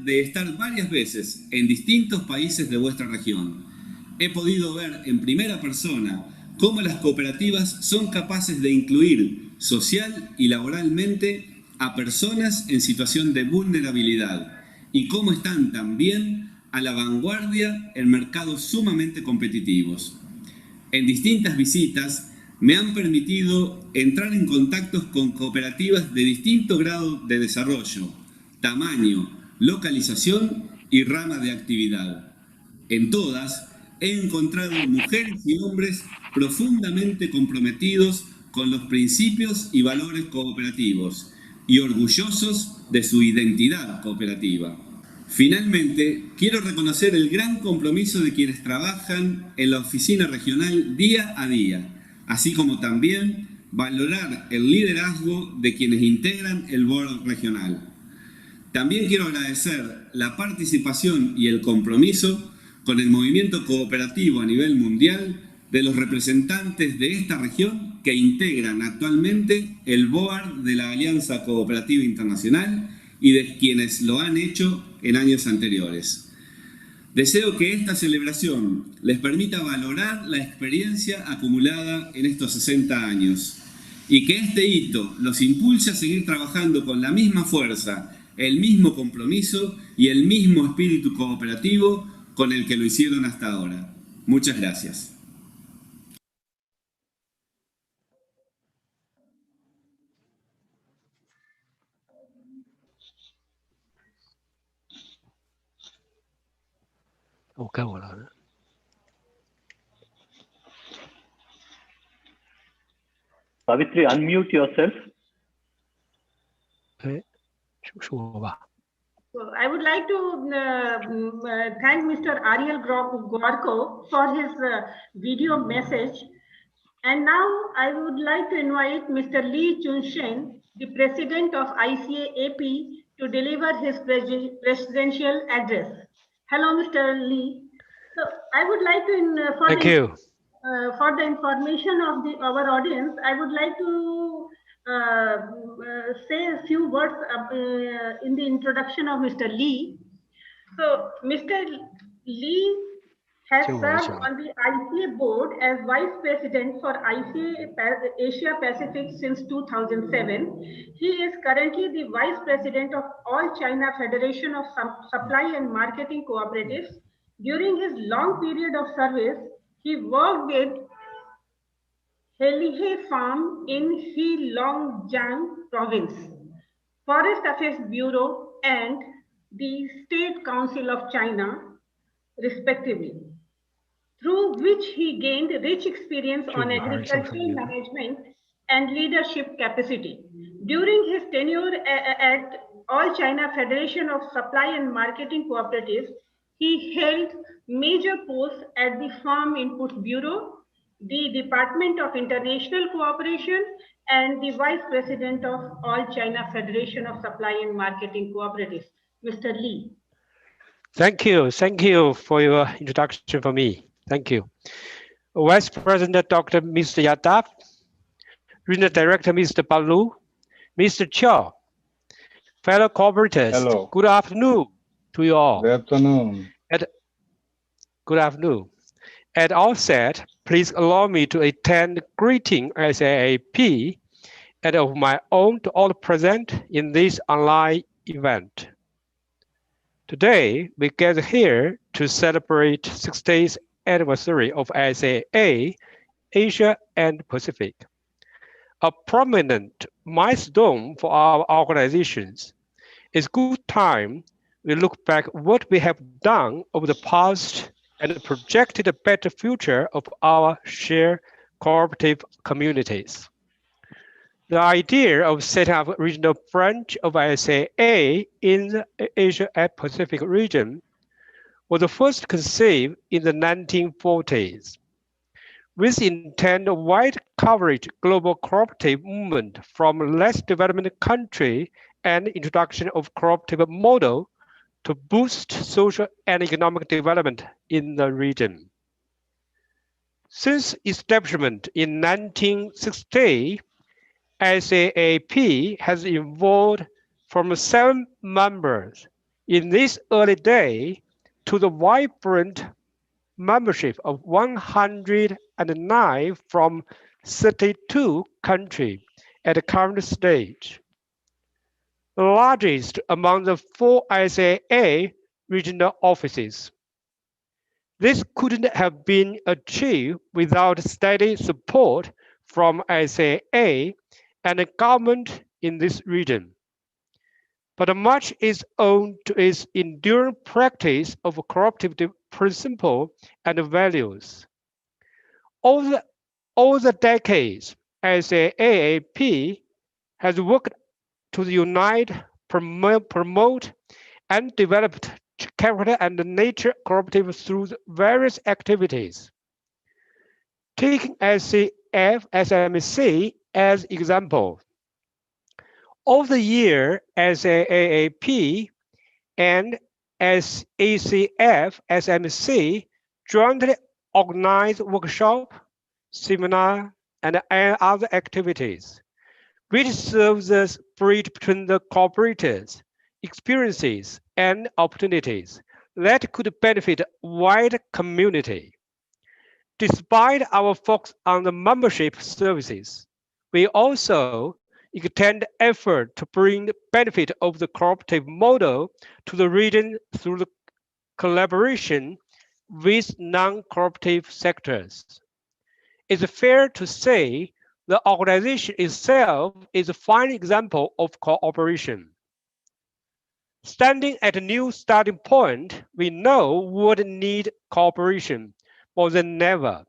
de estar varias veces en distintos países de vuestra región. He podido ver en primera persona cómo las cooperativas son capaces de incluir social y laboralmente a personas en situación de vulnerabilidad y cómo están también a la vanguardia en mercados sumamente competitivos. En distintas visitas me han permitido entrar en contactos con cooperativas de distinto grado de desarrollo, tamaño, localización y rama de actividad. En todas he encontrado mujeres y hombres profundamente comprometidos con los principios y valores cooperativos y orgullosos de su identidad cooperativa. Finalmente, quiero reconocer el gran compromiso de quienes trabajan en la oficina regional día a día, así como también valorar el liderazgo de quienes integran el board regional. También quiero agradecer la participación y el compromiso con el movimiento cooperativo a nivel mundial de los representantes de esta región que integran actualmente el board de la Alianza Cooperativa Internacional y de quienes lo han hecho en años anteriores. Deseo que esta celebración les permita valorar la experiencia acumulada en estos 60 años y que este hito los impulse a seguir trabajando con la misma fuerza, el mismo compromiso y el mismo espíritu cooperativo con el que lo hicieron hasta ahora. Muchas gracias. Savitri, unmute yourself. So I would like to thank Mr. Ariel Gorko for his video message. And now I would like to invite Mr. Lee Chun-shen, the President of ICA-AP, to deliver his presidential address. Hello, Mr. Lee. So I would like to, for the information of our audience, I would like to say a few words in the introduction of Mr. Lee. So Mr. Lee has served on the ICA board as Vice President for ICA Asia Pacific since 2007. He is currently the Vice President of All China Federation of Supply and Marketing Cooperatives. During his long period of service, he worked with Helihe Farm in Heilongjiang Province, Forest Affairs Bureau, and the State Council of China, respectively, through which he gained rich experience on agricultural management and leadership capacity. During his tenure at All China Federation of Supply and Marketing Cooperatives, he held major posts at the Farm Input Bureau, the Department of International Cooperation, and the Vice President of All China Federation of Supply and Marketing Cooperatives. Mr. Lee. Thank you for your introduction for me. Thank you. Vice President Dr. Mr. Yadav, Regional Director Mr. Balu, Mr. Chow, fellow cooperators. Hello. Good afternoon to you all. Good afternoon. Good afternoon. At outset, please allow me to extend greeting ICA-AP and of my own to all present in this online event. Today, we gather here to celebrate 60th anniversary of ICA, Asia and Pacific, a prominent milestone for our organizations. It's good time we look back what we have done over the past and projected a better future of our shared cooperative communities. The idea of setting up a regional branch of ICA in the Asia-Pacific region was first conceived in the 1940s. With intent of wide coverage global cooperative movement from less developed country and introduction of cooperative model to boost social and economic development in the region. Since establishment in 1960, ICA-AP has evolved from 7 members In this early day, to the vibrant membership of 109 from 32 countries at the current stage, the largest among the 4 ICA regional offices. This couldn't have been achieved without steady support from ICA and the government in this region. But much is owed to its enduring practice of cooperative principles and values. Over the decades, ICA-AP has worked to unite, promote, and develop character and nature cooperatives through various activities. Taking SMC as example, over the year, SAAP and SMC jointly organize workshop, seminar, and other activities, which serves as bridge between the cooperators, experiences, and opportunities that could benefit a wide community. Despite our focus on the membership services, we also extend effort to bring the benefit of the cooperative model to the region through the collaboration with non-cooperative sectors. It's fair to say the organization itself is a fine example of cooperation. Standing at a new starting point, we know we would need cooperation more than ever.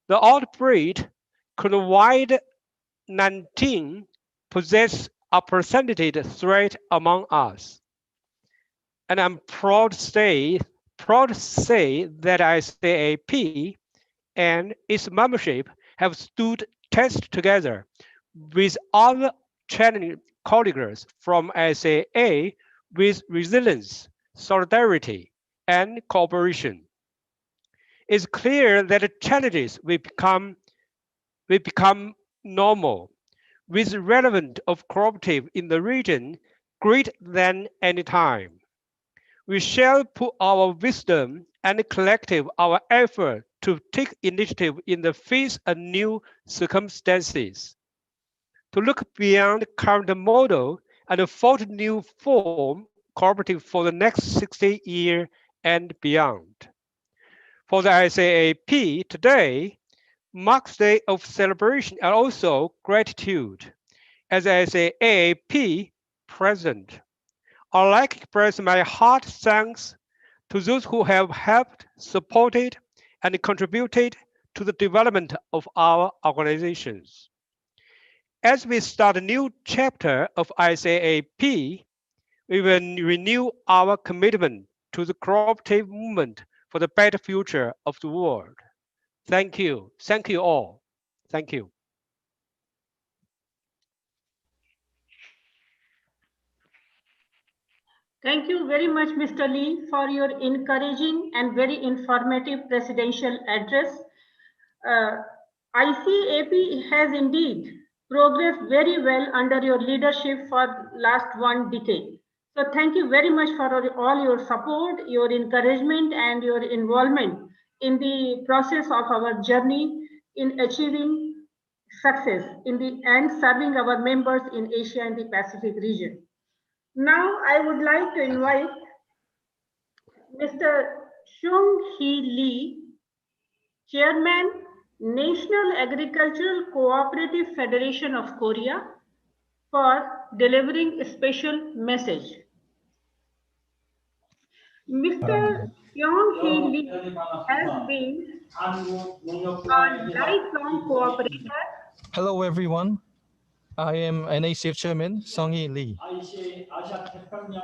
The outbreak COVID-19 possess a percentage threat among us. And I'm proud to say that ICA-AP and its membership have stood test together with other challenging colleagues from ICA with resilience, solidarity, and cooperation. It's clear that the challenges will become normal, with relevance of cooperative in the region greater than any time. We shall put our wisdom and collective our effort to take initiative in the face of new circumstances, to look beyond the current model and forge new form cooperative for the next 60 years and beyond. For the ICA-AP today, marks day of celebration and also gratitude. As ICA-AP President, I'd like to express my heart thanks to those who have helped, supported, and contributed to the development of our organizations. As we start a new chapter of ICA-AP, we will renew our commitment to the cooperative movement for the better future of the world. Thank you. Thank you all. Thank you. Thank you very much, Mr. Lee, for your encouraging and very informative presidential address. ICA-AP has indeed progressed very well under your leadership for last 1 decade. So thank you very much for all your support, your encouragement, and your involvement in the process of our journey in achieving success and serving our members in Asia and the Pacific region. Now I would like to invite Mr. Seung-Hee Lee, Chairman, National Agricultural Cooperative Federation of Korea, for delivering a special message. Mr. Seung-Hee Lee has been a lifelong cooperator. Hello, everyone. I am NACF Chairman Seung-Hee Lee.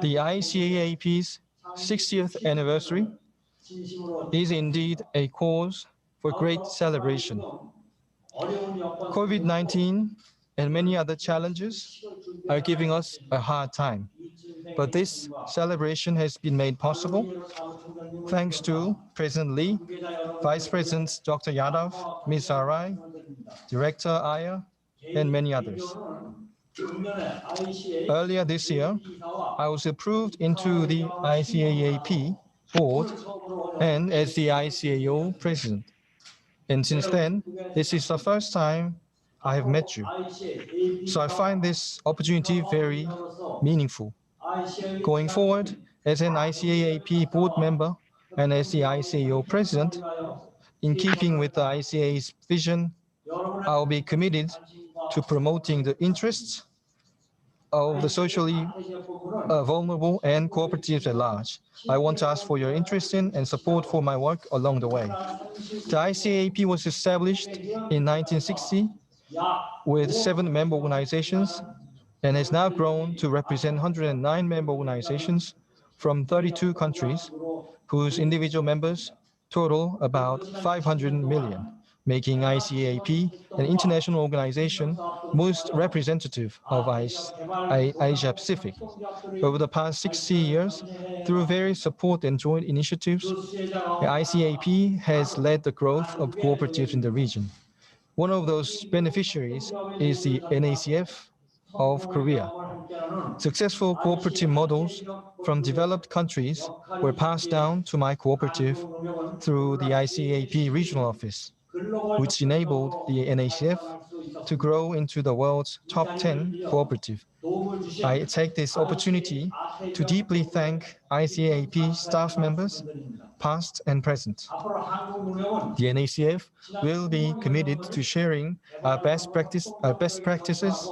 The ICA-AP's 60th anniversary is indeed a cause for great celebration. COVID-19 and many other challenges are giving us a hard time, but this celebration has been made possible thanks to President Lee, Vice Presidents Dr. Yadav, Ms. Arai, Director Aya, and many others. Earlier this year, I was approved into the ICA-AP board and as the ICAO president. And since then, this is the first time I have met you. So I find this opportunity very meaningful. Going forward, as an ICA-AP board member and as the ICAO president, in keeping with the ICA's vision, I'll be committed to promoting the interests of the socially vulnerable and cooperatives at large. I want to ask for your interest in and support for my work along the way. The ICA-AP was established in 1960 with 7 member organizations and has now grown to represent 109 member organizations from 32 countries, whose individual members total about 500 million, making ICA-AP an international organization most representative of Asia-Pacific. Over the past 60 years, through various support and joint initiatives, the ICA-AP has led the growth of cooperatives in the region. One of those beneficiaries is the NACF of Korea. Successful cooperative models from developed countries were passed down to my cooperative through the ICA-AP regional office, which enabled the NACF to grow into the world's top 10 cooperative. I take this opportunity to deeply thank ICA-AP staff members, past and present. The NACF will be committed to sharing best practices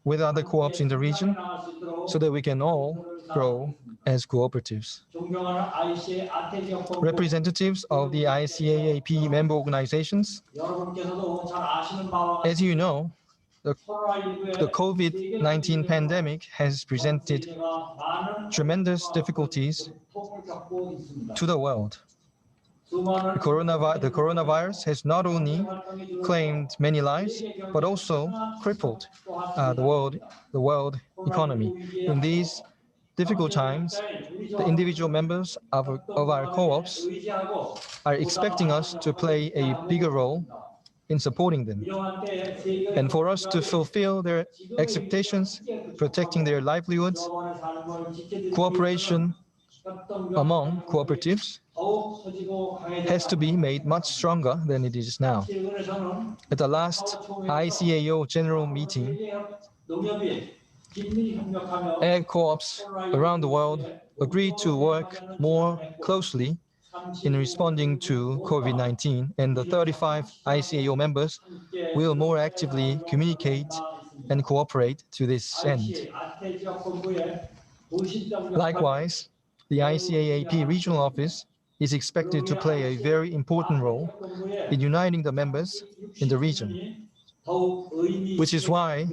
with other co-ops in the region so that we can all grow as cooperatives. Representatives of the ICA-AP member organizations, as you know, the COVID-19 pandemic has presented tremendous difficulties to the world. The coronavirus has not only claimed many lives, but also crippled the world economy. In these difficult times, the individual members of our co-ops are expecting us to play a bigger role in supporting them. And for us to fulfill their expectations, protecting their livelihoods, cooperation among cooperatives has to be made much stronger than it is now. At the last ICAO general meeting, ag co-ops around the world agreed to work more closely in responding to COVID-19, and the 35 ICAO members will more actively communicate and cooperate to this end. Likewise, the ICA-AP regional office is expected to play a very important role in uniting the members in the region, which is why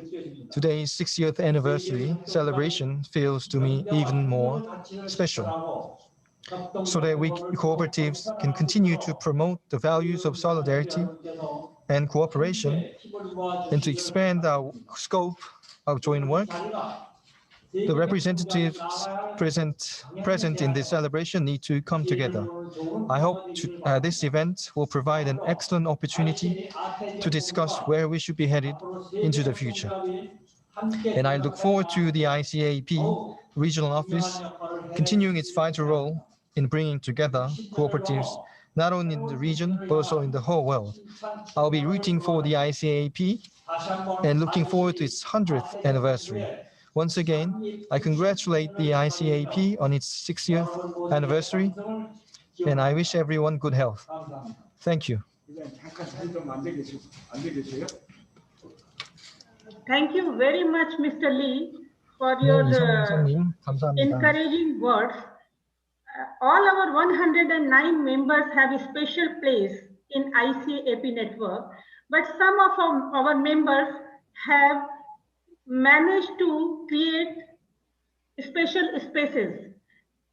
today's 60th anniversary celebration feels to me even more special, so that we cooperatives can continue to promote the values of solidarity and cooperation and to expand our scope of joint work. The representatives present in this celebration need to come together. I hope this event will provide an excellent opportunity to discuss where we should be headed into the future. And I look forward to the ICA-AP regional office continuing its vital role in bringing together cooperatives not only in the region, but also in the whole world. I'll be rooting for the ICA-AP and looking forward to its 100th anniversary. Once again, I congratulate the ICA-AP on its 60th anniversary, and I wish everyone good health. Thank you. Thank you very much, Mr. Lee, for your encouraging words. All our 109 members have a special place in ICA-AP network, but some of our members have managed to create special spaces.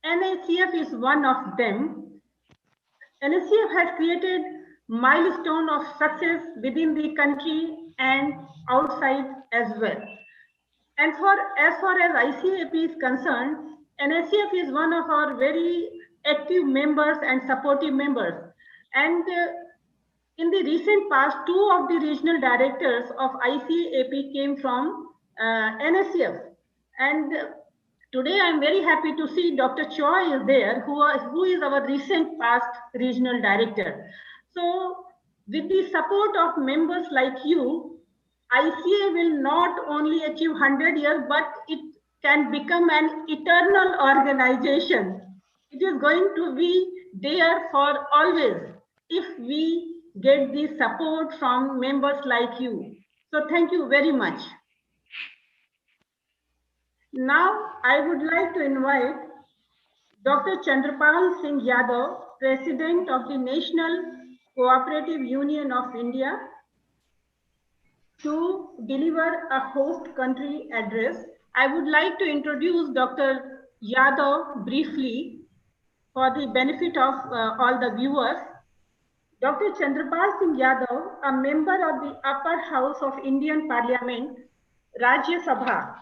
NACF is one of them. NACF has created milestone of success within the country and outside as well. And as far as ICA-AP is concerned, NACF is one of our very active members and supportive members. And in the recent past, 2 of the regional directors of ICA-AP came from NSCF. And today I'm very happy to see Dr. Choi is there, who is our recent past regional director. So with the support of members like you, ICA will not only achieve 100 years, but it can become an eternal organization. It is going to be there for always if we get the support from members like you. So thank you very much. Now I would like to invite Dr. Chandrapal Singh Yadav, President of the National Cooperative Union of India, to deliver a host country address. I would like to introduce Dr. Yadav briefly for the benefit of all the viewers. Dr. Chandrapal Singh Yadav, a member of the upper house of Indian Parliament, Rajya Sabha,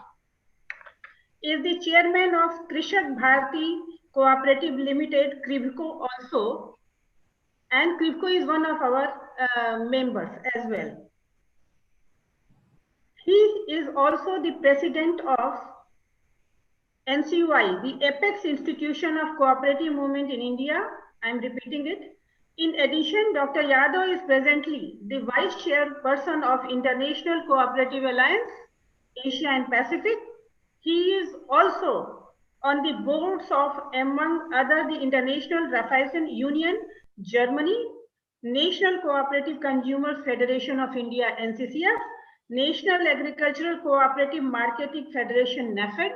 is the chairman of Krishak Bharati Cooperative Limited, Krivko also, and Krivko is one of our members as well. He is also the president of NCY, the apex institution of cooperative movement in India. I am repeating it. In addition, Dr. Yadav is presently the vice chairperson of International Cooperative Alliance, Asia and Pacific. He is also on the boards of, among other, the International Raiffeisen Union, Germany, National Cooperative Consumers Federation of India, NCCF, National Agricultural Cooperative Marketing Federation, NAFED,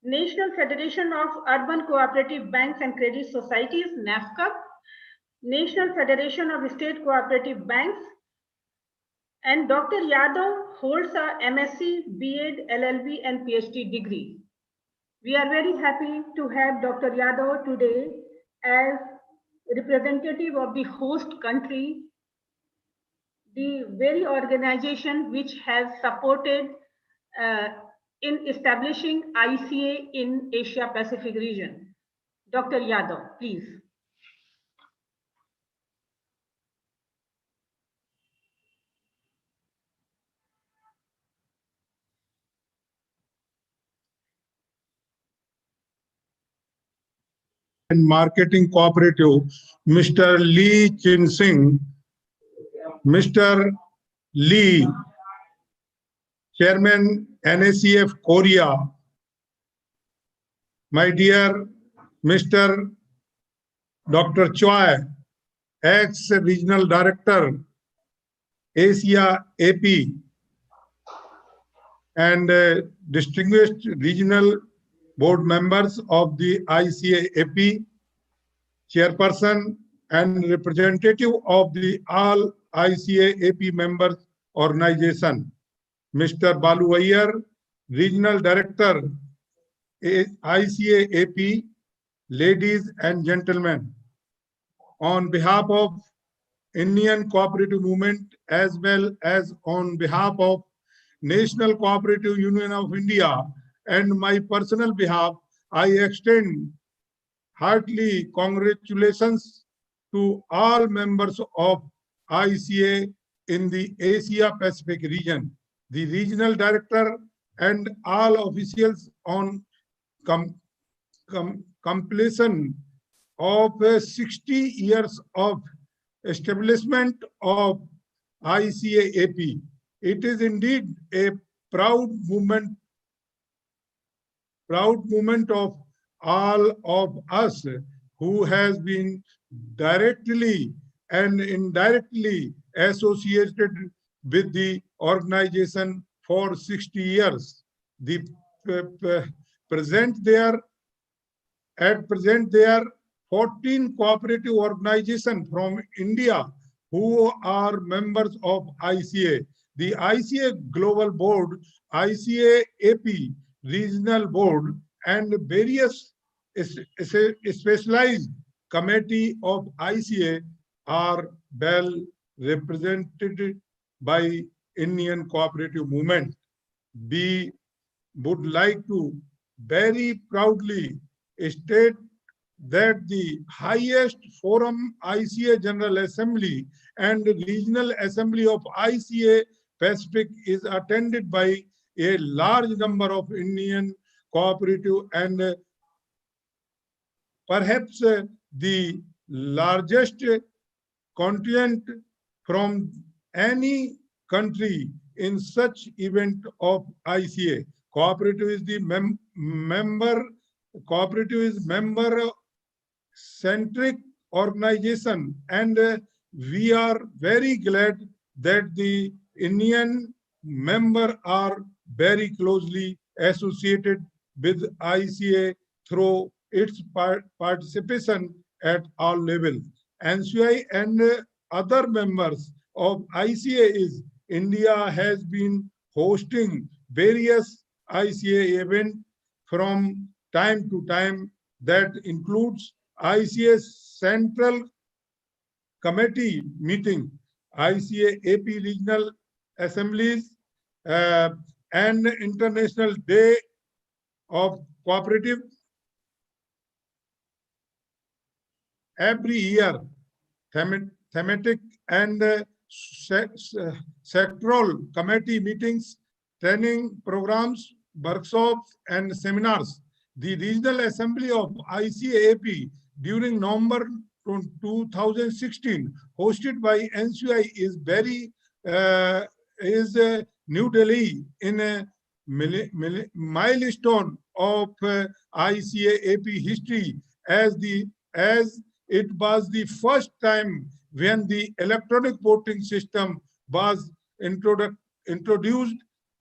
National Federation of Urban Cooperative Banks and Credit Societies, NAFCA, National Federation of State Cooperative Banks, and Dr. Yadav holds a MSc, B.Ed, LLB and PhD degree. We are very happy to have Dr. Yadav today as representative of the host country, the very organization which has supported in establishing ICA in Asia Pacific region. Dr. Yadav, please. And Marketing Cooperative, Mr. Lee Chin Singh, Mr. Lee, Chairman NACF Korea, my dear Mr. Dr. Choi, ex-Regional Director, Asia-AP, and distinguished regional board members of the ICA-AP, chairperson and representative of the all ICA-AP members organization, Mr. Balu Iyer, Regional Director, ICA-AP, ladies and gentlemen, on behalf of Indian Cooperative Movement as well as on behalf of National Cooperative Union of India and my personal behalf, I extend heartily congratulations to all members of ICA in the Asia Pacific region, the regional director and all officials on completion of 60 years of establishment of ICA-AP. It is indeed a proud moment of all of us who has been directly and indirectly associated with the organization for 60 years. The present there 14 cooperative organizations from India who are members of ICA. The ICA Global Board, ICA-AP Regional Board, and various specialized committee of ICA are well represented by Indian Cooperative Movement. We would like to very proudly state that the highest forum ICA General Assembly and Regional Assembly of ICA Pacific is attended by a large number of Indian cooperative and perhaps the largest contingent from any country in such event of ICA. Cooperative is the member-centric organization, and we are very glad that the Indian members are very closely associated with ICA through its participation at all levels. NCI and other members of ICA is India has been hosting various ICA events from time to time. That includes ICA Central Committee meeting, ICA-AP regional assemblies, and International Day of Cooperative. Every year, thematic and sectoral committee meetings, training programs, workshops, and seminars. The Regional Assembly of ICA-AP during November 2016, hosted by NCI, is New Delhi in a milestone of ICA-AP history, as it was the first time when the electronic voting system was introduced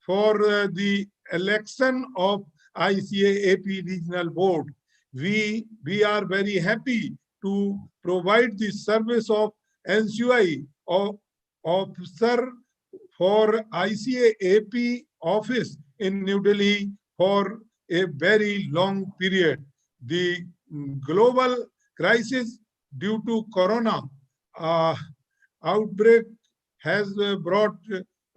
for the election of ICA-AP Regional Board. We are very happy to provide the service of NCI officer for ICA-AP office in New Delhi for a very long period. The global crisis due to corona outbreak has brought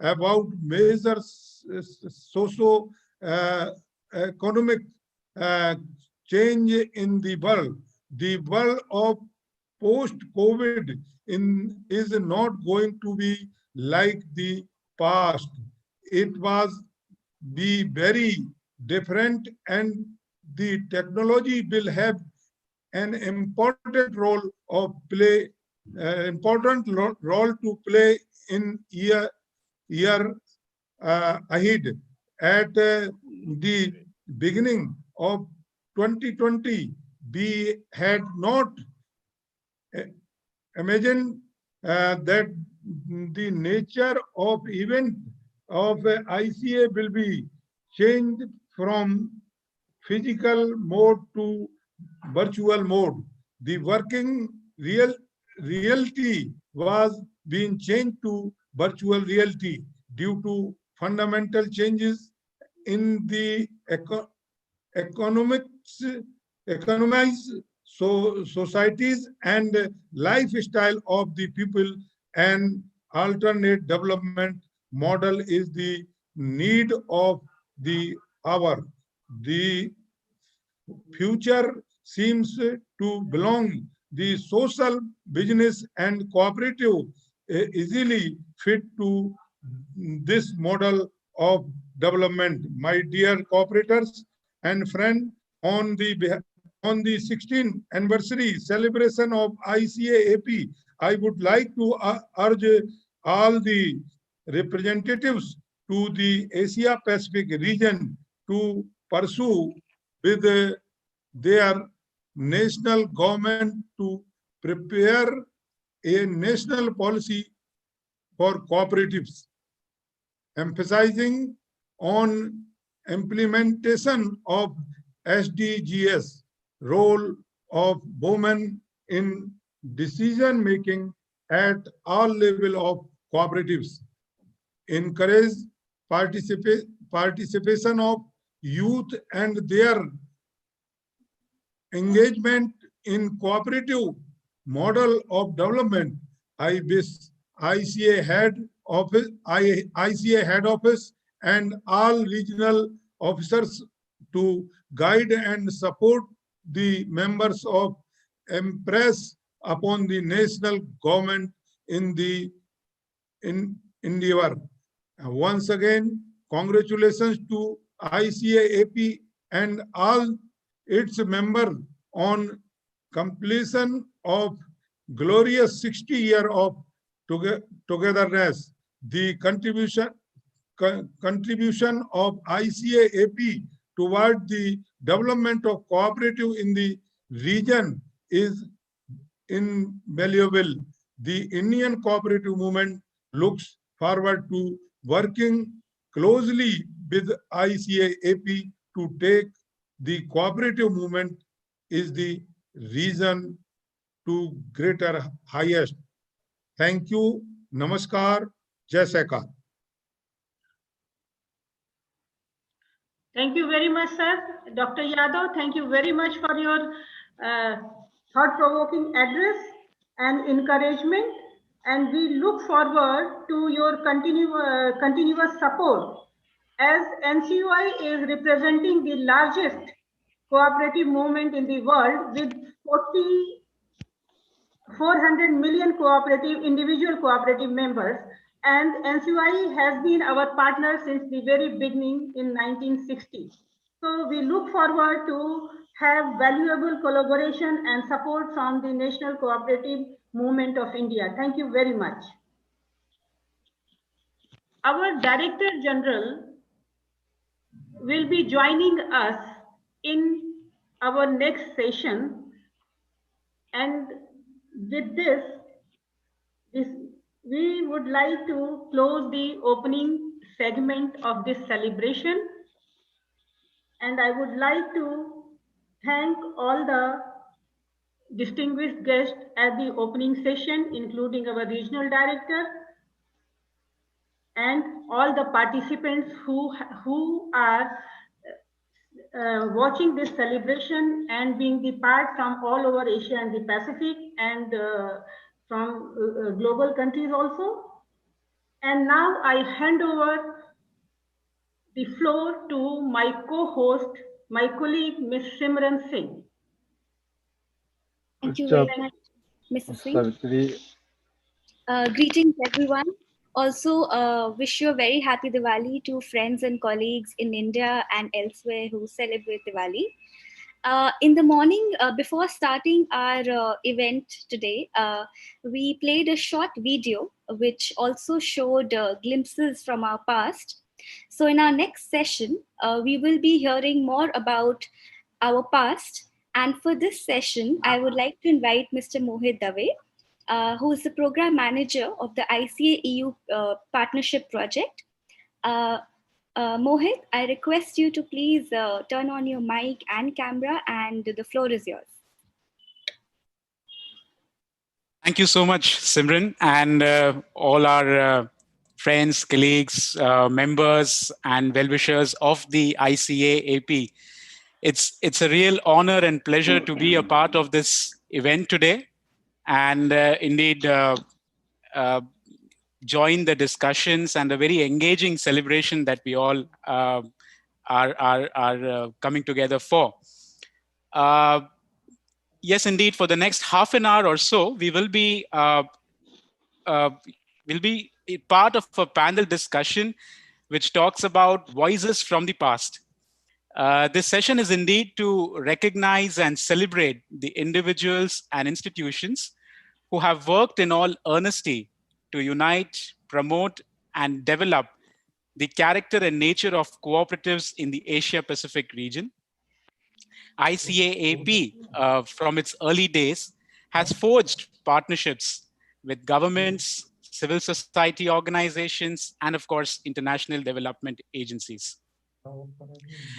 about major socio-economic change in the world. The world of post-COVID is not going to be like the past. It was be very different, and the technology will have an important role to play in year ahead. At the beginning of 2020, we had not imagined that the nature of event of ICA will be changed from physical mode to virtual mode. The working reality was being changed to virtual reality due to fundamental changes in the societies and lifestyle of the people. An alternate development model is the need of the hour. The future seems to belong the social, business, and cooperative easily fit to this model of development. My dear cooperators and friends, on the 16th anniversary celebration of ICA-AP, I would like to urge all the representatives to the Asia Pacific region to pursue with their national government to prepare a national policy for cooperatives, emphasizing on implementation of SDGs, role of women in decision making at all levels of cooperatives, encourage participation of youth and their engagement in cooperative model of development. I wish ICA head office and all regional officers to guide and support the members of impress upon the national government in the endeavor. Once again, Congratulations to ICA-AP and all its members on completion of glorious 60 years of togetherness. The contribution of ICA-AP toward the development of cooperative in the region is invaluable. The Indian cooperative movement looks forward to working closely with ICA-AP to take the cooperative movement is the reason to greater highest. Thank you. Namaskar. Jai Sarkar. Thank you very much, sir. Dr. Yadav, thank you very much for your thought-provoking address and encouragement. And we look forward to your continuous support, as NCUI is representing the largest cooperative movement in the world with 400 million individual cooperative members. And NCUI has been our partner since the very beginning in 1960. So we look forward to have valuable collaboration and support from the National Cooperative Movement of India. Thank you very much. Our Director General will be joining us in our next session. And with this, we would like to close the opening segment of this celebration. And I would like to thank all the distinguished guests at the opening session, including our regional director and all the participants who are watching this celebration and being the part from all over Asia and the Pacific and from global countries also. And now I hand over the floor to my co-host, my colleague, Ms. Simran Singh. Thank you very much, Mrs. Singh. Greetings, everyone. Also, wish you a very happy Diwali to friends and colleagues in India and elsewhere who celebrate Diwali. In the morning, before starting our event today, we played a short video which also showed glimpses from our past. So in our next session, we will be hearing more about our past. And for this session, I would like to invite Mr. Mohit Dave, who is the program manager of the ICA-EU partnership project. Mohit, I request you to please turn on your mic and camera, and the floor is yours. Thank you so much, Simran, and all our friends, colleagues, members, and well-wishers of the ICA-AP. It's a real honor and pleasure to be a part of this event today, and indeed join the discussions and the very engaging celebration that we all are coming together for. Yes, indeed, for the next half an hour or so, we will be part of a panel discussion which talks about voices from the past. This session is indeed to recognize and celebrate the individuals and institutions who have worked in all earnesty to unite, promote, and develop the character and nature of cooperatives in the Asia-Pacific region. ICA-AP, from its early days, has forged partnerships with governments, civil society organizations, and of course, international development agencies.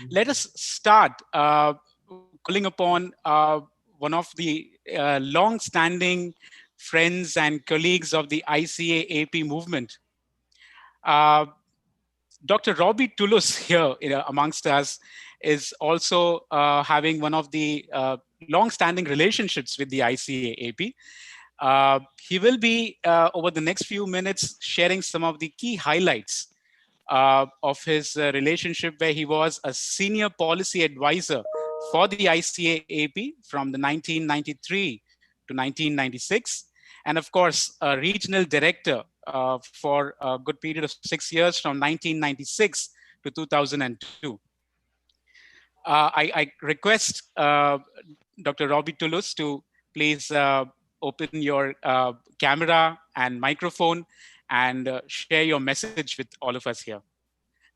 Let us start calling upon one of the long-standing friends and colleagues of the ICA-AP movement. Dr. Robbie Toulouse here amongst us is also having one of the long-standing relationships with the ICA-AP. He will be, over the next few minutes, sharing some of the key highlights of his relationship, where he was a senior policy advisor for the ICA-AP from the 1993 to 1996. And of course, a regional director for a good period of 6 years from 1996 to 2002. I request Dr. Robbie Toulouse to please open your camera and microphone and share your message with all of us here.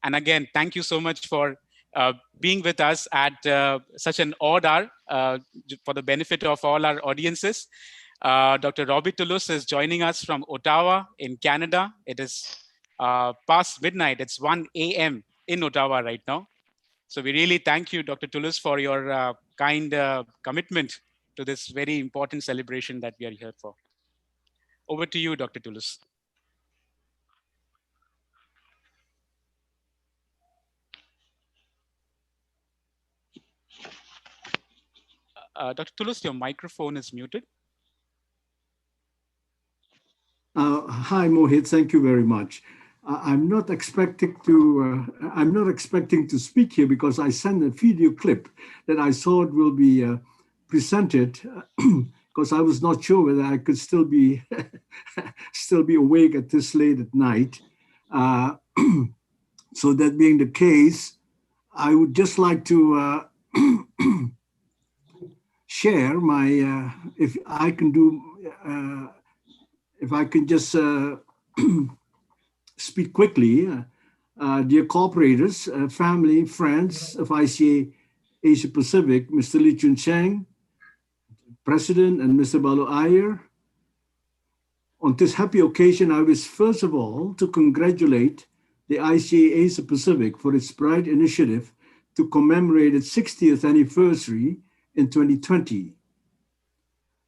And again, thank you so much for being with us at such an odd hour for the benefit of all our audiences. Dr. Robbie Toulouse is joining us from Ottawa in Canada. It is past midnight. It's 1 a.m. in Ottawa right now. So we really thank you, Dr. Toulouse, for your kind commitment to this very important celebration that we are here for. Over to you, Dr. Toulouse. Dr. Toulouse, your microphone is muted. Hi, Mohit. Thank you very much. I'm not expecting to speak here because I sent a video clip that I thought will be presented because I was not sure whether I could still be awake at this late at night. So that being the case, I would just like to share my if I can just speak quickly. Dear cooperators, family, friends of ICA Asia Pacific, Mr. Lee Chun Cheng, President, and Mr. Balu Iyer. On this happy occasion, I wish first of all to congratulate the ICA Asia Pacific for its bright initiative to commemorate its 60th anniversary in 2020.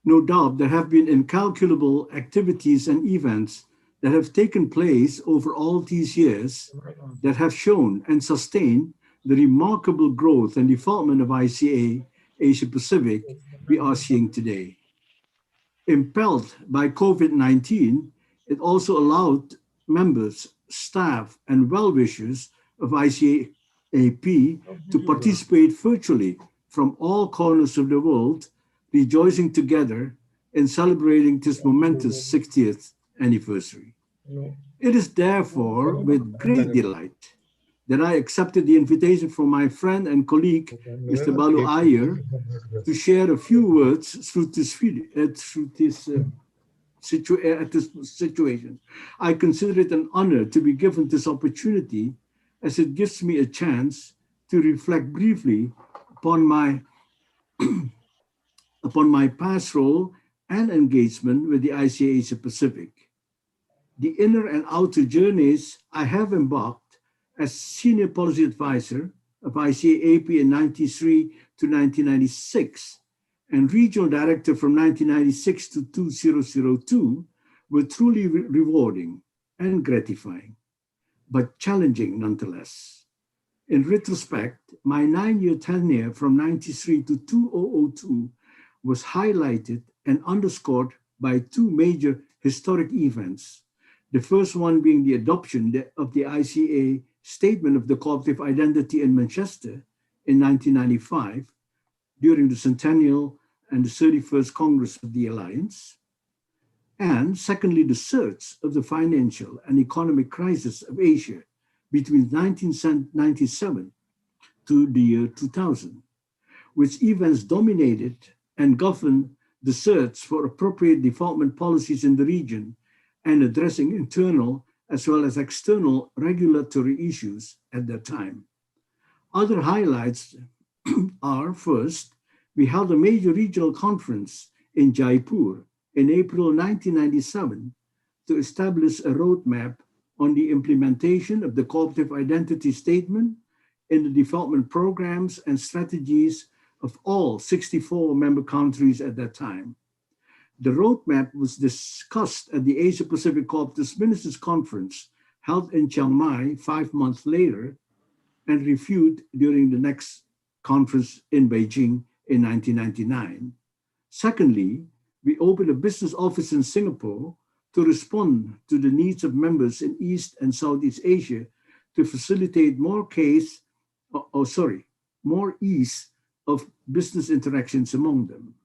No doubt there have been incalculable activities and events that have taken place over all these years that have shown and sustained the remarkable growth and development of ICA Asia Pacific we are seeing today. Impelled by COVID-19, it also allowed members, staff, and well-wishers of ICA-AP to participate virtually from all corners of the world, rejoicing together in celebrating this momentous 60th anniversary. It is therefore with great delight that I accepted the invitation from my friend and colleague, Mr. Balu Iyer, to share a few words through this situation. I consider it an honor to be given this opportunity, as it gives me a chance to reflect briefly upon my past role and engagement with the ICA Asia Pacific. The inner and outer journeys I have embarked as Senior Policy Advisor of ICA-AP in 1993 to 1996 and Regional Director from 1996 to 2002 were truly rewarding and gratifying, but challenging nonetheless. In retrospect, my 9-year tenure from 1993 to 2002 was highlighted and underscored by two major historic events. The first one being the adoption of the ICA Statement of the Cooperative Identity in Manchester in 1995 during the centennial and the 31st Congress of the Alliance. And secondly, the surge of the financial and economic crisis of Asia between 1997 to the year 2000, which events dominated and governed the search for appropriate development policies in the region and addressing internal as well as external regulatory issues at that time. Other highlights are, first, we held a major regional conference in Jaipur in April 1997 to establish a roadmap on the implementation of the Cooperative Identity Statement in the development programs and strategies of all 64 member countries at that time. The roadmap was discussed at the Asia Pacific Cooperative Ministers Conference held in Chiang Mai 5 months later and reviewed during the next conference in Beijing in 1999. Secondly, we opened a business office in Singapore to respond to the needs of members in East and Southeast Asia to facilitate more ease of business interactions among them.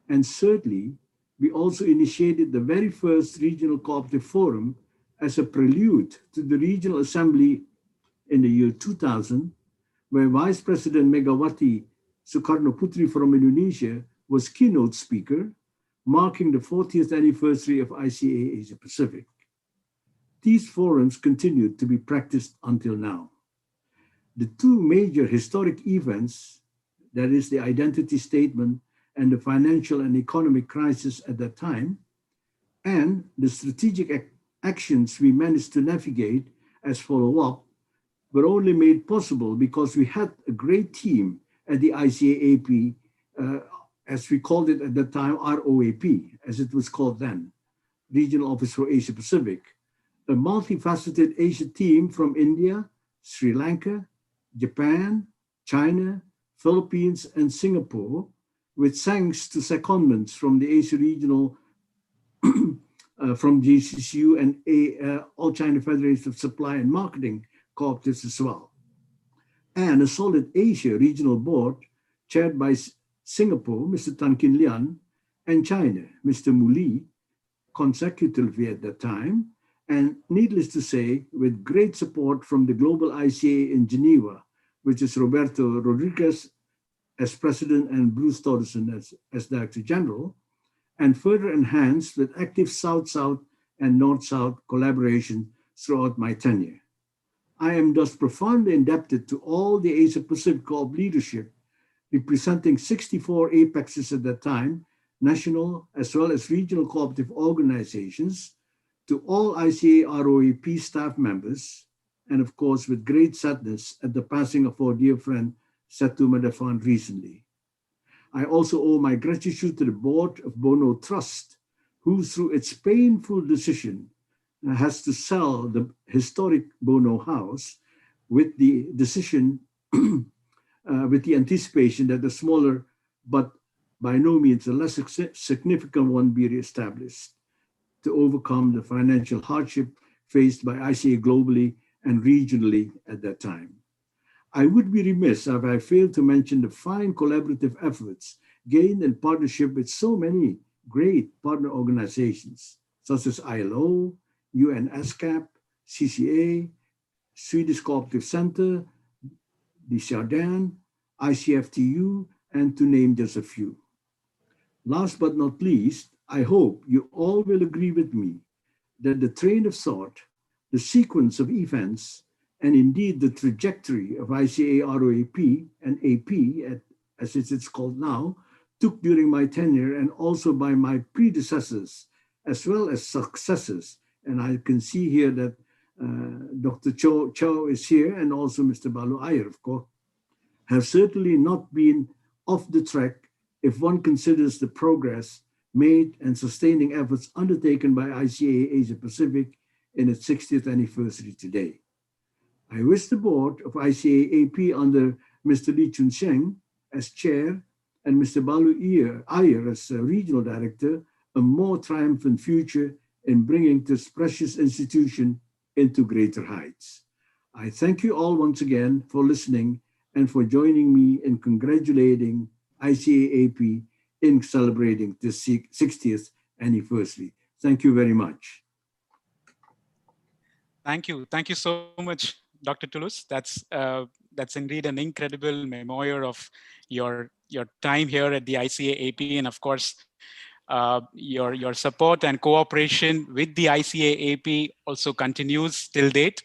And thirdly, we also initiated the very first Regional Cooperative Forum as a prelude to the Regional Assembly in the year 2000, where Vice President Megawati Soekarno-Putri from Indonesia was keynote speaker, marking the 40th anniversary of ICA Asia Pacific. These forums continued to be practiced until now. The two major historic events, that is the identity statement and the financial and economic crisis at that time, and the strategic actions we managed to navigate as follow-up, were only made possible because we had a great team at the ICA-AP, as we called it at that time, ROAP, as it was called then, Regional Office for Asia Pacific, a multifaceted Asia team from India, Sri Lanka, Japan, China, Philippines, and Singapore, with thanks to secondments from the Asia Regional, from GCCU and All China Federation of Supply and Marketing cooperatives as well. And a solid Asia Regional Board chaired by Singapore, Mr. Tan Kin Lian, and China, Mr. Muli, consecutively at that time, and needless to say, with great support from the Global ICA in Geneva, which is Roberto Rodriguez as President and Bruce Todderson as Director General, and further enhanced with active South-South and North-South collaboration throughout my tenure. I am thus profoundly indebted to all the Asia Pacific Co-op leadership, representing 64 apexes at that time, national as well as regional cooperative organizations, to all ICA ROAP staff members, and of course with great sadness at the passing of our dear friend Setu Madafan recently. I also owe my gratitude to the board of Bono Trust, who through its painful decision has to sell the historic Bono House with the decision, with the anticipation that the smaller but by no means a less significant one be reestablished to overcome the financial hardship faced by ICA globally and regionally at that time. I would be remiss if I failed to mention the fine collaborative efforts gained in partnership with so many great partner organizations, such as ILO, UNSCAP, CCA, Swedish Cooperative Center, the Chardin, ICFTU, and to name just a few. Last but not least, I hope you all will agree with me that the train of thought, the sequence of events, and indeed the trajectory of ICA ROAP and AP, as it is called now, took during my tenure and also by my predecessors, as well as successors. And I can see here that Dr. Chow is here, and also Mr. Balu Iyer, of course, have certainly not been off the track if one considers the progress made and sustaining efforts undertaken by ICA Asia Pacific in its 60th anniversary today. I wish the board of ICA AP under Mr. Lee Chun Sheng as chair and Mr. Balu Iyer as regional director a more triumphant future in bringing this precious institution into greater heights. I thank you all once again for listening and for joining me in congratulating ICA AP in celebrating this 60th anniversary. Thank you very much. Thank you. Thank you so much, Dr. Toulouse. That's indeed an incredible memoir of your time here at the ICA AP, and of course, your support and cooperation with the ICA AP also continues till date.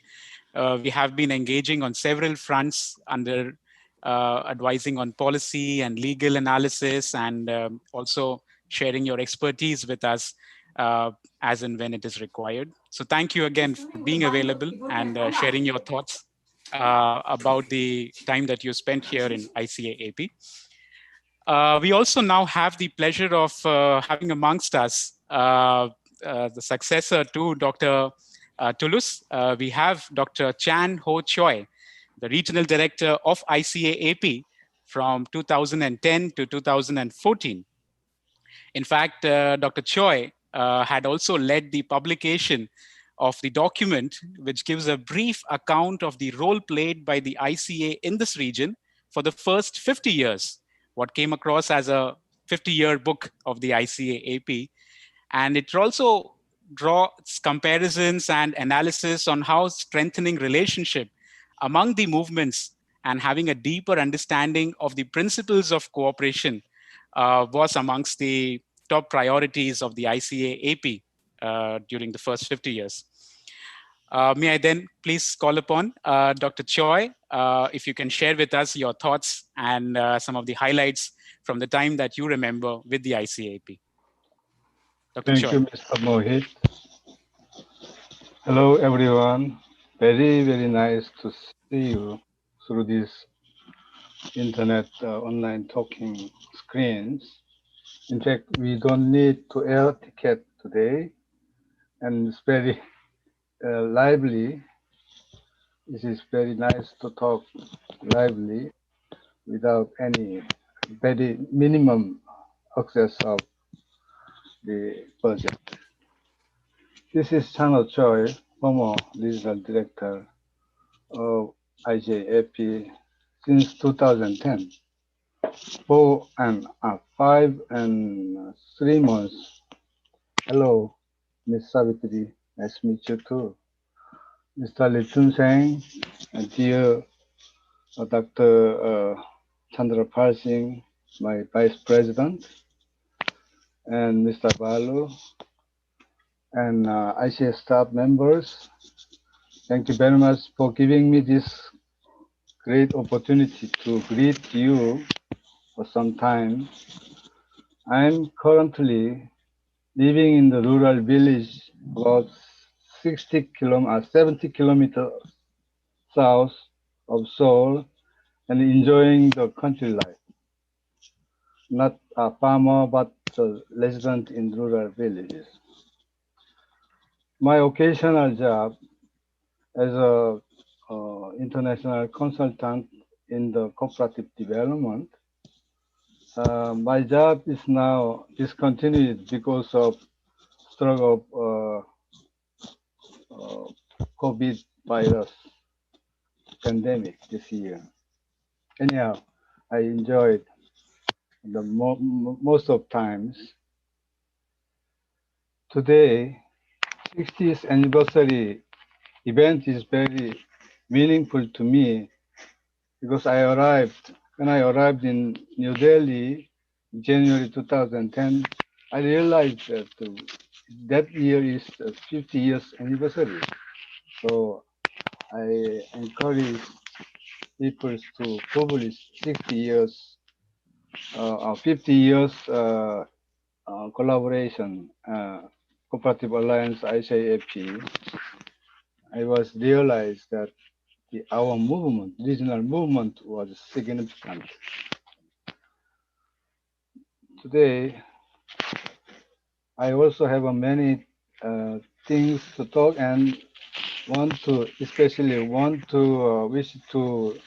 We have been engaging on several fronts under advising on policy and legal analysis, and also sharing your expertise with us as and when it is required. So thank you again for being available and sharing your thoughts about the time that you spent here in ICA AP. We also now have the pleasure of having amongst us the successor to Dr. Toulouse. We have Dr. Chan Ho Choi, the Regional Director of ICA AP from 2010 to 2014. In fact, Dr. Choi had also led the publication of the document, which gives a brief account of the role played by the ICA in this region for the first 50 years, what came across as a 50-year book of the ICA AP. And it also draws comparisons and analysis on how strengthening relationship among the movements and having a deeper understanding of the principles of cooperation was amongst the top priorities of the ICA-AP during the first 50 years. May I then please call upon Dr. Choi, if you can share with us your thoughts and some of the highlights from the time that you remember with the ICA-AP. Dr. Thank Choi. you, Mr. Mohit. Hello, everyone. Very, very nice to see you through this internet online talking screens. In fact, we don't need to air ticket today, and it's very lively. It is very nice to talk lively without any very minimum access of the budget. This is Channel Choi, former regional director of ICA-AP since 2010. 5 and 3 months. Hello, Ms. Savitri. Nice to meet you too. Mr. Lee Chun-seng, dear Dr. Chandra Pal Singh, my Vice President, and Mr. Balu, and ICA staff members. Thank you very much for giving me this great opportunity to greet you for some time. I'm currently living in the rural village about 70 kilometers south of Seoul and enjoying the country life. Not a farmer, but a resident in rural villages. My occasional job as a international consultant in the cooperative development. My job is now discontinued because of struggle of COVID virus pandemic this year. Anyhow, I enjoyed the most of times. Today, 60th anniversary event is very meaningful to me because when I arrived in New Delhi, January 2010, I realized that that year is 50 years anniversary. So I encourage people to publish 50 years collaboration, Cooperative Alliance ICA-AP. I was realized that our movement, regional movement, was significant. Today, I also have many things to talk and especially want to wish to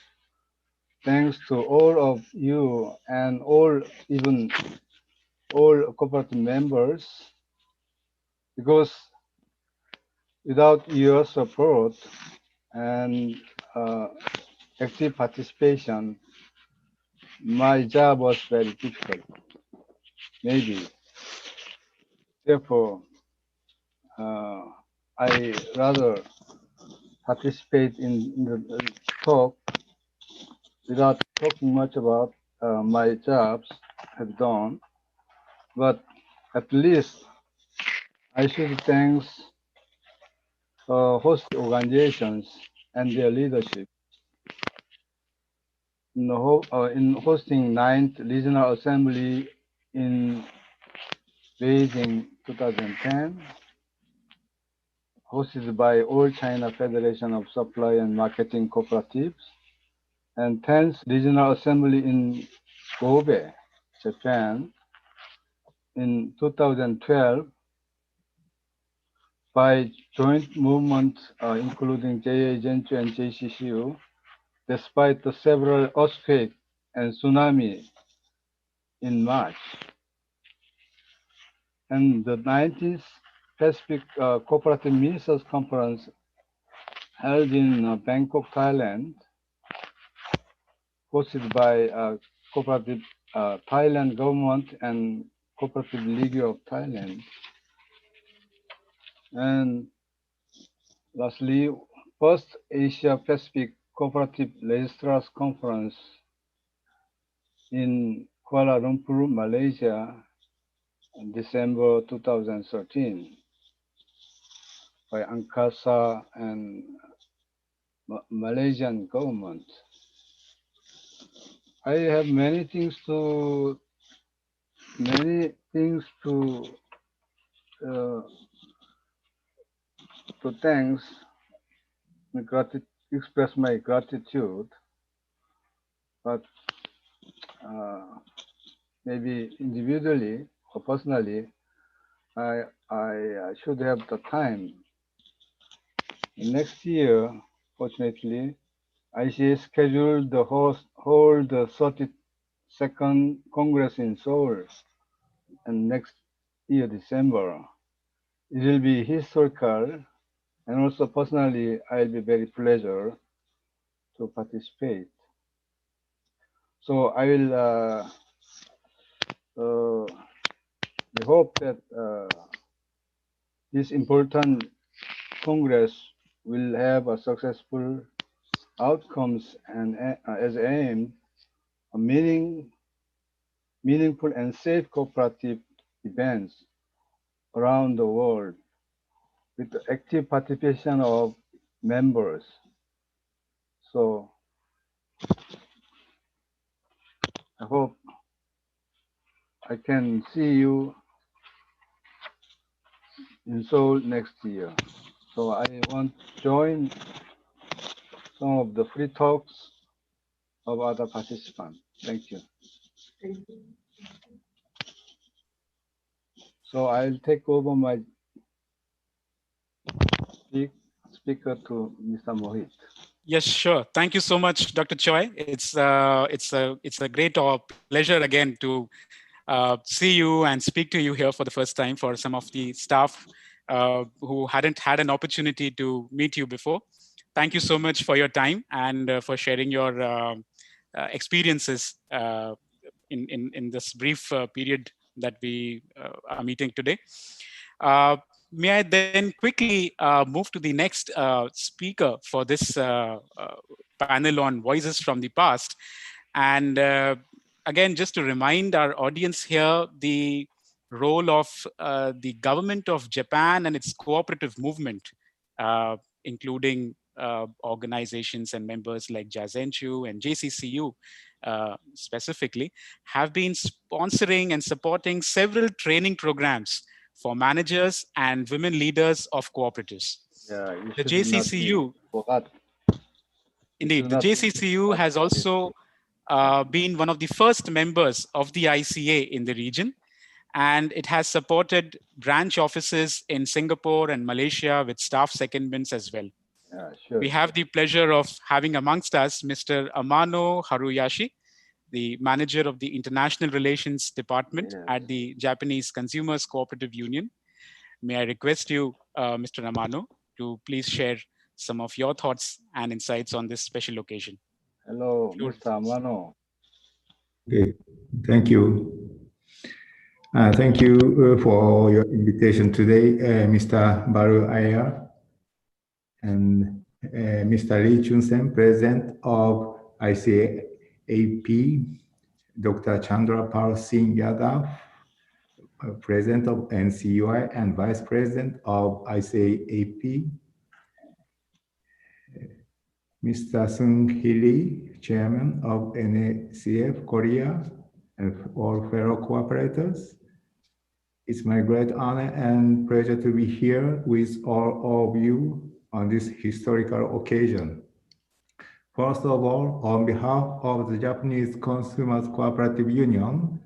thanks to all of you and even all cooperative members, because without your support and active participation, my job was very difficult. Maybe. Therefore, I rather participate in the talk without talking much about my jobs have done, but at least I should thank host organizations and their leadership in hosting 9th Regional Assembly in Beijing 2010, hosted by All China Federation of Supply and Marketing Cooperatives, and 10th Regional Assembly in Kobe, Japan, in 2012 by joint movement including JA Genchu and JCCU, despite the several earthquakes and tsunami in March. And the 19th Pacific Cooperative Ministers Conference held in Bangkok, Thailand, hosted by Cooperative Thailand government and Cooperative League of Thailand. And lastly, first Asia Pacific Cooperative Registrars Conference in Kuala Lumpur, Malaysia, in December 2013 by Angkasa and Malaysian government. I have many things to thanks, express my gratitude, but maybe individually or personally, I should have the time. Next year, fortunately, ICA scheduled to hold the 32nd Congress in Seoul, and next year, December. It will be historical, and also personally, I'll be very pleasure to participate. So I will we hope that this important Congress will have a successful outcomes and as aim a meaningful and safe cooperative events around the world with the active participation of members. So I hope I can see you in Seoul next year. So I want to join some of the free talks of other participants. Thank you. Thank you. So I'll take over my speaker to Mr. Mohit. Yes, sure. Thank you so much, Dr. Choi. It's a great pleasure again to see you and speak to you here for the first time for some of the staff who hadn't had an opportunity to meet you before. Thank you so much for your time and for sharing your experiences in this brief period that we are meeting today. May I then quickly move to the next speaker for this panel on Voices from the Past. And again, just to remind our audience here, the role of the government of Japan and its cooperative movement, including organizations and members like Jazenchu and JCCU specifically, have been sponsoring and supporting several training programs for managers and women leaders of cooperatives. Yeah, The JCCU, indeed, the JCCU has also been one of the first members of the ICA in the region, and it has supported branch offices in Singapore and Malaysia with staff secondments as well. Yeah, sure. We have the pleasure of having amongst us Mr. Amano Haruyashi, the manager of the International Relations Department at the Japanese Consumers Cooperative Union. May I request you, Mr. Amano, to please share some of your thoughts and insights on this special occasion. Hello, Mr. Amano. Okay, thank you. Thank you for your invitation today, Mr. Baru Ayer and Mr. Lee Chun-sen, President of ICA-AP, Dr. Chandra Pal Singh Yadav, President of NCUI and Vice President of ICA-AP, Mr. Sung Hee Lee, Chairman of NACF Korea, and all fellow cooperators. It's my great honor and pleasure to be here with all of you on this historical occasion. First of all, on behalf of the Japanese Consumers Cooperative Union,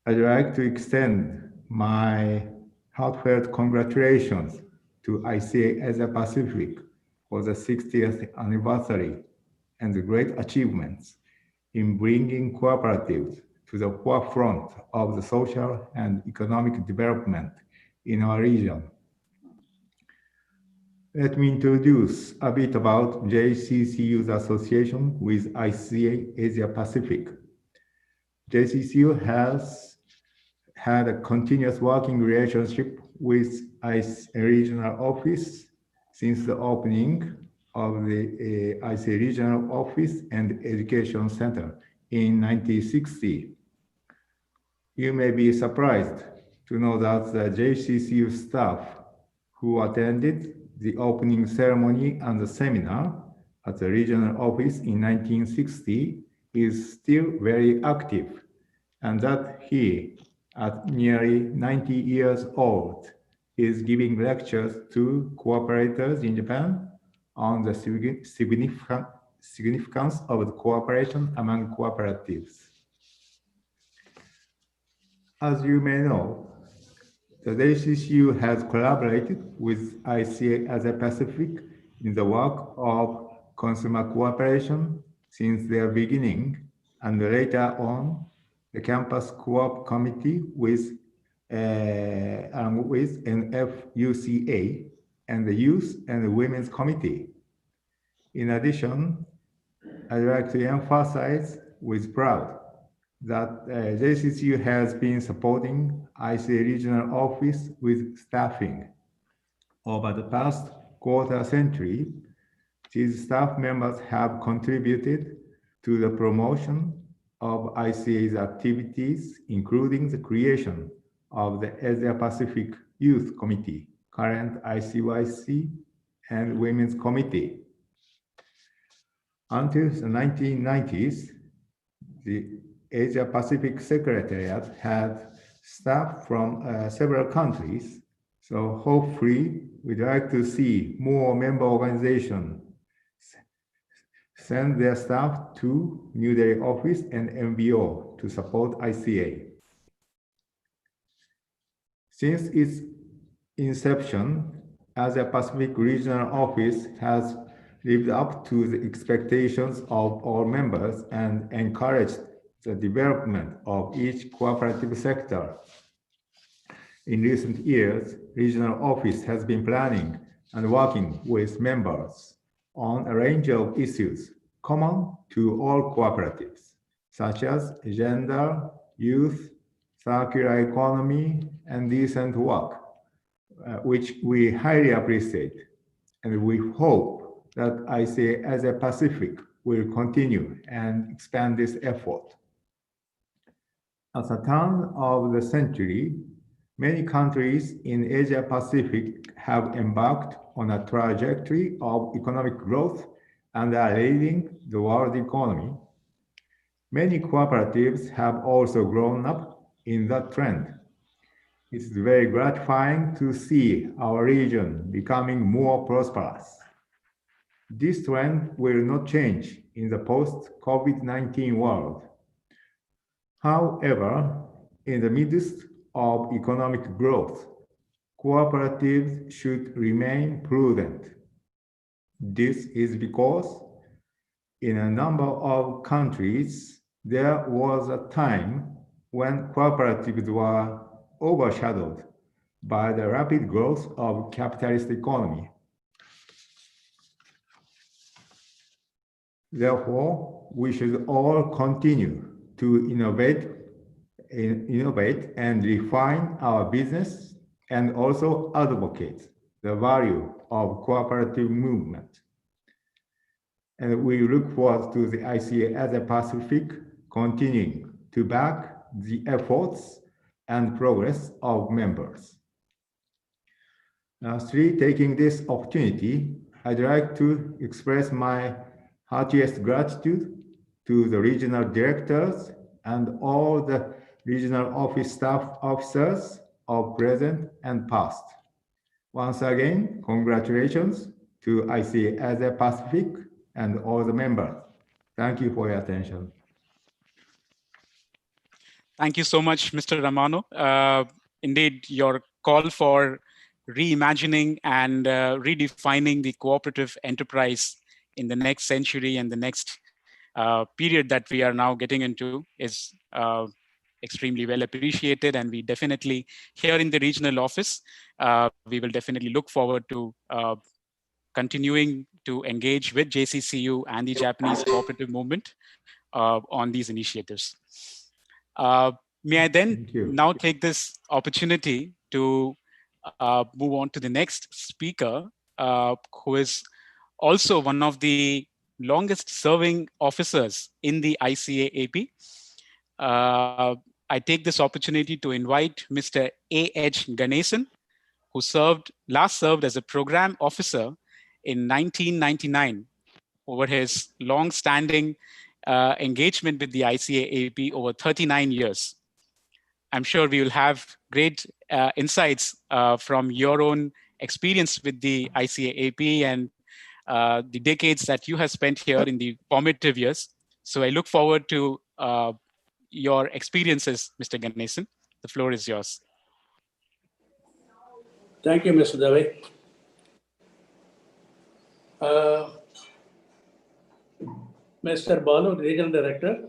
I'd like to extend my heartfelt congratulations to ICA Asia Pacific for the 60th anniversary and the great achievements in bringing cooperatives to the forefront of the social and economic development in our region. Let me introduce a bit about JCCU's association with ICA Asia Pacific. JCCU has had a continuous working relationship with ICA regional office since the opening of the ICA Regional Office and Education Center in 1960. You may be surprised to know that the JCCU staff who attended the opening ceremony and the seminar at the regional office in 1960 is still very active, and that he, at nearly 90 years old, is giving lectures to cooperators in Japan on the significance of the cooperation among cooperatives. As you may know, the JCCU has collaborated with ICA Asia-Pacific in the work of consumer cooperation since their beginning, and later on, the Campus Co-op Committee with NFUCA and the Youth and Women's Committee. In addition, I'd like to emphasize with pride that JCCU has been supporting ICA Regional Office with staffing. Over the past quarter century, these staff members have contributed to the promotion of ICA's activities, including the creation of the Asia Pacific Youth Committee, current ICYC, and Women's Committee. Until the 1990s, the Asia Pacific Secretariat had staff from several countries, so hopefully we'd like to see more member organizations send their staff to New Delhi office and MBO to support ICA. Since its inception, Asia Pacific Regional Office has lived up to the expectations of all members and encouraged the development of each cooperative sector. In recent years, Regional Office has been planning and working with members on a range of issues common to all cooperatives, such as gender, youth, circular economy, and decent work, which we highly appreciate. And we hope that ICA Asia Pacific will continue and expand this effort. At the turn of the century, many countries in Asia Pacific have embarked on a trajectory of economic growth and are leading the world economy. Many cooperatives have also grown up in that trend. It's very gratifying to see our region becoming more prosperous. This trend will not change in the post-COVID-19 world. However, in the midst of economic growth, cooperatives should remain prudent. This is because in a number of countries, there was a time when cooperatives were overshadowed by the rapid growth of capitalist economy. Therefore, we should all continue to innovate and refine our business and also advocate the value of cooperative movement. And we look forward to the ICA Asia Pacific continuing to back the efforts and progress of members. Lastly, taking this opportunity, I'd like to express my heartiest gratitude to the regional directors and all the regional office staff officers of present and past. Once again, congratulations to ICA Asia Pacific and all the members. Thank you for your attention. Thank you so much, Mr. Ramano. Indeed, your call for reimagining and redefining the cooperative enterprise in the next century and the next period that we are now getting into is extremely well appreciated. And we definitely, here in the regional office, we will definitely look forward to continuing to engage with JCCU and the Japanese cooperative movement on these initiatives. May I then now take this opportunity to move on to the next speaker, who is also one of the longest serving officers in the ICA-AP. I take this opportunity to invite Mr. A.H. Ganesan, who last served as a program officer in 1999 over his long-standing engagement with the ICA-AP over 39 years. I'm sure we will have great insights from your own experience with the ICA-AP and the decades that you have spent here in the formative years. So I look forward to your experiences, Mr. Ganesan. The floor is yours. Thank you, Mr. Dave. Mr. Balu, Regional Director,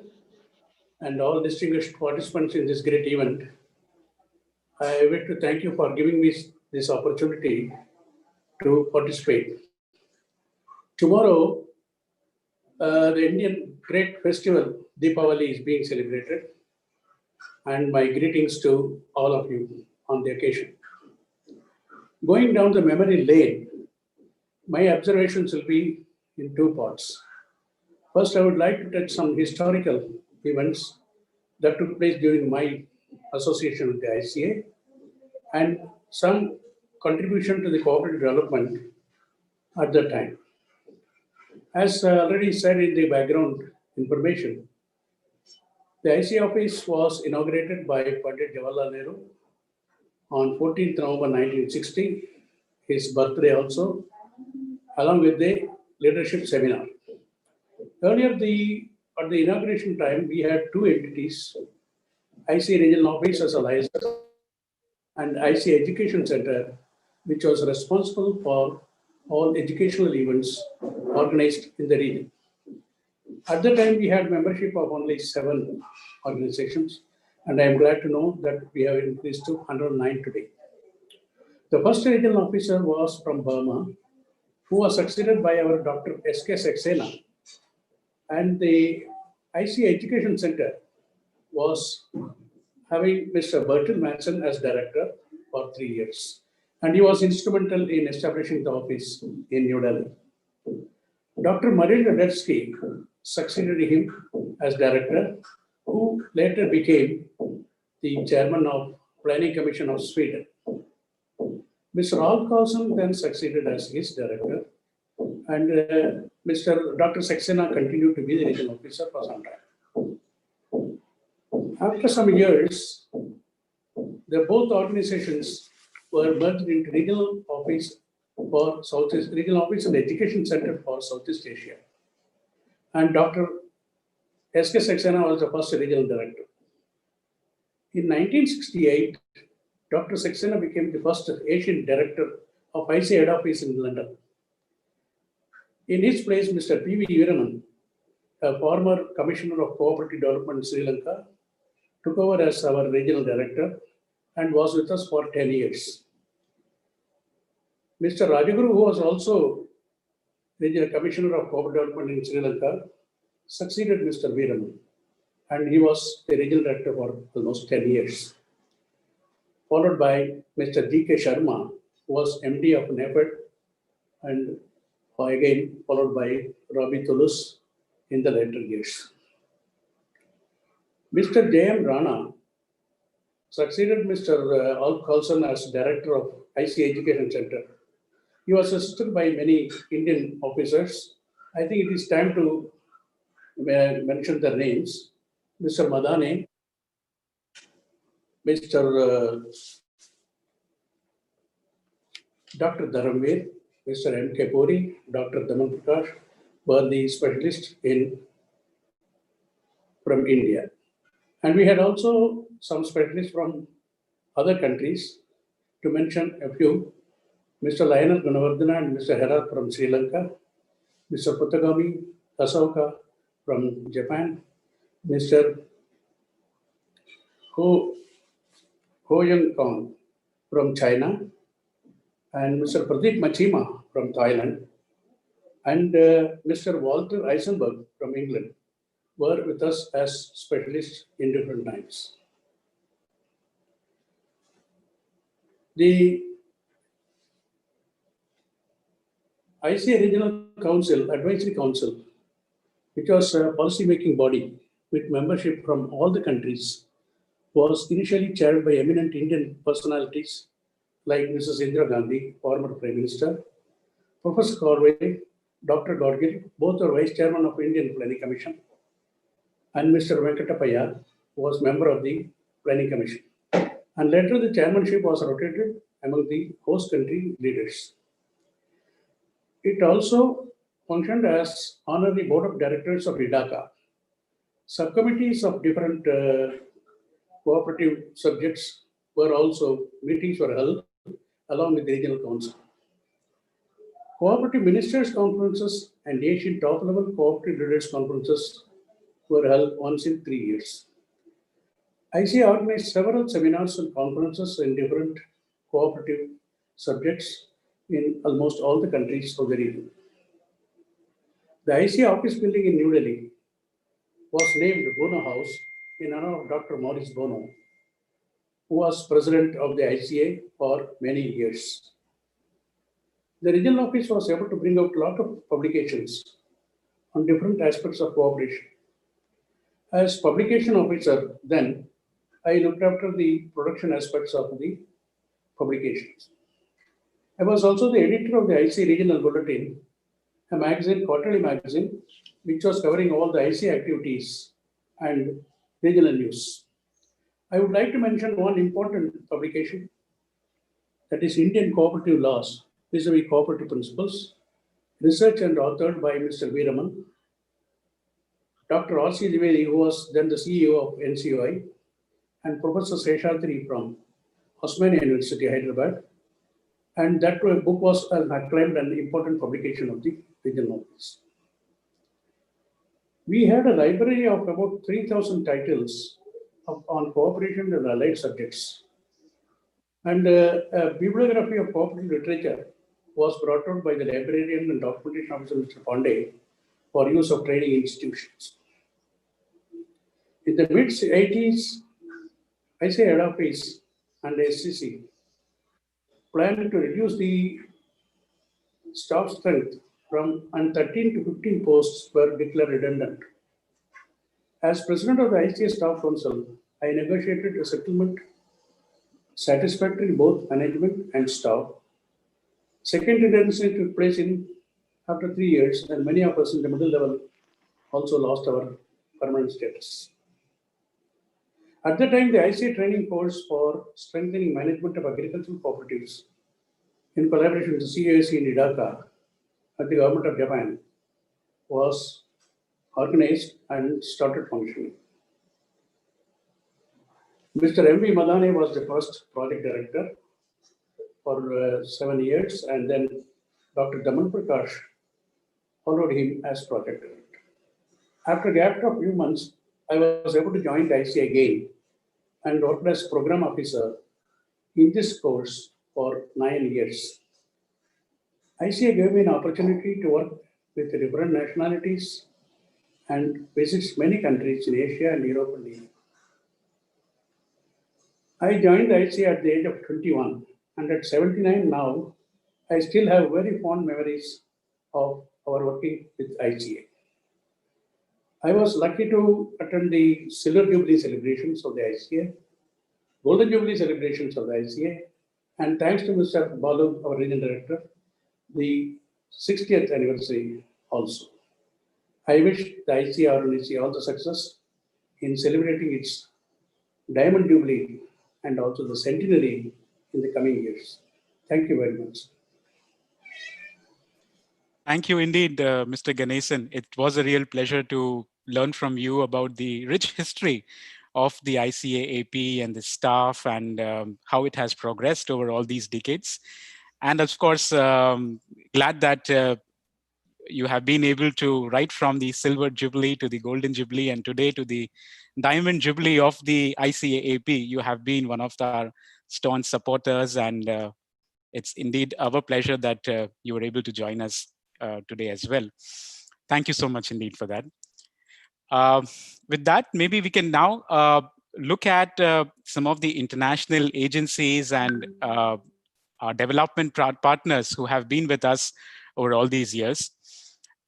and all distinguished participants in this great event, I wish to thank you for giving me this opportunity to participate. Tomorrow, the Indian great festival, Deepavali, is being celebrated, and my greetings to all of you on the occasion. Going down the memory lane, my observations will be in two parts. First, I would like to touch some historical events that took place during my association with the ICA and some contribution to the cooperative development at that time. As already said in the background information, the ICA office was inaugurated by Pandit Jawaharlal Nehru on 14th November 1960, his birthday also, along with the leadership seminar. Earlier, at the inauguration time, we had two entities, ICA Regional Office as a license and ICA Education Center, which was responsible for all educational events organized in the region. At the time, we had membership of only 7 organizations, and I am glad to know that we have increased to 109 today. The first regional officer was from Burma, who was succeeded by our Dr. S.K. Saxena, and the ICA Education Center was having Mr. Bertil Manson as director for 3 years. And he was instrumental in establishing the office in New Delhi. Dr. Marin Radetzky succeeded him as director, who later became the chairman of Planning Commission of Sweden. Mr. Al Carlson then succeeded as his director, and Dr. Saxena continued to be the regional officer for some time. After some years, both organizations were merged into regional office for Southeast, regional office and education center for Southeast Asia. And Dr. S.K. Saxena was the first regional director. In 1968, Dr. Saxena became the first Asian director of ICA head office in London. In his place, Mr. P.V. Veeraman, a former Commissioner of Cooperative Development in Sri Lanka, took over as our regional director and was with us for 10 years. Mr. Rajaguru, who was also Regional Commissioner of Cooperative Development in Sri Lanka, succeeded Mr. Veeraman, and he was the regional director for almost 10 years. Followed by Mr. D.K. Sharma, who was MD of NEPED, and again followed by Rabi Tulus in the later years. Mr. J.M. Rana succeeded Mr. Al Carlson as director of ICA Education Center. He was assisted by many Indian officers. I think it is time to mention their names. Mr. Madane, Mr. Dr. Dharamveer, Mr. M.K. Puri, Dr. Daman Prakash were the specialists from India. And we had also some specialists from other countries, to mention a few. Mr. Lionel Gunawardena and Mr. Hera from Sri Lanka, Mr. Putagami Asoka from Japan, Mr. Ho Young Kong from China, and Mr. Pradeep Machima from Thailand, and Mr. Walter Eisenberg from England were with us as specialists in different times. ICA Regional Council, Advisory Council, which was a policy-making body with membership from all the countries, was initially chaired by eminent Indian personalities like Mrs. Indira Gandhi, former Prime Minister, Professor Corway, Dr. Godgil, both are Vice Chairman of Indian Planning Commission, and Mr. Venkatapaya was member of the Planning Commission. And later the chairmanship was rotated among the host country leaders. It also functioned as honorary board of directors of IDACA. Subcommittees of different cooperative subjects were also, meetings were held along with the regional council. Cooperative ministers conferences and Asian top level cooperative leaders conferences were held once in 3 years. ICA organized several seminars and conferences in different cooperative subjects in almost all the countries of the region. The ICA office building in New Delhi was named Bono House in honor of Dr. Maurice Bono, who was president of the ICA for many years. The regional office was able to bring out a lot of publications on different aspects of cooperation. As publication officer then, I looked after the production aspects of the publications. I was also the editor of the ICA Regional Bulletin, a magazine, quarterly magazine, which was covering all the ICA activities and regional news. I would like to mention one important publication, that is Indian Cooperative Laws vis-a-vis Cooperative Principles, researched and authored by Mr. Veeraman, Dr. R.C. Dwivedi, who was then the CEO of NCOI, and Professor Seshadri from Osmania University, Hyderabad. And that book was an acclaimed and important publication of the regional office. We had a library of about 3,000 titles on cooperation and allied subjects. And a bibliography of cooperative literature was brought out by the librarian and documentation officer, Mr. Pandey, for use of training institutions. In the mid-80s, ICA head office and SCC planned to reduce the staff strength from 13 to 15 posts were declared redundant. As president of the ICA Staff Council, I negotiated a settlement satisfactory to both management and staff. Second redundancy took place after 3 years, and many of us in the middle level also lost our permanent status. At the time, the ICA training course for strengthening management of agricultural cooperatives in collaboration with the CAC in IDACA at the government of Japan was organized and started functioning. Mr. M.V. Madane was the first project director for 7 years, and then Dr. Daman Prakash followed him as project director. After a gap of a few months, I was able to join the ICA again and worked as program officer in this course for 9 years. ICA gave me an opportunity to work with different nationalities and visits many countries in Asia and Europe and India. I joined the ICA at the age of 21, and at 79 now, I still have very fond memories of our working with ICA. I was lucky to attend the Silver Jubilee celebrations of the ICA, Golden Jubilee celebrations of the ICA, and thanks to Mr. Balu, our regional director, the 60th anniversary also. I wish the ICA RNC all the success in celebrating its Diamond Jubilee and also the centenary in the coming years. Thank you very much. Thank you indeed, Mr. Ganesan. It was a real pleasure to learn from you about the rich history of the ICA-AP and the staff and how it has progressed over all these decades. And of course, glad that you have been able to, right from the Silver Jubilee to the Golden Jubilee and today to the Diamond Jubilee of the ICA-AP, you have been one of our staunch supporters, and it's indeed our pleasure that you were able to join us today as well. Thank you so much indeed for that. With that, maybe we can now look at some of the international agencies and our development partners who have been with us over all these years.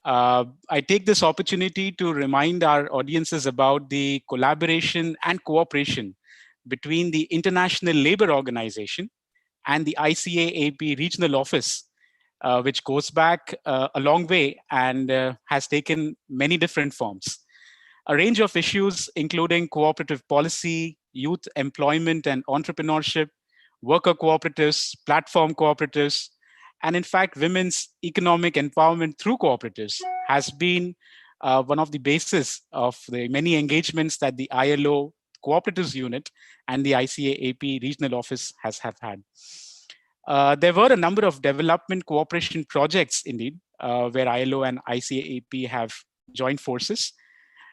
I take this opportunity to remind our audiences about the collaboration and cooperation between the International Labour Organization and the ICA-AP Regional Office, which goes back a long way and has taken many different forms. A range of issues, including cooperative policy, youth employment and entrepreneurship, worker cooperatives, platform cooperatives, and in fact, women's economic empowerment through cooperatives has been one of the basis of the many engagements that the ILO Cooperatives Unit and the ICA-AP Regional Office have had. There were a number of development cooperation projects, indeed, where ILO and ICA-AP have joined forces.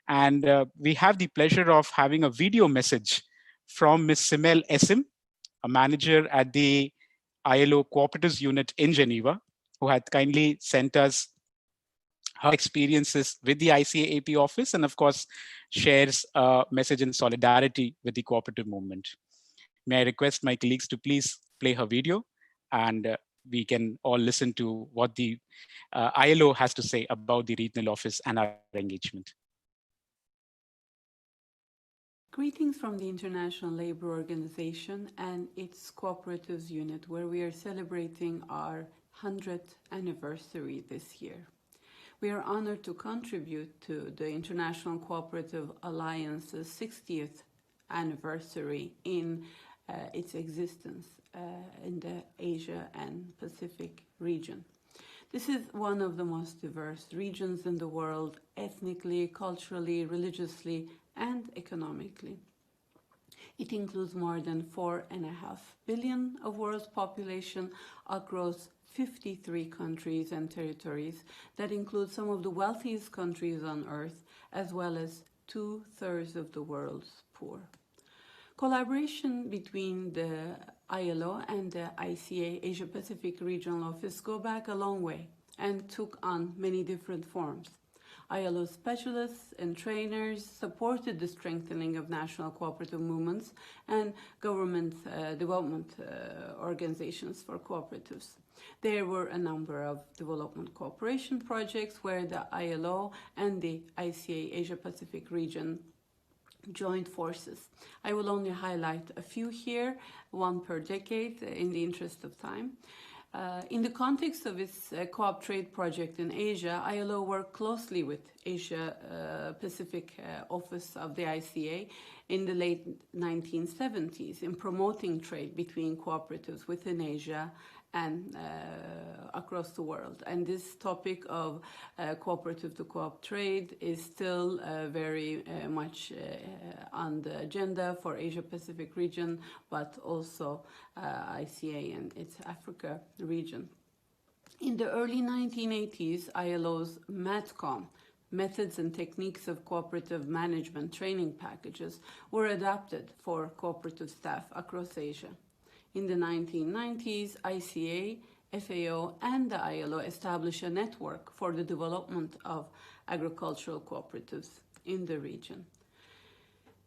And we have the pleasure of having a video message from Ms. Simel Esim, a manager at the ILO Cooperatives Unit in Geneva, who had kindly sent us her experiences with the ICA-AP office and of course shares a message in solidarity with the cooperative movement. May I request my colleagues to please play her video and we can all listen to what the ILO has to say about the regional office and our engagement. Greetings from the International Labour Organization and its Cooperatives Unit, where we are celebrating our 100th anniversary this year. We are honored to contribute to the International Cooperative Alliance's 60th anniversary in its existence in the Asia and Pacific region. This is one of the most diverse regions in the world, ethnically, culturally, religiously, and economically. It includes more than 4.5 billion of world's population across 53 countries and territories that include some of the wealthiest countries on earth, as well as 2/3 of the world's poor. Collaboration between the ILO and the ICA Asia Pacific Regional Office go back a long way and took on many different forms. ILO specialists and trainers supported the strengthening of national cooperative movements and government development organizations for cooperatives. There were a number of development cooperation projects where the ILO and the ICA Asia Pacific region joined forces. I will only highlight a few here, one per decade in the interest of time. In the context of its co-op trade project in Asia, ILO worked closely with Asia Pacific Office of the ICA in the late 1970s in promoting trade between cooperatives within Asia and across the world. And this topic of cooperative to co-op trade is still very much on the agenda for Asia Pacific region, but also ICA and its Africa region. In the early 1980s, ILO's MATCOM, Methods and Techniques of Cooperative Management training packages, were adapted for cooperative staff across Asia. In the 1990s, ICA, FAO, and the ILO established a network for the development of agricultural cooperatives in the region.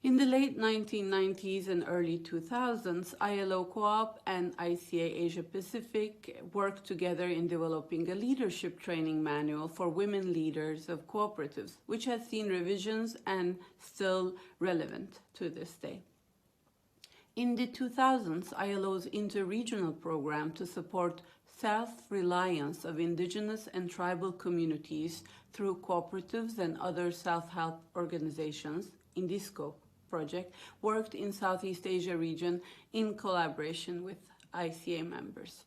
In the late 1990s and early 2000s, ILO Co-op and ICA Asia Pacific worked together in developing a leadership training manual for women leaders of cooperatives, which has seen revisions and still relevant to this day. In the 2000s, ILO's interregional program to support self-reliance of indigenous and tribal communities through cooperatives and other self-help organizations, INDISCO project, worked in Southeast Asia region in collaboration with ICA members.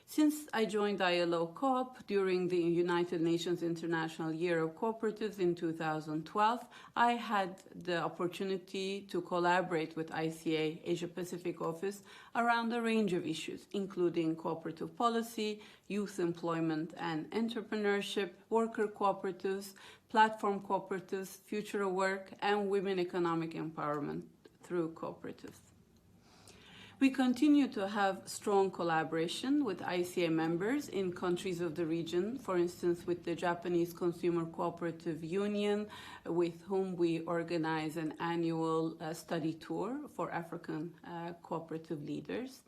Since I joined ILO Co-op during the United Nations International Year of Cooperatives in 2012, I had the opportunity to collaborate with ICA Asia Pacific Office around a range of issues, including cooperative policy, youth employment and entrepreneurship, worker cooperatives, platform cooperatives, future of work, and women economic empowerment through cooperatives. We continue to have strong collaboration with ICA members in countries of the region, for instance, with the Japanese Consumer Cooperative Union, with whom we organize an annual study tour for African cooperative leaders.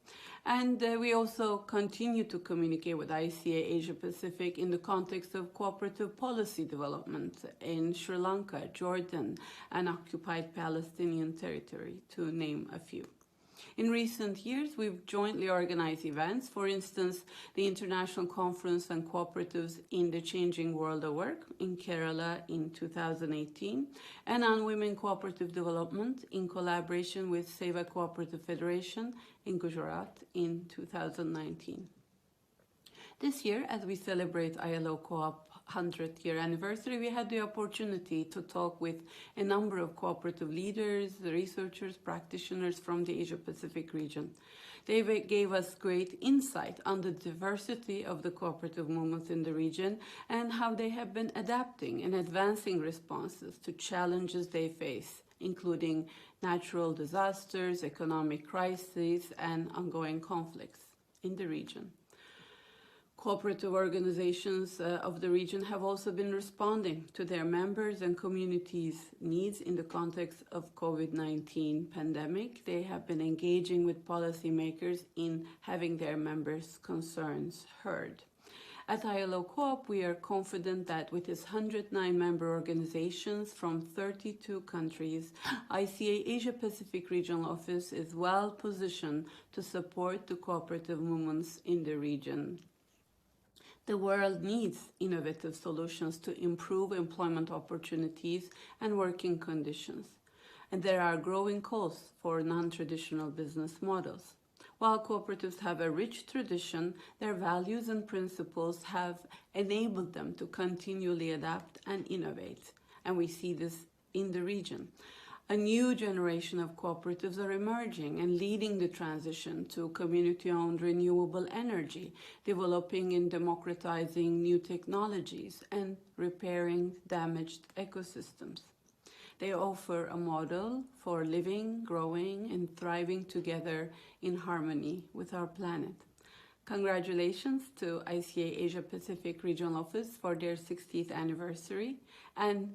And we also continue to communicate with ICA Asia Pacific in the context of cooperative policy development in Sri Lanka, Jordan, and occupied Palestinian territory, to name a few. In recent years, we've jointly organized events, for instance, the International Conference on Cooperatives in the Changing World of Work in Kerala in 2018, and on Women Cooperative Development in collaboration with Seva Cooperative Federation in Gujarat in 2019. This year, as we celebrate ILO Co-op 100th year anniversary, we had the opportunity to talk with a number of cooperative leaders, researchers, practitioners from the Asia-Pacific region. They gave us great insight on the diversity of the cooperative movements in the region and how they have been adapting and advancing responses to challenges they face, including natural disasters, economic crises, and ongoing conflicts in the region. Cooperative organizations of the region have also been responding to their members and communities' needs in the context of COVID-19 pandemic. They have been engaging with policymakers in having their members' concerns heard. At ILO Co-op, we are confident that with its 109 member organizations from 32 countries, ICA Asia Pacific Regional Office is well positioned to support the cooperative movements in the region. The world needs innovative solutions to improve employment opportunities and working conditions, and there are growing calls for non-traditional business models. While cooperatives have a rich tradition, their values and principles have enabled them to continually adapt and innovate, and we see this in the region. A new generation of cooperatives are emerging and leading the transition to community-owned renewable energy, developing and democratizing new technologies, and repairing damaged ecosystems. They offer a model for living, growing, and thriving together in harmony with our planet. Congratulations to ICA Asia Pacific Regional Office for their 60th anniversary, and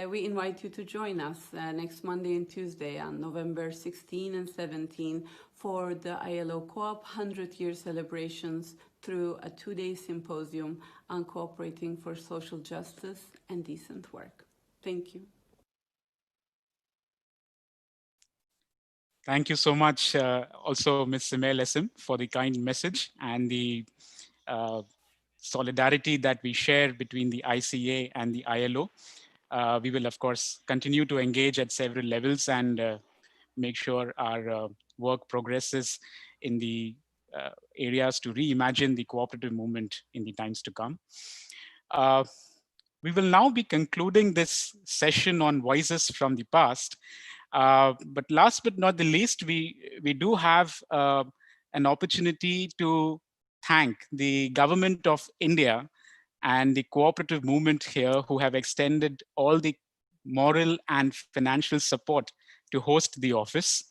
we invite you to join us next Monday and Tuesday on November 16 and 17 for the ILO Co-op 100-year celebrations through a 2-day symposium on cooperating for social justice and decent work. Thank you. Thank you so much, also Ms. Simel Esim, for the kind message and the solidarity that we share between the ICA and the ILO. We will, of course, continue to engage at several levels and make sure our work progresses in the areas to reimagine the cooperative movement in the times to come. We will now be concluding this session on voices from the past. But last but not the least, we do have an opportunity to thank the government of India and the cooperative movement here, who have extended all the moral and financial support to host the office.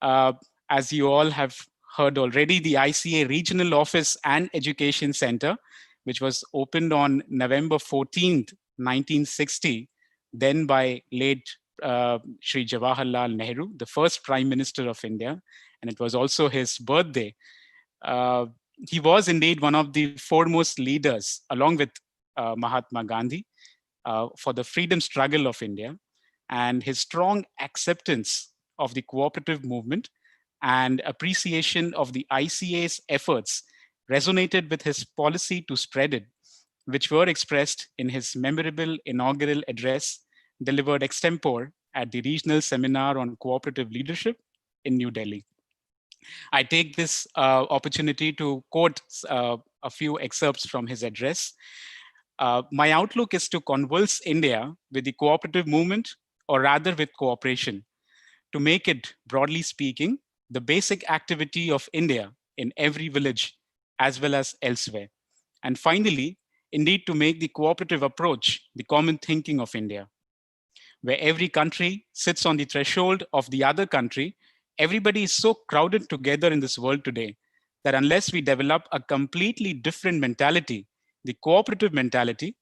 As you all have heard already, the ICA Regional Office and Education Center, which was opened on November 14th, 1960, then by late Shri Jawaharlal Nehru, the first Prime Minister of India, and it was also his birthday. He was indeed one of the foremost leaders, along with Mahatma Gandhi, for the freedom struggle of India, and his strong acceptance of the cooperative movement and appreciation of the ICA's efforts resonated with his policy to spread it, which were expressed in his memorable inaugural address delivered extempore at the Regional Seminar on Cooperative Leadership in New Delhi. I take this opportunity to quote a few excerpts from his address. My outlook is to convulse India with the cooperative movement, or rather with cooperation, to make it, broadly speaking, the basic activity of India in every village as well as elsewhere. And finally, indeed to make the cooperative approach the common thinking of India, where every country sits on the threshold of the other country everybody is so crowded together in this world today that unless we develop a completely different mentality, the cooperative mentality,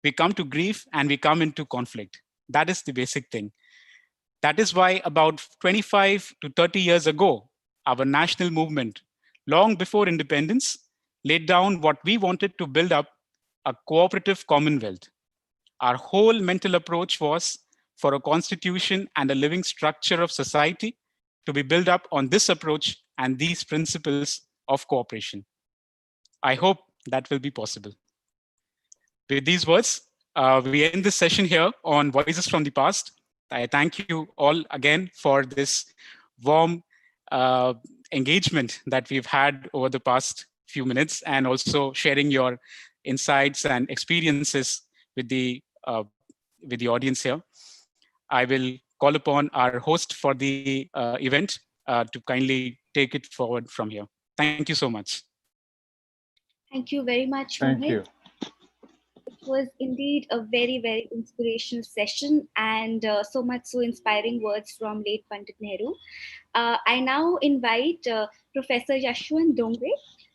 we come to grief and we come into conflict. That is the basic thing. That is why about 25 to 30 years ago, our national movement, long before independence, laid down what we wanted to build up, a cooperative commonwealth. Our whole mental approach was for a constitution and a living structure of society to be built up on this approach and these principles of cooperation. I hope that will be possible. With these words, we end this session here on Voices from the Past. I thank you all again for this warm engagement that we've had over the past few minutes, and also sharing your insights and experiences with the audience here. I will call upon our host for the event to kindly take it forward from here. Thank you so much. Thank you very much, Thank Mohit. you. It was indeed a very, very inspirational session, and so much so inspiring words from late Pandit Nehru. I now invite Professor Yashwant Dongre,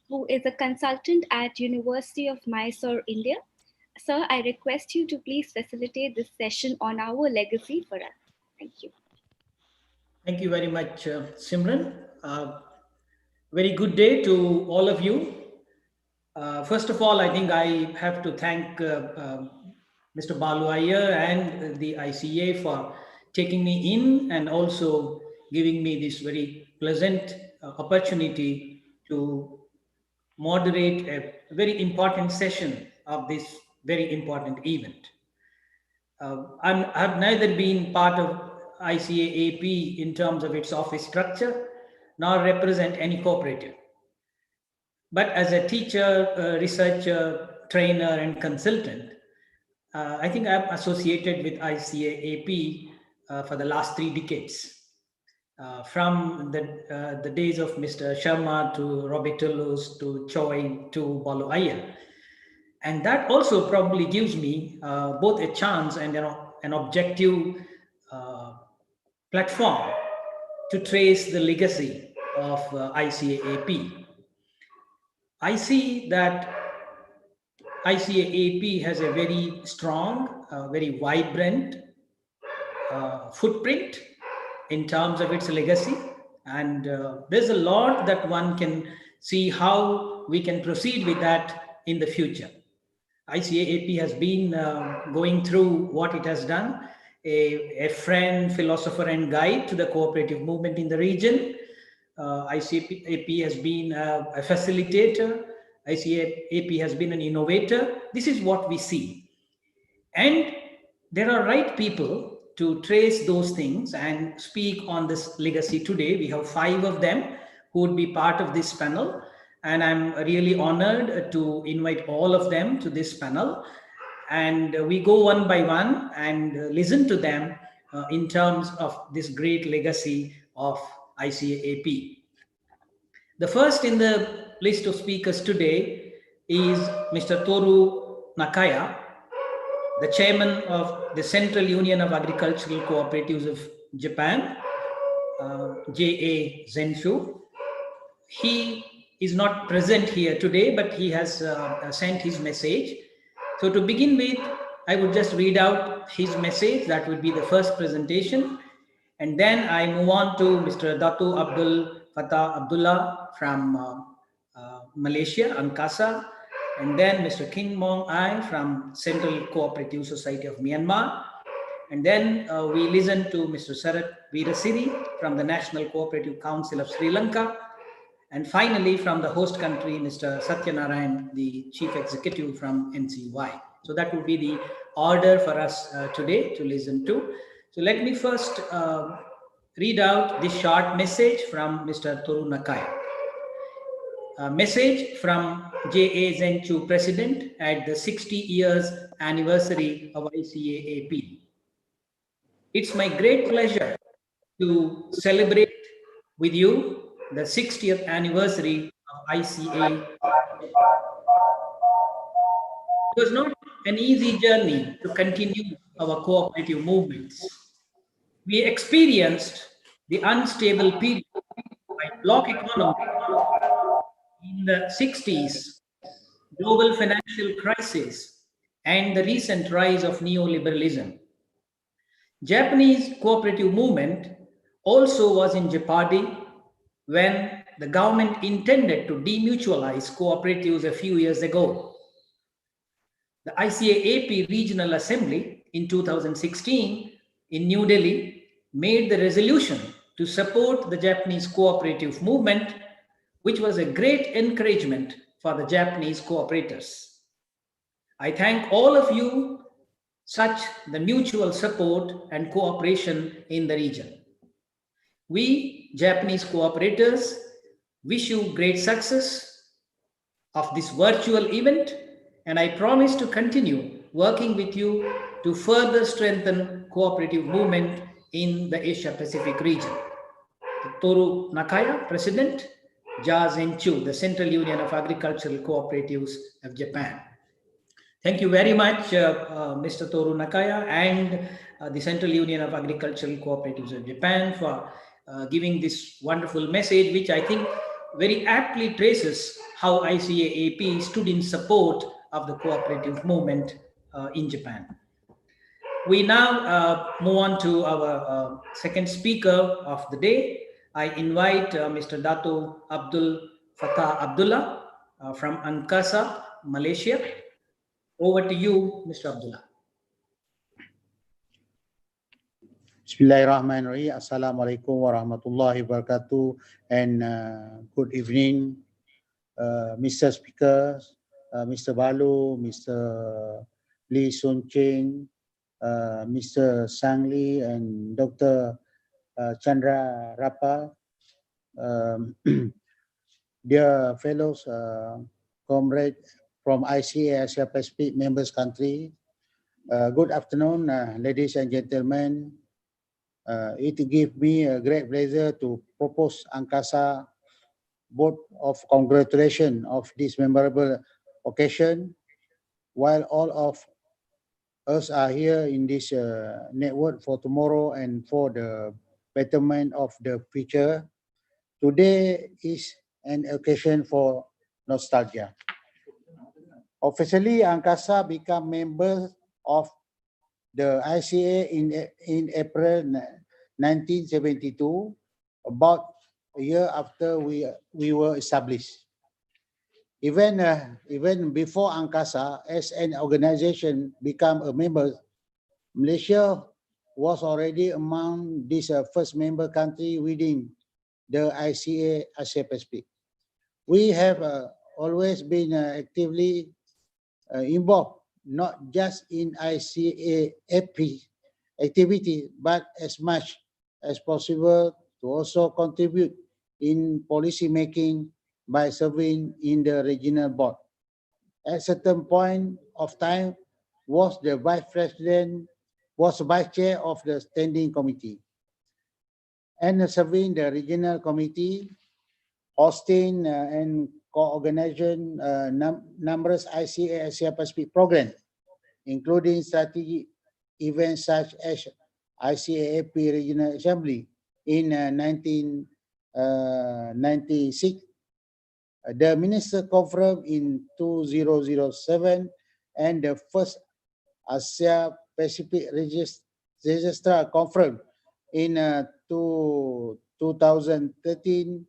who is a consultant at University of Mysore, India. Sir, I request you to please facilitate this session on our legacy for us. Thank you. Thank you very much, Simran. Very good day to all of you. First of all, I think I have to thank Mr. Balu Iyer and the ICA for taking me in, and also giving me this very pleasant opportunity to moderate a very important session of this very important event. I've neither been part of ICA-AP in terms of its office structure, nor represent any cooperative. But as a teacher, researcher, trainer, and consultant, I think I'm associated with ICA-AP for the last 3 decades. From the days of Mr. Sharma to Robbie Toulouse to Choi to Balu Iyer. And that also probably gives me both a chance and an objective platform to trace the legacy of ICA-AP. I see that ICA-AP has a very strong, very vibrant footprint in terms of its legacy. And there's a lot that one can see how we can proceed with that in the future. ICA-AP has been going through what it has done, a friend, philosopher, and guide to the cooperative movement in the region. ICA-AP has been a facilitator. ICA-AP has been an innovator. This is what we see. And there are right people to trace those things and speak on this legacy today. We have 5 of them who would be part of this panel. And I'm really honored to invite all of them to this panel. And we go one by one and listen to them in terms of this great legacy of ICA-AP. The first in the list of speakers today is Mr. Toru Nakaya, the chairman of the Central Union of Agricultural Cooperatives of Japan, JA Zenshu. He is not present here today, but he has sent his message. So to begin with, I would just read out his message. That would be the first presentation. And then I move on to Mr. Datu Abdul Fatah Abdullah from Malaysia, Ankasa. And then Mr. King Mong Ai from Central Cooperative Society of Myanmar. And then we listen to Mr. Sarat Veerasiri from the National Cooperative Council of Sri Lanka. And finally, from the host country, Mr. Satyanarayan, the Chief Executive from NCY. So that would be the order for us today to listen to. So let me first read out this short message from Mr. Toru Nakaya. A message from J.A. Zenchu President at the 60 years anniversary of ICA-AP. It's my great pleasure to celebrate with you the 60th anniversary of ICA. It was not an easy journey to continue our cooperative movements. We experienced the unstable period by block economy in the 60s, global financial crisis, and the recent rise of neoliberalism. Japanese cooperative movement also was in jeopardy when the government intended to demutualize cooperatives a few years ago. The ICA-AP Regional Assembly in 2016 in New Delhi made the resolution to support the Japanese cooperative movement, which was a great encouragement for the Japanese cooperators. I thank all of you such the mutual support and cooperation in the region. We Japanese cooperators wish you great success of this virtual event, and I promise to continue working with you to further strengthen cooperative movement in the Asia Pacific region. Toru Nakaya, President, Ja Zenchu, the Central Union of Agricultural Cooperatives of Japan. Thank you very much, Mr. Toru Nakaya and the Central Union of Agricultural Cooperatives of Japan for giving this wonderful message, which I think very aptly traces how ICA-AP stood in support of the cooperative movement in Japan. We now move on to our second speaker of the day. I invite Mr. Dato Abdul Fattah Abdullah from Ankasa, Malaysia. Over to you, Mr. Abdullah. Bismillahirrahmanirrahim. Assalamualaikum warahmatullahi wabarakatuh, and good evening, Mr. Speaker, Mr. Balu, Mr. Lee Sun Cheng, Mr. Sang Lee, and Dr. Chandra Rapa, dear fellows, comrades from ICA Asia Pacific members country. Good afternoon, ladies and gentlemen. It gives me a great pleasure to propose Ankasa vote of congratulation of this memorable occasion. While all of us are here in this network for tomorrow and for the betterment of the future, today is an occasion for nostalgia. Officially, Ankasa became member of the ICA in April 1972, about a year after we were established. Even before Ankasa, as an organization became a member, Malaysia was already among these first member country within the ICA Asia Pacific. We have always been actively involved, not just in ICA-AP activity, but as much as possible to also contribute in policy making by serving in the regional board. At a certain point of time, was the vice chair of the standing committee, and serving the regional committee, hosting and co-organizing numerous ICA Asia Pacific programs, including strategic events such as ICA-AP Regional Assembly in 1996, the Minister Conference in 2007, and the first Asia Pacific Registrar Conference in 2013.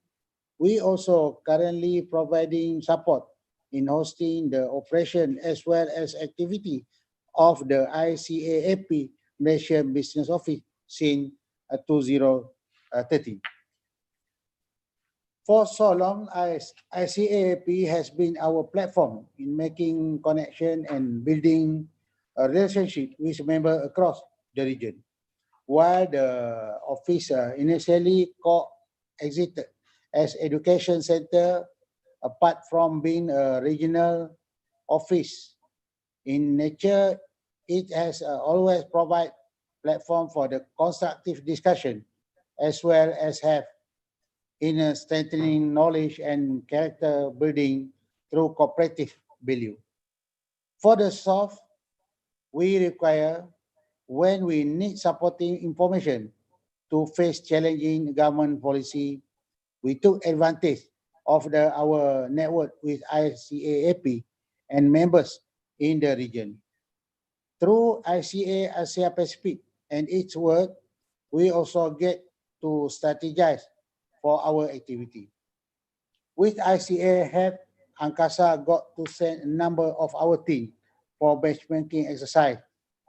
We also currently providing support in hosting the operation as well as activity of the ICA-AP Malaysia Business Office since 2013. For so long, ICA-AP has been our platform in making connection and building a relationship with members across the region. While the office initially co-existed as education center, apart from being a regional office in nature, it has always provided platform for the constructive discussion, as well as have in strengthening knowledge and character building through cooperative value. For the soft, we require when we need supporting information to face challenging government policy. We took advantage of our network with ICA-AP and members in the region. Through ICA Asia Pacific and its work, we also get to strategize for our activity. With ICA help, Angkasa got to send a number of our team for benchmarking exercise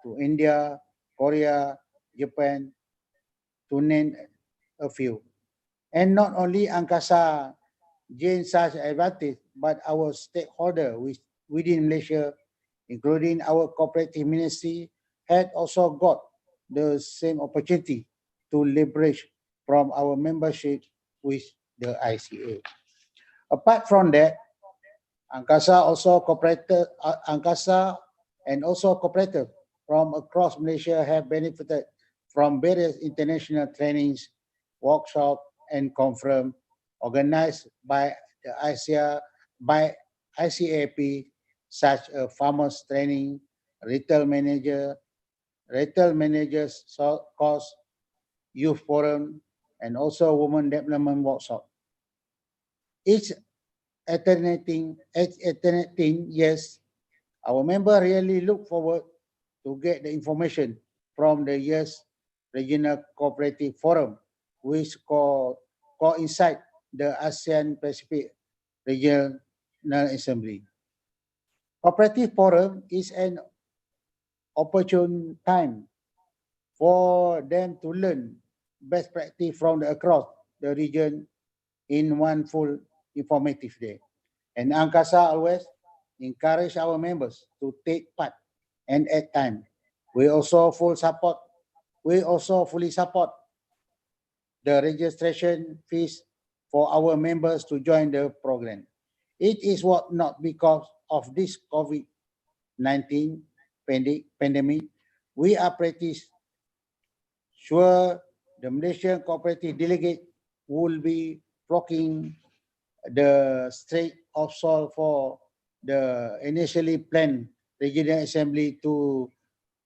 to India, Korea, Japan, to name a few. And not only Angkasa gained such advantage, but our stakeholder within Malaysia, including our cooperative ministry, had also got the same opportunity to leverage from our membership with the ICA. Apart from that, Angkasa and also cooperators from across Malaysia have benefited from various international trainings, workshops, and conference organized by the ICA-AP, such as farmers training, retail managers course, youth forum, and also women development workshop. Each alternating yes, our member really look forward to get the information from the Years Regional Cooperative Forum, which coincide the ASEAN Pacific Regional Assembly. Cooperative Forum is an opportune time for them to learn best practice from across the region in one full informative day. And Angkasa always encourage our members to take part and at time. We also fully support the registration fees for our members to join the program. It is what not because of this COVID-19 pandemic, we are pretty sure the Malaysian cooperative delegate will be flocking the Strait of Sol for the initially planned Regional Assembly to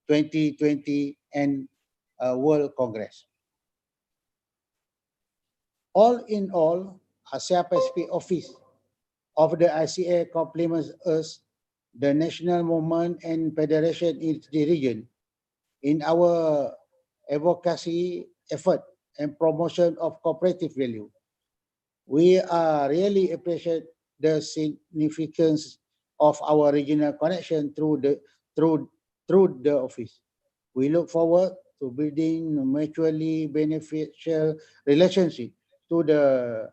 2020 and World Congress. All in all, Asia Pacific Office of the ICA complements us, the national movement and federation in the region, in our advocacy effort and promotion of cooperative value. We really appreciate the significance of our regional connection through the office. We look forward to building mutually beneficial relationship to the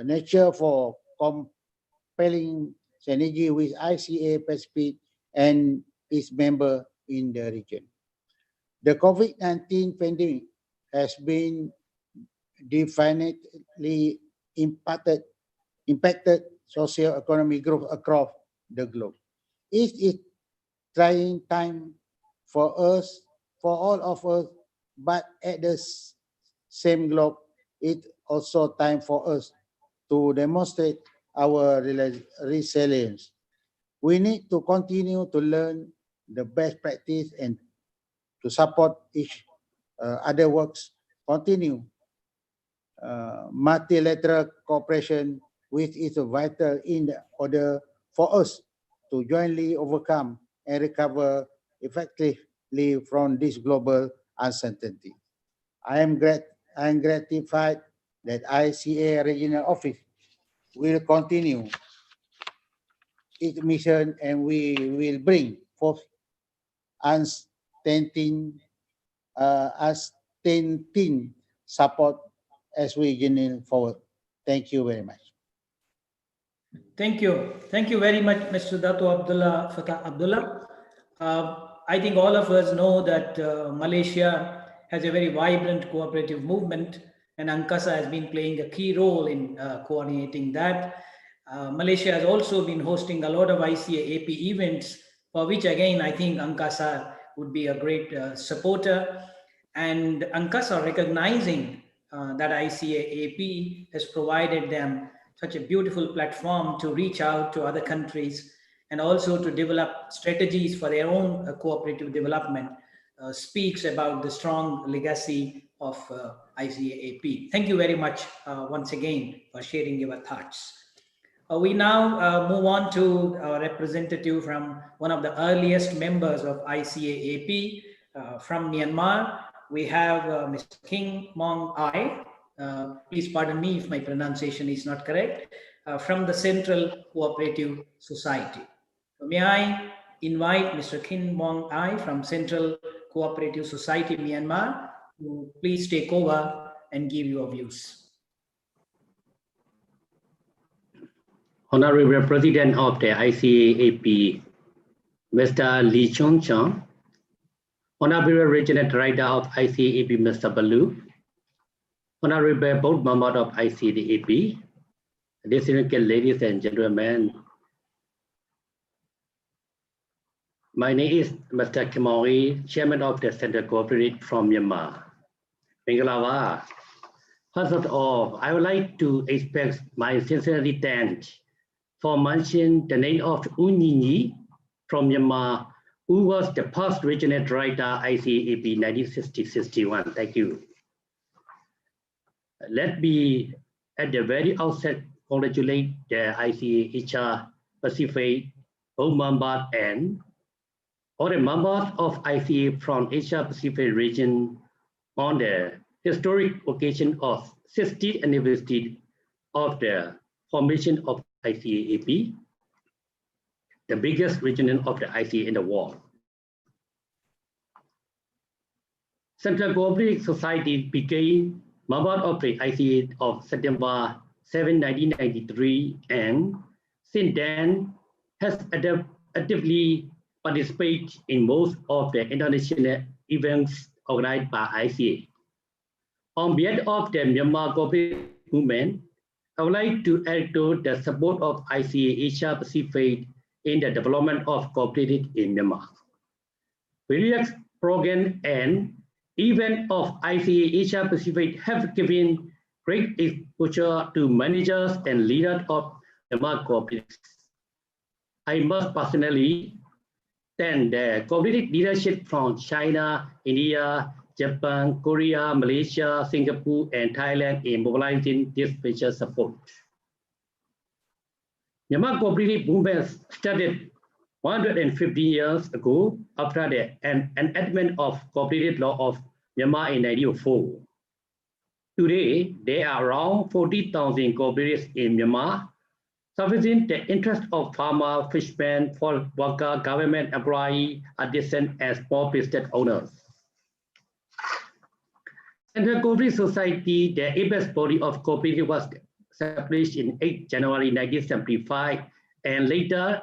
nature for compelling synergy with ICA Pacific and its member in the region. The COVID-19 pandemic has been definitely impacted socio-economic growth across the globe. It is trying time for us, for all of us, but at the same globe, it's also time for us to demonstrate our resilience. We need to continue to learn the best practice and to support each other works, continue multilateral cooperation which is vital in order for us to jointly overcome and recover effectively from this global uncertainty. I am gratified that ICA Regional Office will continue its mission and we will bring forth unstinting support as we journey forward. Thank you very much. Thank you. Thank you very much, Mr. Dato Abdullah Fatah Abdullah. I think all of us know that Malaysia has a very vibrant cooperative movement, and Angkasa has been playing a key role in coordinating that. Malaysia has also been hosting a lot of ICA-AP events, for which again, I think Angkasa would be a great supporter. And Angkasa recognizing that ICA-AP has provided them such a beautiful platform to reach out to other countries and also to develop strategies for their own cooperative development, speaks about the strong legacy of ICA-AP. Thank you very much once again for sharing your thoughts. We now move on to a representative from one of the earliest members of ICA-AP from Myanmar. We have Mr. King Mong Ai. Please pardon me if my pronunciation is not correct, from the Central Cooperative Society. So may I invite Mr. King Mong Ai from Central Cooperative Society, Myanmar, to please take over and give your views. Honorable President of the ICA-AP, Mr. Lee Chong Chong, Honorable Regional Director of ICA-AP, Mr. Balu, Honorable Board Member of ICA-AP, distinguished ladies and gentlemen, my name is Mr. Kimori, Chairman of the Central Cooperative from Myanmar. Mingalawa. First of all, I would like to express my sincere thanks for mentioning the name of Unyinyi from Myanmar, who was the past regional director ICA-AP 1960-61. Thank you. Let me at the very outset congratulate the ICA Asia Pacific all members and all the members of ICA from Asia Pacific region on the historic occasion of 60th anniversary of the formation of ICA-AP, the biggest region of the ICA in the world. Central Cooperative Society became member of the ICA of September 7, 1993, and since then has actively participated in most of the international events organized by ICA. On behalf of the Myanmar Cooperative Movement, I would like to echo the support of ICA Asia Pacific in the development of cooperative in Myanmar. Various programs and events of ICA Asia Pacific have given great exposure to managers and leaders of Myanmar cooperatives. I must personally thank the cooperative leadership from China, India, Japan, Korea, Malaysia, Singapore, and Thailand in mobilizing this special support. Myanmar Cooperative Movement started 150 years ago after the enactment of Cooperative Law of Myanmar in 1904. Today, there are around 40,000 cooperatives in Myanmar, servicing the interest of farmers, fishermen, workers, government employees, artisans, and small business owners. Central Cooperative Society, the apex body of cooperative, was established in 8 January 1975, and later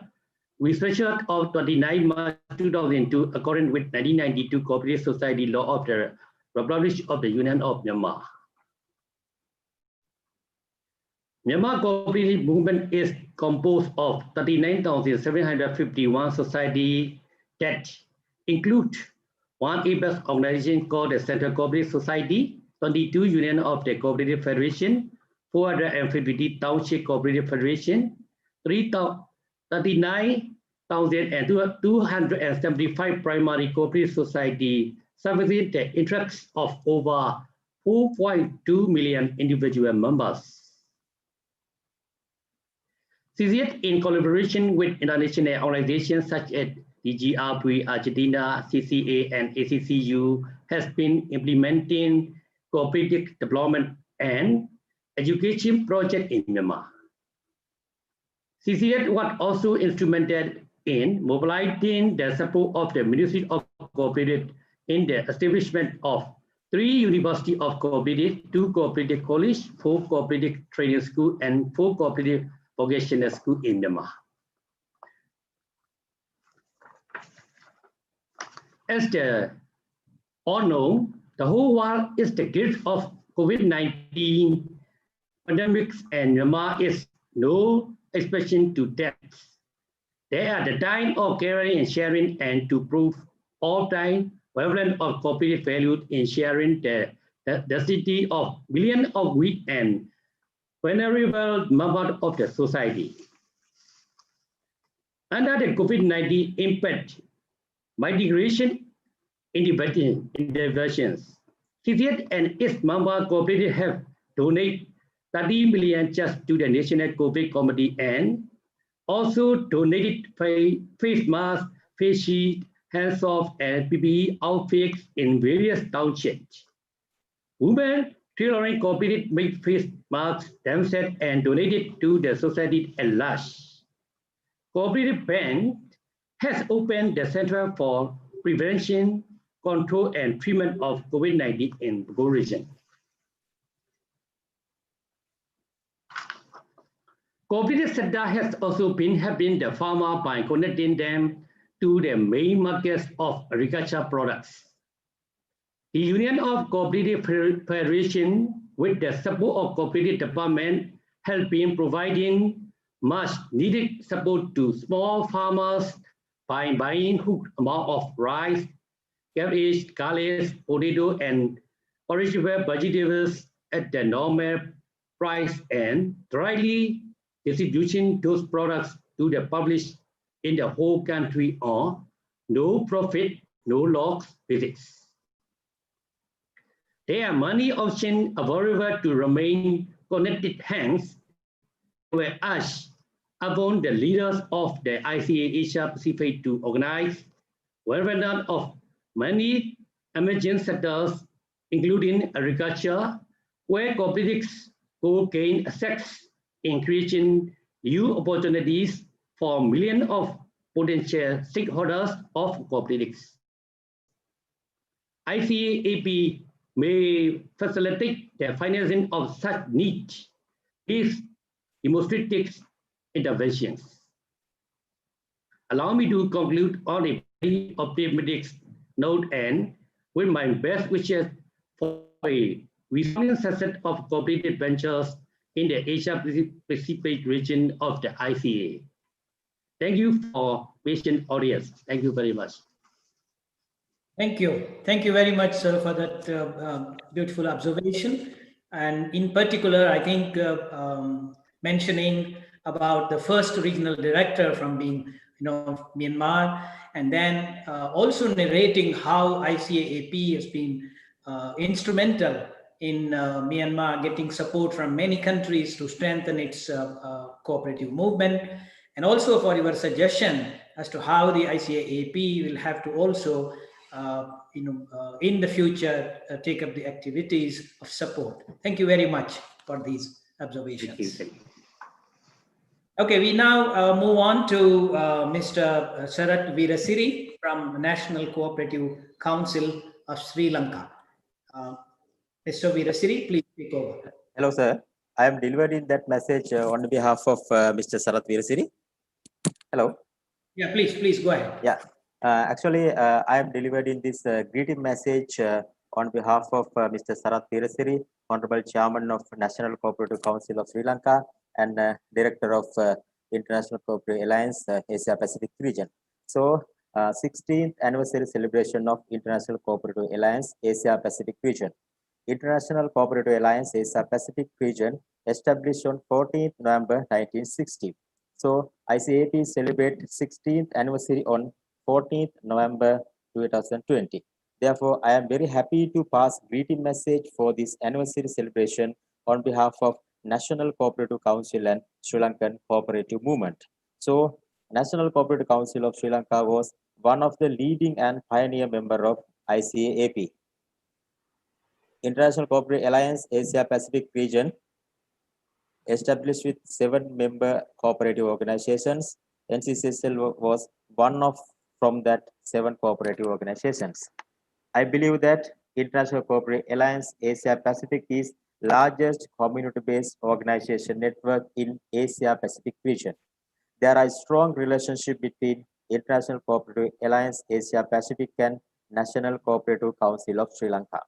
restructured on 29 March 2002 according with 1992 Cooperative Society Law of the Republic of the Union of Myanmar. Myanmar Cooperative Movement is composed of 39,751 societies that include 1 apex organization called the Central Cooperative Society, 22 Union of the Cooperative Federation, 450 Township Cooperative Federation, 39,275 primary cooperative society, servicing the interests of over 4.2 million individual members. CCS, in collaboration with international organizations such as DGRP, Argentina, CCA, and ACCU, has been implementing cooperative development and education projects in Myanmar. CCS was also instrumental in mobilizing the support of the Ministry of Cooperative in the establishment of 3 universities of cooperative, 2 cooperative colleges, 4 cooperative training schools, and 4 cooperative vocational schools in Myanmar. As all know, the whole world is the grips of COVID-19 pandemic, and Myanmar is no exception to that. They are the time of caring and sharing, and to prove all time relevant of cooperative value in sharing the destiny of millions of weak and vulnerable members of the society. Under the COVID-19 impact, migration, interventions, CCS and its member cooperatives have donated 30 million just to the National COVID Committee and also donated face masks, face shields, hand soap, and PPE outfits in various townships. Women tailoring cooperative made face masks themselves and donated to the society at large. Cooperative Bank has opened the Center for Prevention, Control, and Treatment of COVID-19 in Bogor region. Cooperative sector has also been helping the farmer by connecting them to the main markets of agricultural products. The Union of Cooperative Federation, with the support of Cooperative Department, has been providing much needed support to small farmers by buying huge amount of rice, cabbage, garlic, potato, and perishable vegetables at the normal price and dryly distributing those products to the public in the whole country on no profit, no loss basis. There are many options available to remain connected hands were asked upon the leaders of the ICA Asia Pacific to organize webinar of many emerging sectors, including agriculture, where cooperatives could gain access, increasing new opportunities for millions of potential stakeholders of cooperatives. ICA-AP may facilitate the financing of such needs with demonstrative interventions. Allow me to conclude on a very optimistic note and with my best wishes for a resilient success of cooperative ventures in the Asia Pacific region of the ICA. Thank you for patient audience. Thank you very much. Thank you. Thank you very much, sir, for that beautiful observation. And in particular, I think mentioning about the first regional director from being, Myanmar, and then also narrating how ICA-AP has been instrumental in Myanmar getting support from many countries to strengthen its cooperative movement, and also for your suggestion as to how the ICA-AP will have to also in the future, take up the activities of support. Thank you very much for these observations. Thank you. Okay, we now move on to Mr. Sarath Veerasiri from National Cooperative Council of Sri Lanka. Mr. Veerasiri, please take over. Hello, sir. I am delivering that message on behalf of Mr. Sarath Veerasiri. Hello. Yeah, please go ahead. Yeah. Actually, I am delivering this greeting message on behalf of Mr. Sarath Veerasiri, Honorable Chairman of National Cooperative Council of Sri Lanka and Director of International Cooperative Alliance Asia Pacific region. So, 16th anniversary celebration of International Cooperative Alliance Asia Pacific region. International Cooperative Alliance Asia Pacific region established on 14th November 1960. So, ICA-AP celebrate 16th anniversary on 14th November 2020. Therefore, I am very happy to pass greeting message for this anniversary celebration on behalf of National Cooperative Council and Sri Lankan Cooperative Movement. So, National Cooperative Council of Sri Lanka was one of the leading and pioneer member of ICA-AP. International Cooperative Alliance Asia Pacific region established with 7 member cooperative organizations. NCCSL was one of from that 7 cooperative organizations. I believe that International Cooperative Alliance Asia Pacific is largest community-based organization network in Asia Pacific region. There are strong relationship between International Cooperative Alliance Asia Pacific and National Cooperative Council of Sri Lanka.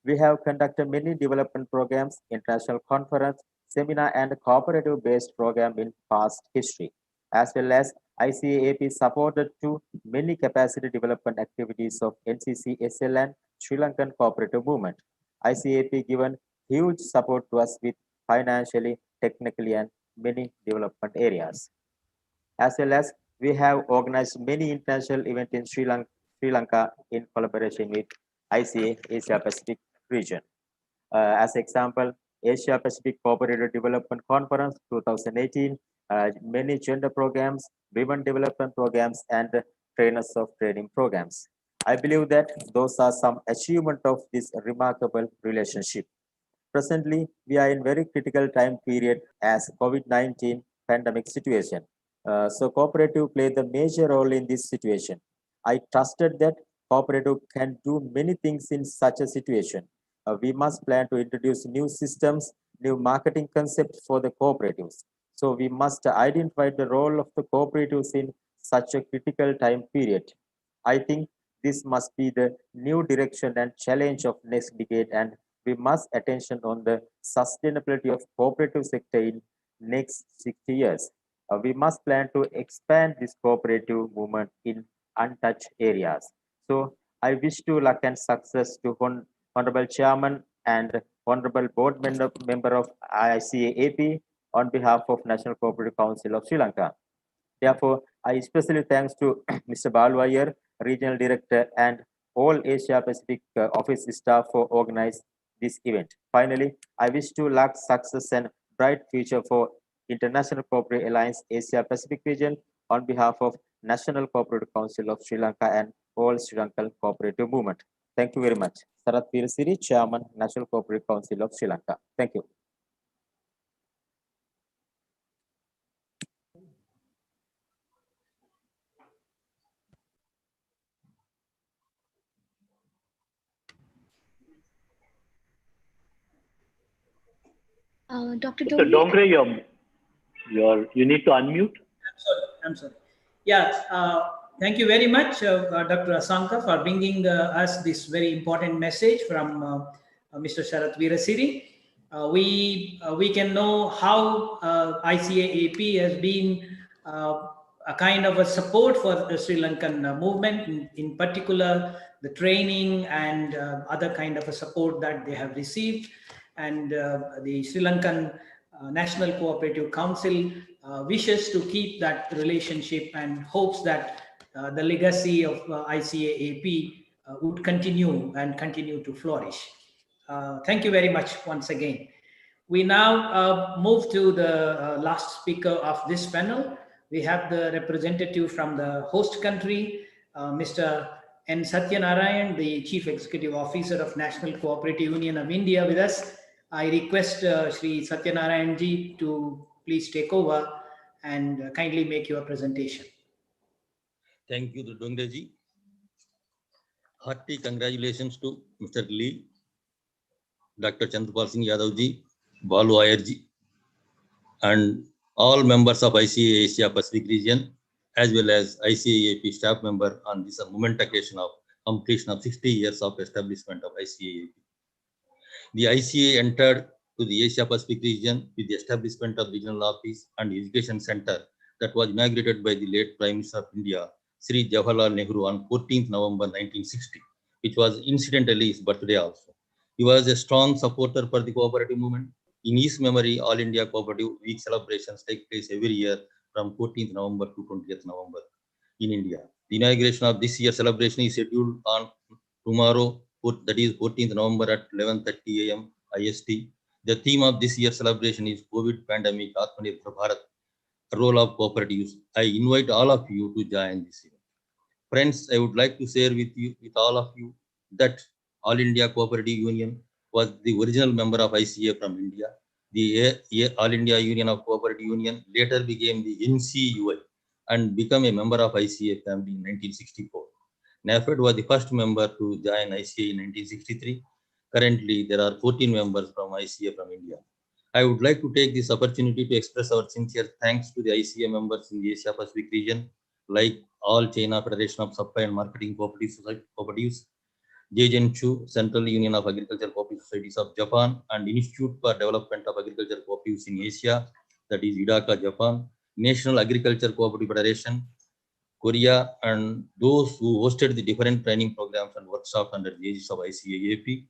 We have conducted many development programs, international conference, seminar, and cooperative-based program in past history, as well as ICA-AP supported to many capacity development activities of NCCSL and Sri Lankan cooperative movement. ICA-AP given huge support to us with financially, technically, and many development areas. As well as we have organized many international events in Sri Lanka in collaboration with ICA Asia Pacific region. As example, Asia Pacific Cooperative Development Conference 2018, many gender programs, women development programs, and trainers of training programs. I believe that those are some achievement of this remarkable relationship. Presently, we are in very critical time period as COVID-19 pandemic situation. So cooperative played the major role in this situation. I trusted that cooperative can do many things in such a situation. We must plan to introduce new systems, new marketing concepts for the cooperatives. So we must identify the role of the cooperatives in such a critical time period. I think this must be the new direction and challenge of next decade, and we must attention on the sustainability of cooperative sector in next 60 years. We must plan to expand this cooperative movement in untouched areas. So I wish to luck and success to Honorable Chairman and Honorable Board member of ICA-AP on behalf of National Cooperative Council of Sri Lanka. Therefore, I especially thanks to Mr. Balu Iyer, Regional Director, and all Asia Pacific office staff for organizing this event. Finally, I wish to luck, success, and bright future for International Cooperative Alliance Asia Pacific region on behalf of National Cooperative Council of Sri Lanka and all Sri Lankan cooperative movement. Thank you very much. Sarath Veerasiri, Chairman, National Cooperative Council of Sri Lanka. Thank you. Dr. Mr. Dongre, you need to unmute. I'm sorry. Yeah, thank you very much, Dr. Asanka, for bringing us this very important message from Mr. Sharath Veerasiri. We can know how ICA-AP has been a kind of a support for the Sri Lankan movement, in particular the training and other kind of a support that they have received. And the Sri Lankan National Cooperative Council wishes to keep that relationship and hopes that the legacy of ICA-AP would continue to flourish. Thank you very much once again. We now move to the last speaker of this panel. We have the representative from the host country, Mr. N. Satyanarayan, the Chief Executive Officer of National Cooperative Union of India with us. I request Sri Satyanarayan ji to please take over and kindly make your presentation. Thank you, Dongre ji. Hearty congratulations to Mr. Lee, Dr. Chandrapal Singh Yadav ji, Balu Iyer ji, and all members of ICA Asia Pacific region, as well as ICA-AP staff member on this moment occasion of completion of 60 years of establishment of ICA-AP. The ICA entered to the Asia Pacific region with the establishment of regional office and education center that was inaugurated by the late Prime Minister of India, Sri Jawaharlal Nehru, on 14th November 1960, which was incidentally his birthday also. He was a strong supporter for the cooperative movement. In his memory, All India Cooperative Week celebrations take place every year from 14th November to 20th November in India. The inauguration of this year's celebration is scheduled on tomorrow, that is 14th November at 11:30 a.m. IST. The theme of this year's celebration is COVID pandemic, Atmanirbhar Bharat, role of cooperatives. I invite all of you to join this event. Friends, I would like to share with all of you that All India Cooperative Union was the original member of ICA from India. The All India Union of Cooperative Union later became the NCUI and became a member of ICA family in 1964. NAFED was the first member to join ICA in 1963. Currently, there are 14 members from ICA from India. I would like to take this opportunity to express our sincere thanks to the ICA members in the Asia Pacific region, like All China Federation of Supply and Marketing Cooperatives, JGenCHU, Central Union of Agricultural Cooperative Societies of Japan, and Institute for Development of Agriculture Cooperatives in Asia, that is IDACA, Japan, National Agriculture Cooperative Federation, Korea, and those who hosted the different training programs and workshops under the aegis of ICA-AP.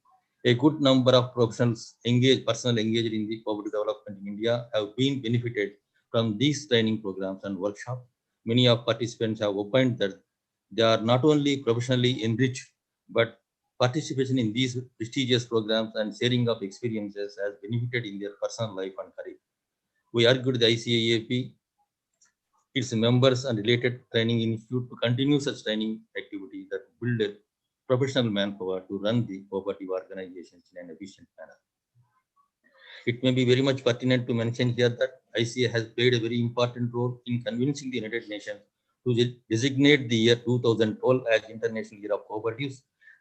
A good number of professionals personnel engaged in the cooperative development in India have been benefited from these training programs and workshops. Many of participants have opined that they are not only professionally enriched, but Participation in these prestigious programs and sharing of experiences has benefited in their personal life and career. We urged the ICA-AP, its members and related training institute to continue such training activities that build a professional manpower to run the cooperative organizations in an efficient manner. It may be very much pertinent to mention here that ICA has played a very important role in convincing the United Nations to designate the year 2012 as International Year of Cooperatives.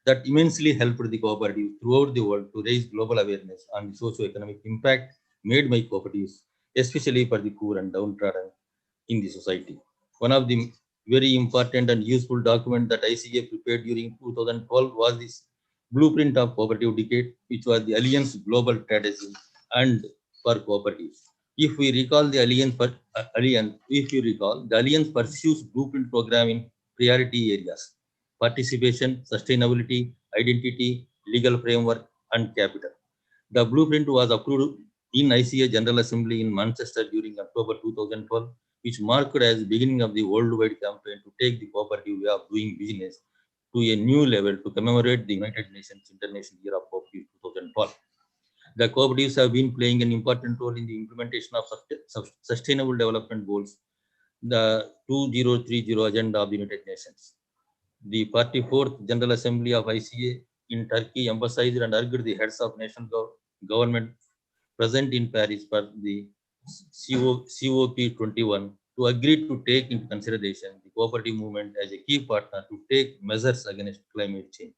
That immensely helped the cooperatives throughout the world to raise global awareness on the socio-economic impact made by cooperatives, especially for the poor and downtrodden in the society. One of the very important and useful document that ICA prepared during 2012 was this Blueprint of Cooperative Decade, which was the Alliance Global Strategy and for Cooperatives. If we recall the the Alliance pursues blueprint program in priority areas: participation, sustainability, identity, legal framework, and capital. The blueprint was approved in ICA General Assembly in Manchester during October 2012, which marked as the beginning of the worldwide campaign to take the cooperative way of doing business to a new level to commemorate the United Nations International Year of Cooperatives 2012. The cooperatives have been playing an important role in the implementation of sustainable development goals, the 2030 Agenda of the United Nations. The 44th General Assembly of ICA in Turkey emphasized and urged the heads of national government present in Paris for the COP21 to agree to take into consideration the cooperative movement as a key partner to take measures against climate change.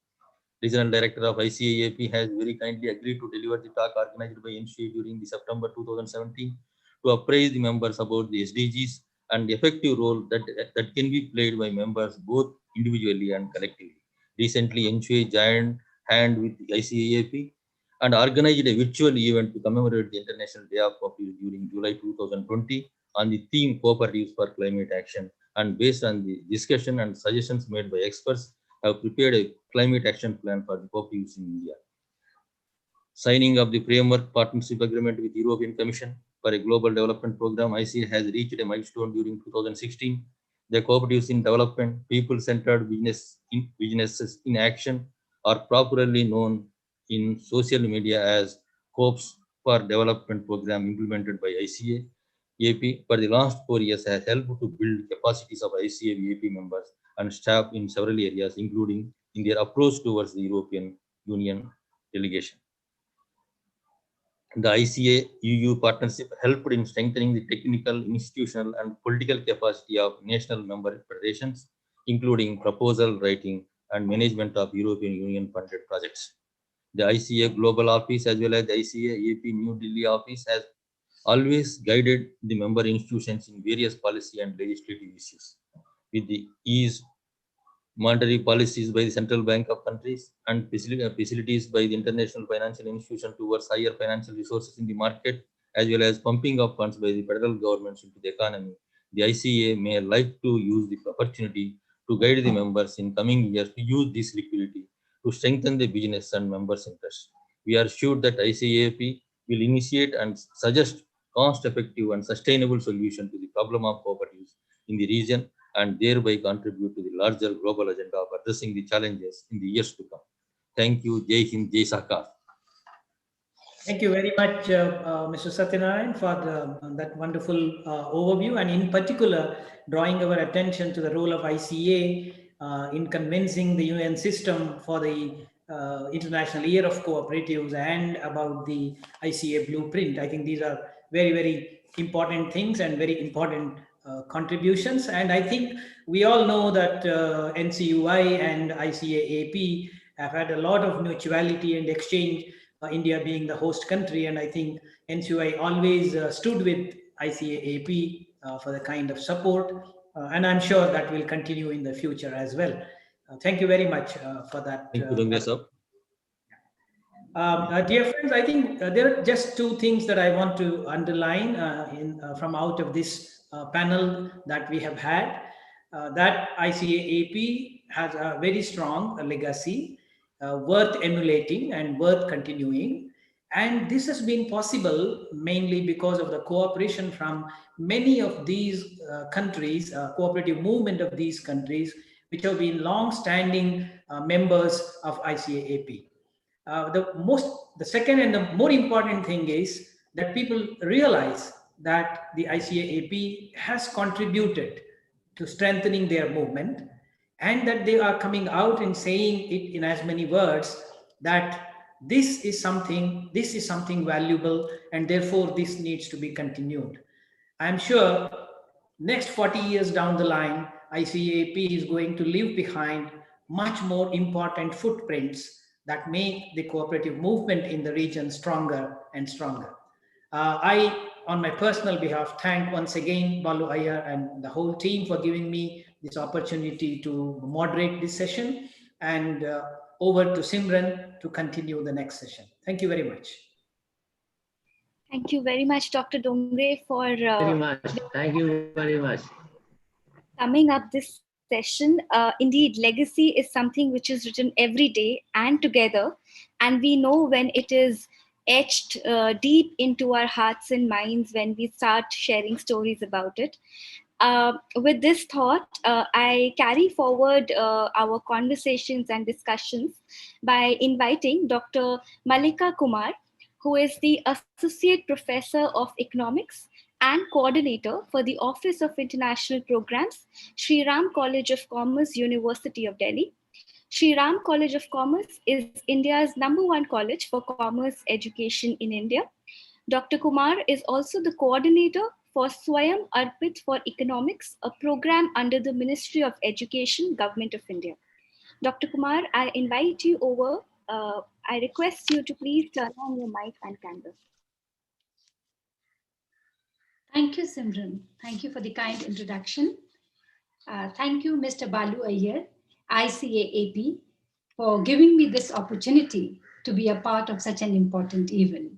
Regional Director of ICA-AP has very kindly agreed to deliver the talk organized by NCA during the September 2017 to appraise the members about the SDGs and the effective role that can be played by members both individually and collectively. Recently, NCA joined hand with the ICA-AP and organized a virtual event to commemorate the International Day of Cooperatives during July 2020 on the theme Cooperatives for Climate Action, and based on the discussion and suggestions made by experts, have prepared a climate action plan for the cooperatives in India. Signing of the framework partnership agreement with European Commission for a global development program, ICA has reached a milestone during 2016. The cooperatives in development, people-centered businesses in action are properly known in social media as COPS for Development Program implemented by ICA. AP for the last 4 years has helped to build capacities of ICA AP members and staff in several areas, including in their approach towards the European Union delegation. The ICA-EU partnership helped in strengthening the technical, institutional, and political capacity of national member federations, including proposal writing and management of European Union funded projects. The ICA Global Office as well as the ICA-AP New Delhi Office has always guided the member institutions in various policy and legislative issues, with the ease monetary policies by the central bank of countries and facilities by the international financial institution towards higher financial resources in the market, as well as pumping of funds by the federal governments into the economy. The ICA may like to use the opportunity to guide the members in coming years to use this liquidity to strengthen the business and members' interests. We are sure that ICA-AP will initiate and suggest cost-effective and sustainable solution to the problem of cooperatives in the region and thereby contribute to the larger global agenda of addressing the challenges in the years to come. Thank you. Jai Hind, Jai Sarkar. Thank you very much, Mr. Satyanarayan, for that wonderful overview, and in particular, drawing our attention to the role of ICA in convincing the UN system for the International Year of Cooperatives and about the ICA blueprint. I think these are very, very important things and very important contributions. And I think we all know that NCUI and ICA-AP have had a lot of mutuality and exchange, India being the host country. And I think NCUI always stood with ICA-AP for the kind of support. And I'm sure that will continue in the future as well. Thank you very much for that. Thank you, dear friends, I think there are just two things that I want to underline from out of this panel that we have had. That ICA-AP has a very strong legacy, worth emulating and worth continuing. And this has been possible mainly because of the cooperation from many of these countries, cooperative movement of these countries, which have been long-standing members of ICA-AP. The second and the more important thing is that people realize that the ICA-AP has contributed to strengthening their movement, and that they are coming out and saying it in as many words that this is something valuable, and therefore this needs to be continued. I'm sure next 40 years down the line, ICA-AP is going to leave behind much more important footprints that make the cooperative movement in the region stronger and stronger. I, on my personal behalf, thank once again Balu Iyer and the whole team for giving me this opportunity to moderate this session, and over to Simran to continue the next session. Thank you very much. Thank you very much, Dr. Dongre, for Thank you very much. Summing up this session. Indeed, legacy is something which is written every day and together, and we know when it is etched deep into our hearts and minds when we start sharing stories about it. With this thought, I carry forward our conversations and discussions by inviting Dr. Malika Kumar, who is the Associate Professor of Economics and Coordinator for the Office of International Programs, Sri Ram College of Commerce, University of Delhi. Sri Ram College of Commerce is India's #1 college for commerce education in India. Dr. Kumar is also the coordinator for Swayam Arpit for Economics, a program under the Ministry of Education, Government of India. Dr. Kumar, I invite you over. I request you to please turn on your mic and camera. Thank you, Simran. Thank you for the kind introduction. Thank you, Mr. Balu Iyer, ICA-AP, for giving me this opportunity to be a part of such an important event.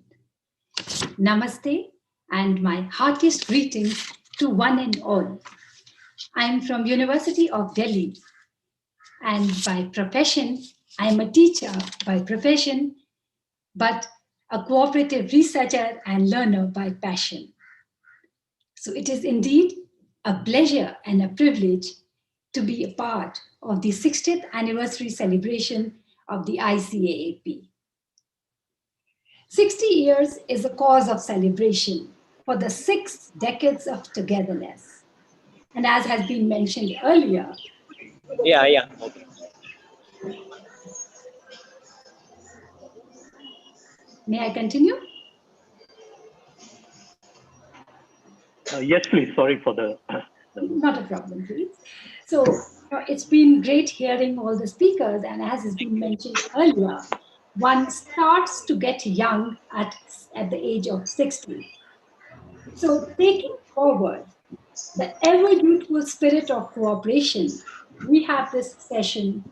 Namaste and my heartiest greetings to one and all. I am from University of Delhi, and by profession, I am a teacher by profession, but a cooperative researcher and learner by passion. So it is indeed a pleasure and a privilege to be a part of the 60th anniversary celebration of the ICA-AP. 60 years is a cause of celebration for the 6 decades of togetherness. And as has been mentioned earlier, Okay. May I continue? Yes, please. Sorry for the... Not a problem, please. So it's been great hearing all the speakers, and as has been mentioned earlier, one starts to get young at the age of 60. So taking forward the ever-youthful spirit of cooperation, we have this session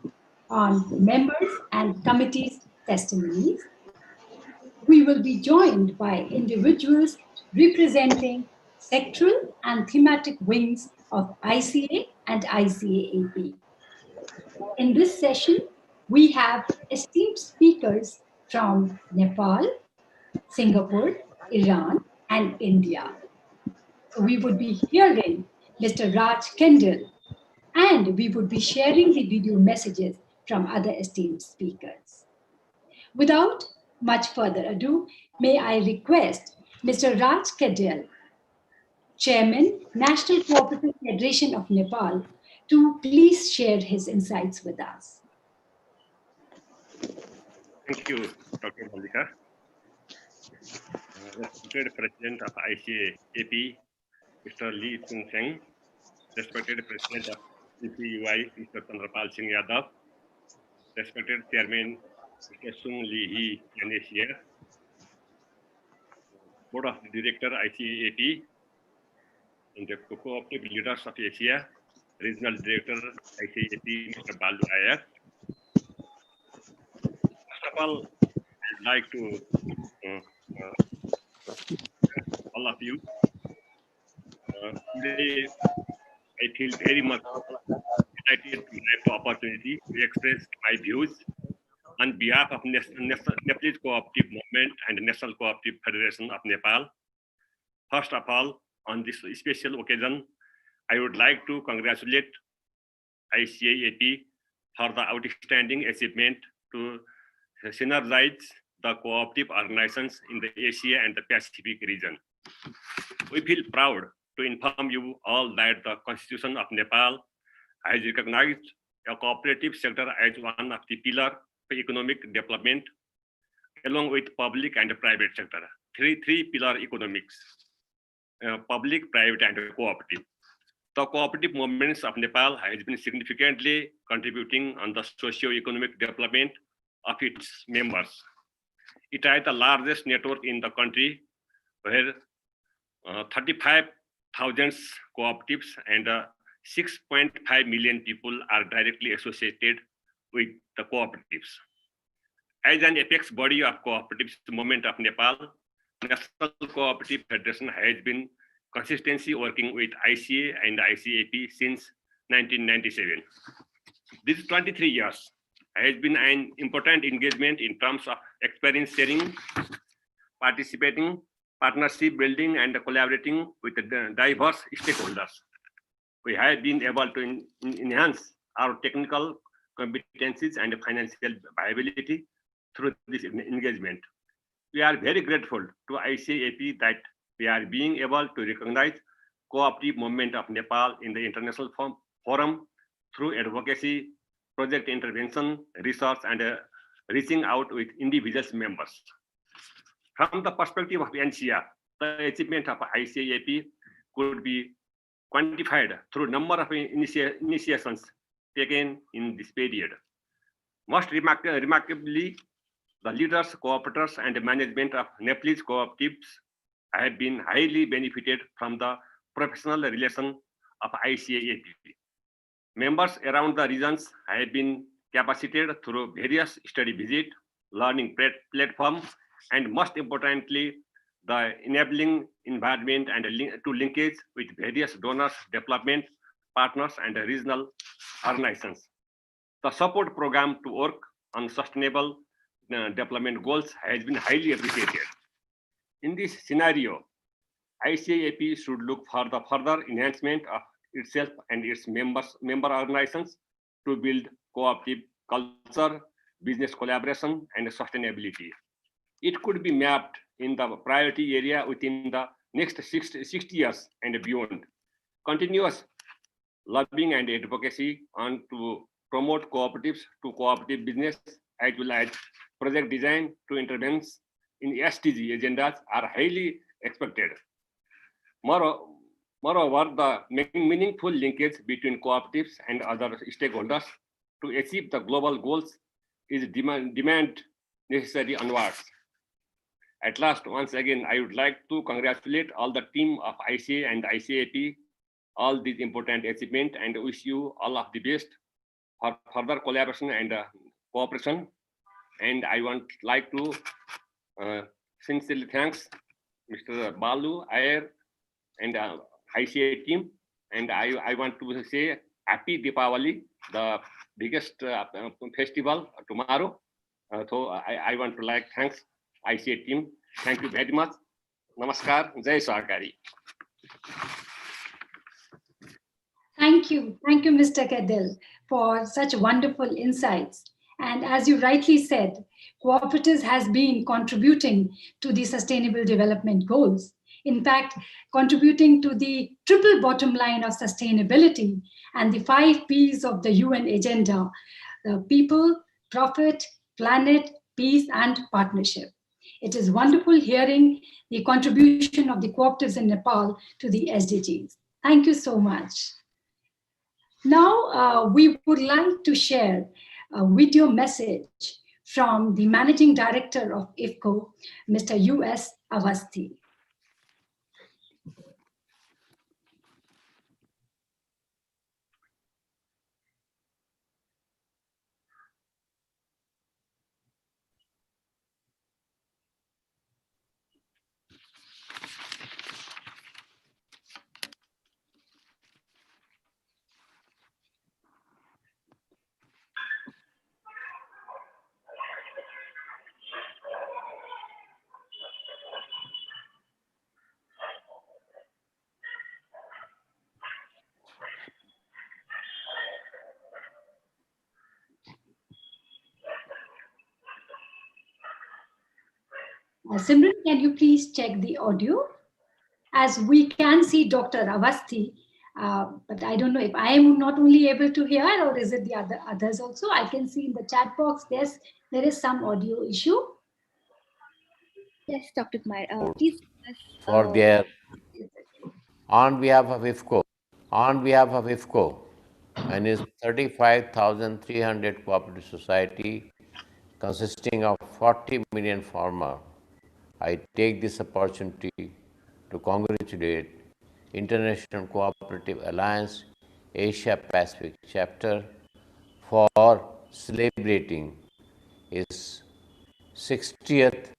on members and committees' testimonies. We will be joined by individuals representing sectoral and thematic wings of ICA and ICA-AP. In this session, we have esteemed speakers from Nepal, Singapore, Iran, and India. We would be hearing Mr. Raj Kendall, and we would be sharing the video messages from other esteemed speakers. Without much further ado, may I request Mr. Raj Kendall, Chairman, National Cooperative Federation of Nepal, to please share his insights with us. Thank you, Dr. Malika. Respected President of ICA-AP, Mr. Lee Chung Seng, respected President of CPUI, Mr. Chandrapal Singh Yadav, respected Chairman, Mr. Sung Lee Hee, NACF, Board of Director ICA-AP, and the cooperative leaders of Asia, Regional Director ICA-AP, Mr. Balu Iyer. First of all, I'd like to all of you. Today, I feel very much excited to have the opportunity to express my views on behalf of Nepalese Cooperative Movement and National Cooperative Federation of Nepal. First of all, on this special occasion, I would like to congratulate ICA-AP for the outstanding achievement to synergize the cooperative organizations in the Asia and the Pacific region. We feel proud to inform you all that the Constitution of Nepal has recognized a cooperative sector as one of the pillars for economic development, along with public and private sector. Three pillar economics: public, private, and cooperative. The cooperative movements of Nepal has been significantly contributing on the socio-economic development of its members. It has the largest network in the country, where 35,000 cooperatives and 6.5 million people are directly associated with the cooperatives. As an apex body of cooperatives movement of Nepal, National Cooperative Federation has been consistently working with ICA and ICA-AP since 1997. These 23 years has been an important engagement in terms of experience sharing, participating, partnership building, and collaborating with the diverse stakeholders. We have been able to enhance our technical competencies and financial viability through this engagement. We are very grateful to ICA-AP that we are being able to recognize cooperative movement of Nepal in the international forum through advocacy, project intervention, research, and reaching out with individual members. From the perspective of NCR, the achievement of ICA-AP could be quantified through number of initiations taken in this period. Most remarkably, the leaders, cooperators, and management of Nepalese cooperatives have been highly benefited from the professional relation of ICA-AP. Members around the regions have been capacitated through various study visits, learning platform, and most importantly, the enabling environment and to linkage with various donors, development partners, and regional organizations. The support program to work on sustainable development goals has been highly appreciated. In this scenario, ICA-AP should look for the further enhancement of itself and its member organizations to build cooperative culture, business collaboration, and sustainability. It could be mapped in the priority area within the next 60 years and beyond. Continuous lobbying and advocacy on to promote cooperatives to cooperative business, as well as project design to interventions in SDG agendas are highly expected. Moreover, the meaningful linkage between cooperatives and other stakeholders to achieve the global goals is demand necessary onwards. At last, once again, I would like to congratulate all the team of ICA and ICA-AP, all these important achievements, and wish you all of the best for further collaboration and cooperation. And I want like to sincerely thanks Mr. Balu, Ayer, and ICA team. And I want to say Happy Deepavali, the biggest festival tomorrow. So I want to like thanks ICA team. Thank you very much. Namaskar. Jai Sahakari. Thank you, Mr. Kedil, for such wonderful insights. And as you rightly said, cooperatives has been contributing to the Sustainable Development Goals. In fact, contributing to the triple bottom line of sustainability and the 5 Ps of the UN agenda: people, profit, planet, peace, and partnership. It is wonderful hearing the contribution of the cooperatives in Nepal to the SDGs. Thank you so much. Now, we would like to share a video message from the Managing Director of IFCO, Mr. U.S. Avasthi. Simran, can you please check the audio? As we can see Dr. Avasthi, but I don't know if I am not only able to hear or is it the others also. I can see in the chat box, yes, there is some audio issue. Yes, Dr. Kumar, please. For their, on behalf of IFCO and its 35,300 cooperative society consisting of 40 million farmers, I take this opportunity to congratulate International Cooperative Alliance Asia Pacific chapter for celebrating its 60th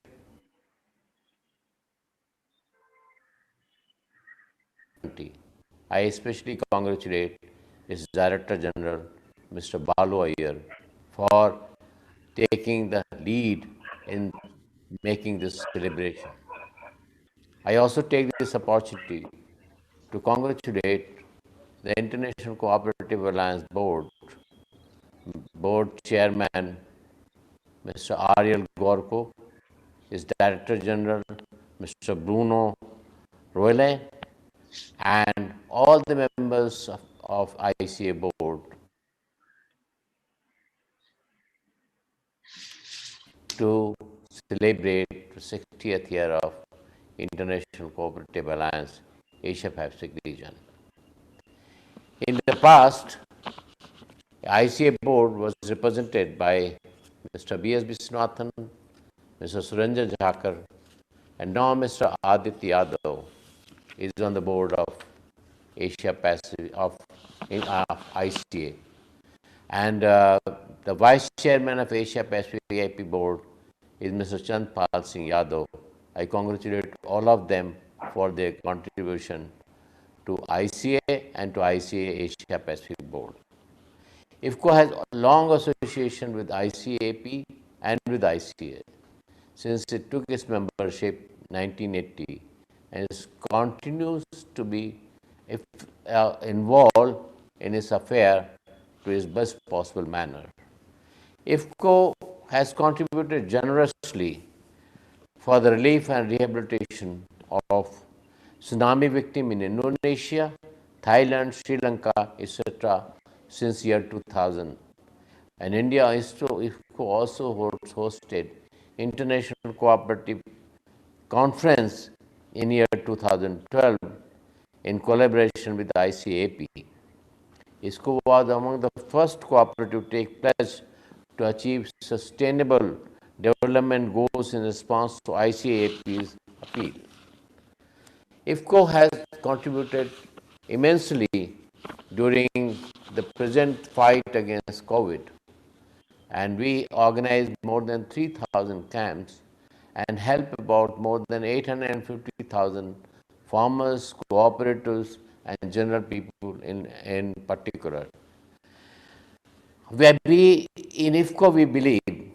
I especially congratulate its Director General, Mr. Balu Iyer, for taking the lead in making this celebration. I also take this opportunity to congratulate the International Cooperative Alliance Board Chairman, Mr. Ariel Gorko, its Director General, Mr. Bruno Roelle, and all the members of ICA board to celebrate the 60th year of International Cooperative Alliance Asia Pacific region. In the past, ICA board was represented by Mr. B.S. Biswanathan, Mr. Suranjan Jhakar, and now Mr. Aditya Yadav is on the board of Asia Pacific of ICA. And the Vice Chairman of Asia Pacific AP Board is Mr. Chandpal Singh Yadav. I congratulate all of them for their contribution to ICA and to ICA Asia Pacific Board. IFCO has a long association with ICA-AP and with ICA since it took its membership in 1980 and continues to be involved in its affair to its best possible manner. IFCO has contributed generously for the relief and rehabilitation of tsunami victims in Indonesia, Thailand, Sri Lanka, etc. since year 2000. And India IFCO also hosted International Cooperative Conference in year 2012 in collaboration with ICA-AP. IFCO was among the first cooperative to take pledge to achieve sustainable development goals in response to ICA-AP's appeal. IFCO has contributed immensely during the present fight against COVID, and we organized more than 3,000 camps and helped about more than 850,000 farmers, cooperatives, and general people in particular. In IFCO, we believe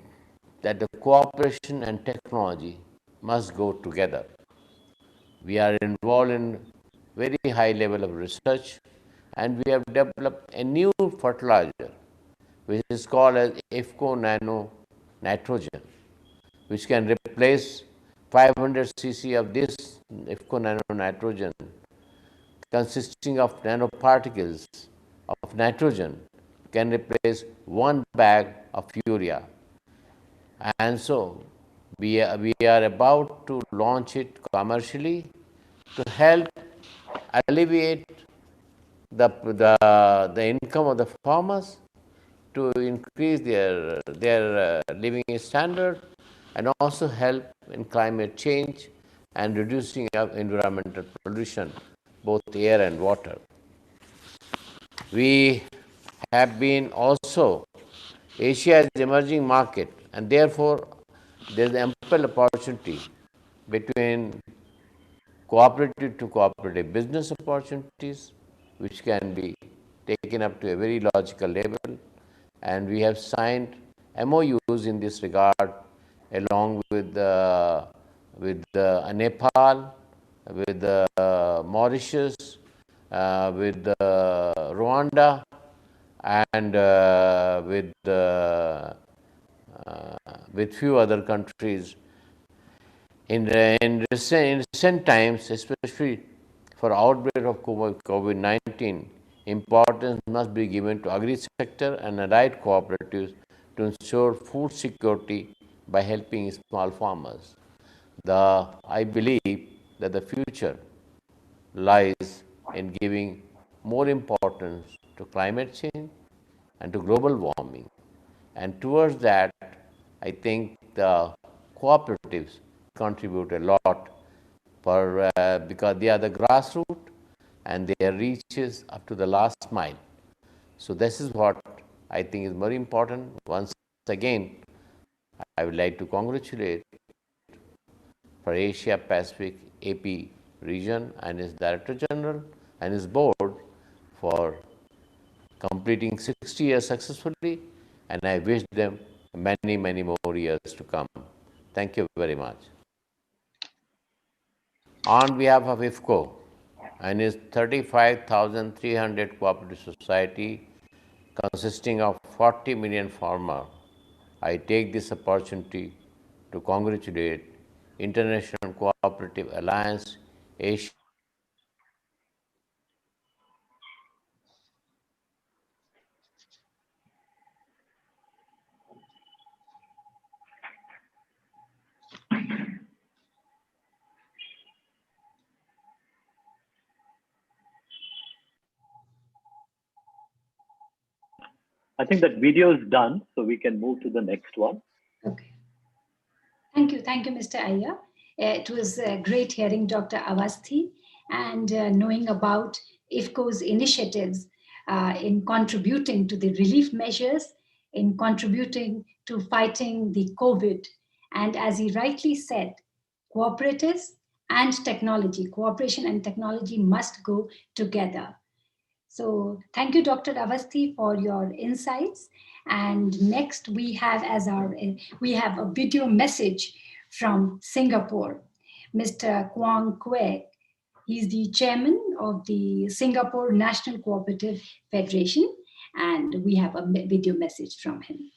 that the cooperation and technology must go together. We are involved in very high level of research, and we have developed a new fertilizer, which is called as IFCO Nano Nitrogen, which can replace 500 cc of this IFCO Nano Nitrogen, consisting of nanoparticles of nitrogen, can replace one bag of urea. And so we are about to launch it commercially to help alleviate the income of the farmers, to increase their living standard, and also help in climate change and reducing of environmental pollution, both air and water. We have been also Asia is emerging market, and therefore there is ample opportunity between cooperative to cooperative business opportunities, which can be taken up to a very logical level, and we have signed MOUs in this regard along with Nepal, with Mauritius, with Rwanda, and with few other countries. In recent times, especially for outbreak of COVID-19, importance must be given to agri-sector and allied cooperatives to ensure food security by helping small farmers. I believe that the future lies in giving more importance to climate change and to global warming. And towards that, I think the cooperatives contribute a lot because they are the grassroots and their reach is up to the last mile. So this is what I think is very important. Once again, I would like to congratulate for Asia Pacific AP region and his Director General and his board for completing 60 years successfully, and I wish them many, many more years to come. Thank you very much. On behalf of IFCO and its 35,300 cooperative society consisting of 40 million farmers, I take this opportunity to congratulate International Cooperative Alliance, Asia. I think that video is done, so we can move to the next one. Okay. Thank you, Mr. Iyer. It was great hearing Dr. Awasthi and knowing about IFCO's initiatives in contributing to the relief measures, in contributing to fighting the COVID. And as he rightly said, cooperatives and technology, cooperation and technology must go together. So thank you, Dr. Awasthi, for your insights. And next we have a video message from Singapore, Mr. Kwang Kwek. He's the chairman of the Singapore National Cooperative Federation, and we have a video message from him.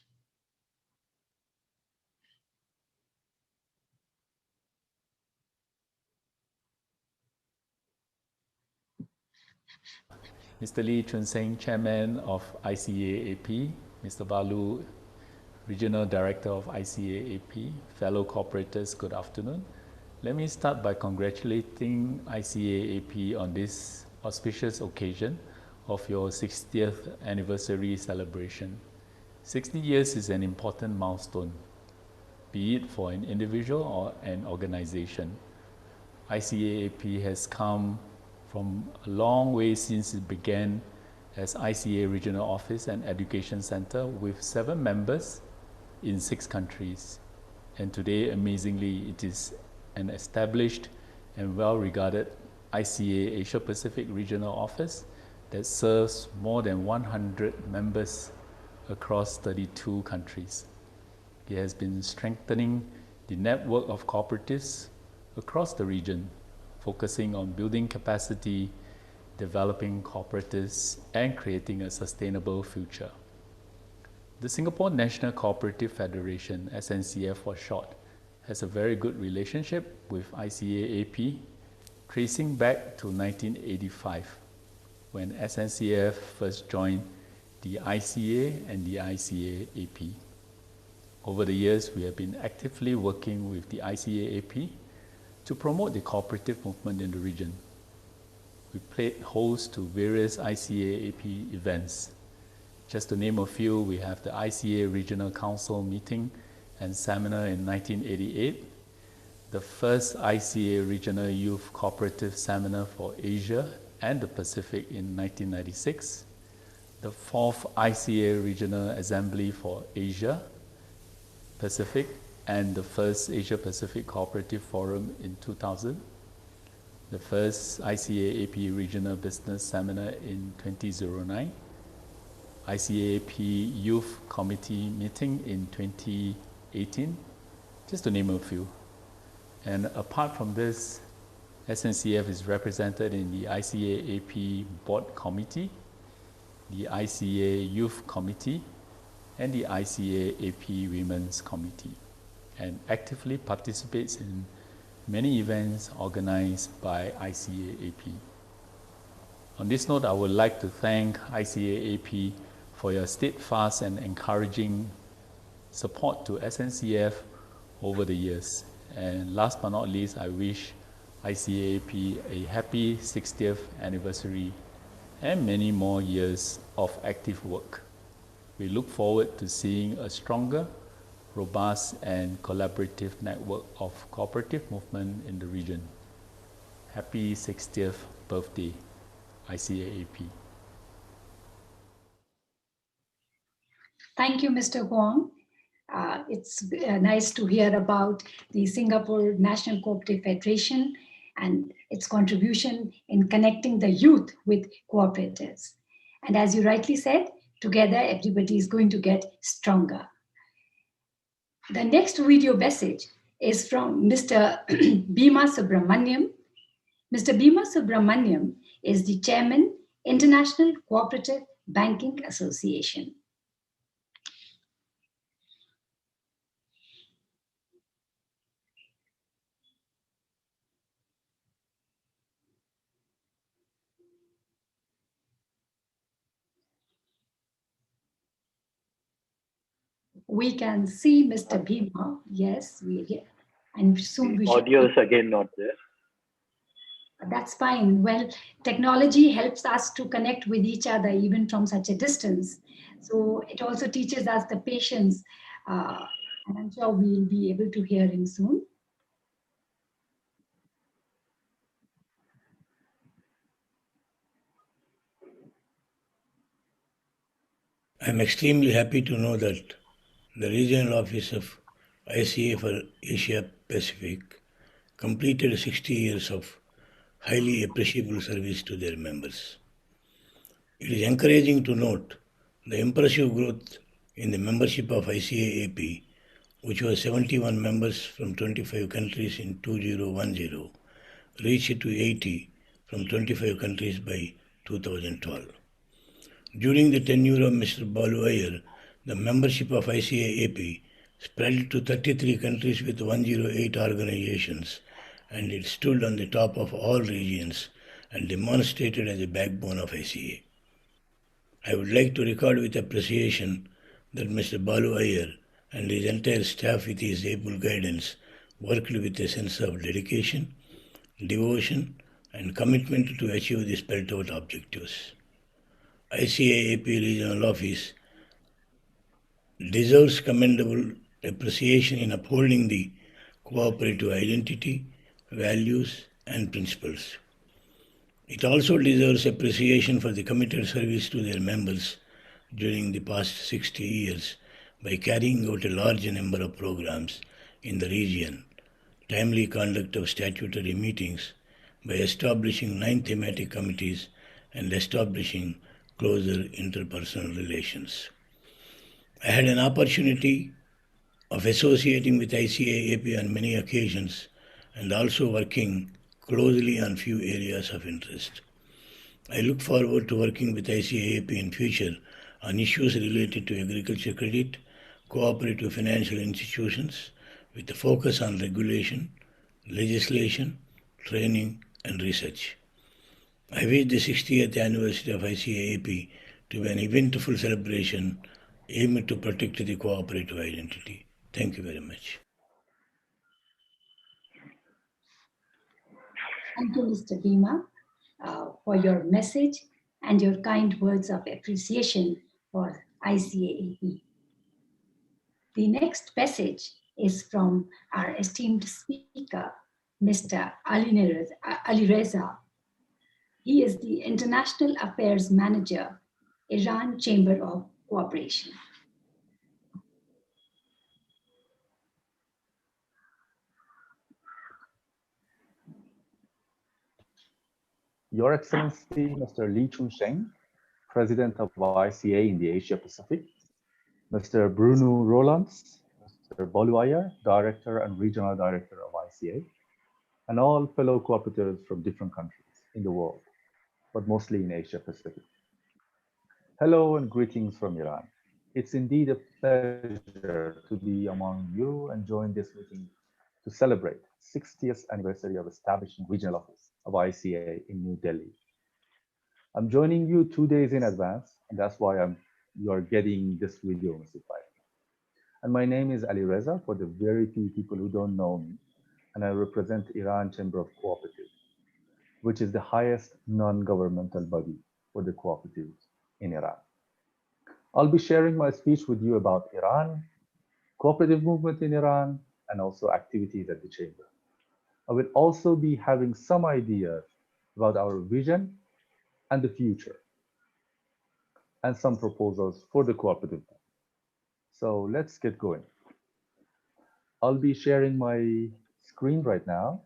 Mr. Lee Chun Seng, Chairman of ICA-AP, Mr. Balu, Regional Director of ICA-AP, fellow cooperators, good afternoon. Let me start by congratulating ICA-AP on this auspicious occasion of your 60th anniversary celebration. 60 years is an important milestone, be it for an individual or an organization. ICA-AP has come from a long way since it began as ICA Regional Office and Education Center with 7 members in 6 countries. And today, amazingly, it is an established and well-regarded ICA Asia Pacific Regional Office that serves more than 100 members across 32 countries. It has been strengthening the network of cooperatives across the region, focusing on building capacity, developing cooperatives, and creating a sustainable future. The Singapore National Cooperative Federation, SNCF for short, has a very good relationship with ICA-AP, tracing back to 1985, when SNCF first joined the ICA and the ICA-AP. Over the years, we have been actively working with the ICA-AP to promote the cooperative movement in the region. We played host to various ICA-AP events. Just to name a few, we have the ICA Regional Council meeting and seminar in 1988, the first ICA Regional Youth Cooperative Seminar for Asia and the Pacific in 1996, the 4th ICA Regional Assembly for Asia Pacific, and the first Asia Pacific Cooperative Forum in 2000, the first ICA-AP Regional Business Seminar in 2009, ICA-AP Youth Committee meeting in 2018, just to name a few. And apart from this, SNCF is represented in the ICA-AP Board Committee, the ICA Youth Committee, and the ICA-AP Women's Committee, and actively participates in many events organized by ICA-AP. On this note, I would like to thank ICA-AP for your steadfast and encouraging support to SNCF over the years. And last but not least, I wish ICA-AP a happy 60th anniversary and many more years of active work. We look forward to seeing a stronger, robust and collaborative network of cooperative movement in the region. Happy 60th birthday, ICA-AP. Thank you, Mr. Huang. It's nice to hear about the Singapore National Cooperative Federation and its contribution in connecting the youth with cooperatives. And as you rightly said, together everybody is going to get stronger. The next video message is from Mr. Bhima Subramaniam. Mr. Bhima Subramaniam is the chairman, International Cooperative Banking Association. We can see Mr. Bhima. Yes, and soon we Audio is again not there. That's fine. Well, technology helps us to connect with each other even from such a distance. So it also teaches us the patience, and I'm sure we'll be able to hear him soon. I'm extremely happy to know that the regional office of ICA for Asia Pacific completed 60 years of highly appreciable service to their members. It is encouraging to note the impressive growth in the membership of ICA-AP, which was 71 members from 25 countries in 2010, reached to 80 from 25 countries by 2012. During the tenure of Mr. Balu Iyer, the membership of ICA-AP spread to 33 countries with 108 organizations, and it stood on the top of all regions and demonstrated as a backbone of ICA. I would like to record with appreciation that Mr. Balu Iyer and his entire staff with his able guidance worked with a sense of dedication, devotion, and commitment to achieve the spelled out objectives. ICA-AP Regional Office deserves commendable appreciation in upholding the cooperative identity, values, and principles. It also deserves appreciation for the committed service to their members during the past 60 years by carrying out a large number of programs in the region, timely conduct of statutory meetings, by establishing 9 thematic committees and establishing closer interpersonal relations. I had an opportunity of associating with ICA-AP on many occasions and also working closely on few areas of interest. I look forward to working with ICA-AP in future on issues related to agriculture credit, cooperative financial institutions, with a focus on regulation, legislation, training, and research. I wish the 60th anniversary of ICA-AP to be an eventful celebration aimed to protect the cooperative identity. Thank you very much. Thank you, Mr. Bhima, for your message and your kind words of appreciation for ICA-AP. The next message is from our esteemed speaker, Mr. Ali Reza. He is the International Affairs Manager, Iran Chamber of Cooperation. Your Excellency, Mr. Lee Chun-sheng, President of ICA in the Asia Pacific, Mr. Bruno Rolands, Mr. Balu Iyer, Director and Regional Director of ICA, and all fellow cooperators from different countries in the world, but mostly in Asia Pacific. Hello and greetings from Iran. It's indeed a pleasure to be among you and join this meeting to celebrate 60th anniversary of establishing regional office of ICA in New Delhi. I'm joining you 2 days in advance, and that's why you're getting this video, Mr. Five. And my name is Ali Reza, for the very few people who don't know me, and I represent Iran Chamber of Cooperatives, which is the highest non-governmental body for the cooperatives in Iran. I'll be sharing my speech with you about Iran, cooperative movement in Iran, and also activities at the Chamber. I will also be having some ideas about our vision and the future, and some proposals for the cooperative movement. So let's get going. I'll be sharing my screen right now.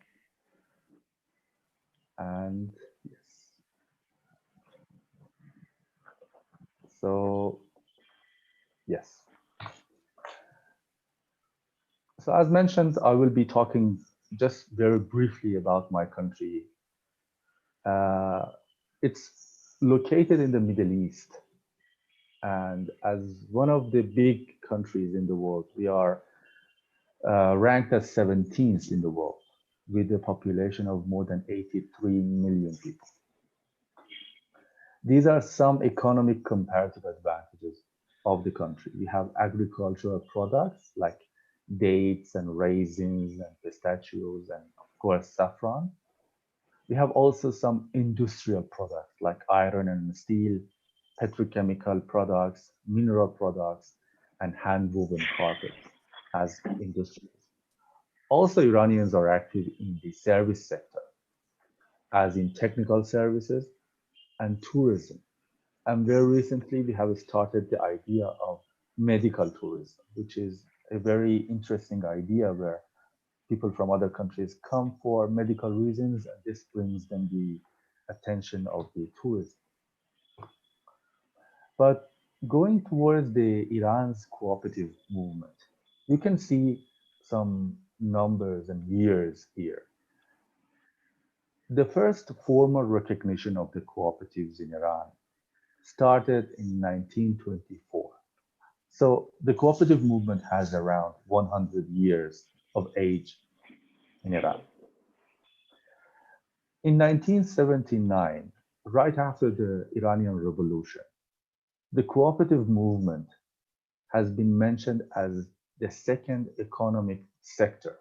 And yes. So, yes. So as mentioned, I will be talking just very briefly about my country. It's located in the Middle East. And as one of the big countries in the world, we are ranked as 17th in the world, with a population of more than 83 million people. These are some economic comparative advantages of the country. We have agricultural products like dates and raisins and pistachios and of course saffron. We have also some industrial products like iron and steel, petrochemical products, mineral products, and hand-woven carpets as industries. Also, Iranians are active in the service sector, as in technical services and tourism. And very recently, we have started the idea of medical tourism, which is a very interesting idea where people from other countries come for medical reasons, and this brings them the attention of the tourism. But going towards the Iran's cooperative movement, you can see some numbers and years here. The first formal recognition of the cooperatives in Iran started in 1924. So the cooperative movement has around 100 years of age in Iran. In 1979, right after the Iranian Revolution, the cooperative movement has been mentioned as the second economic sector.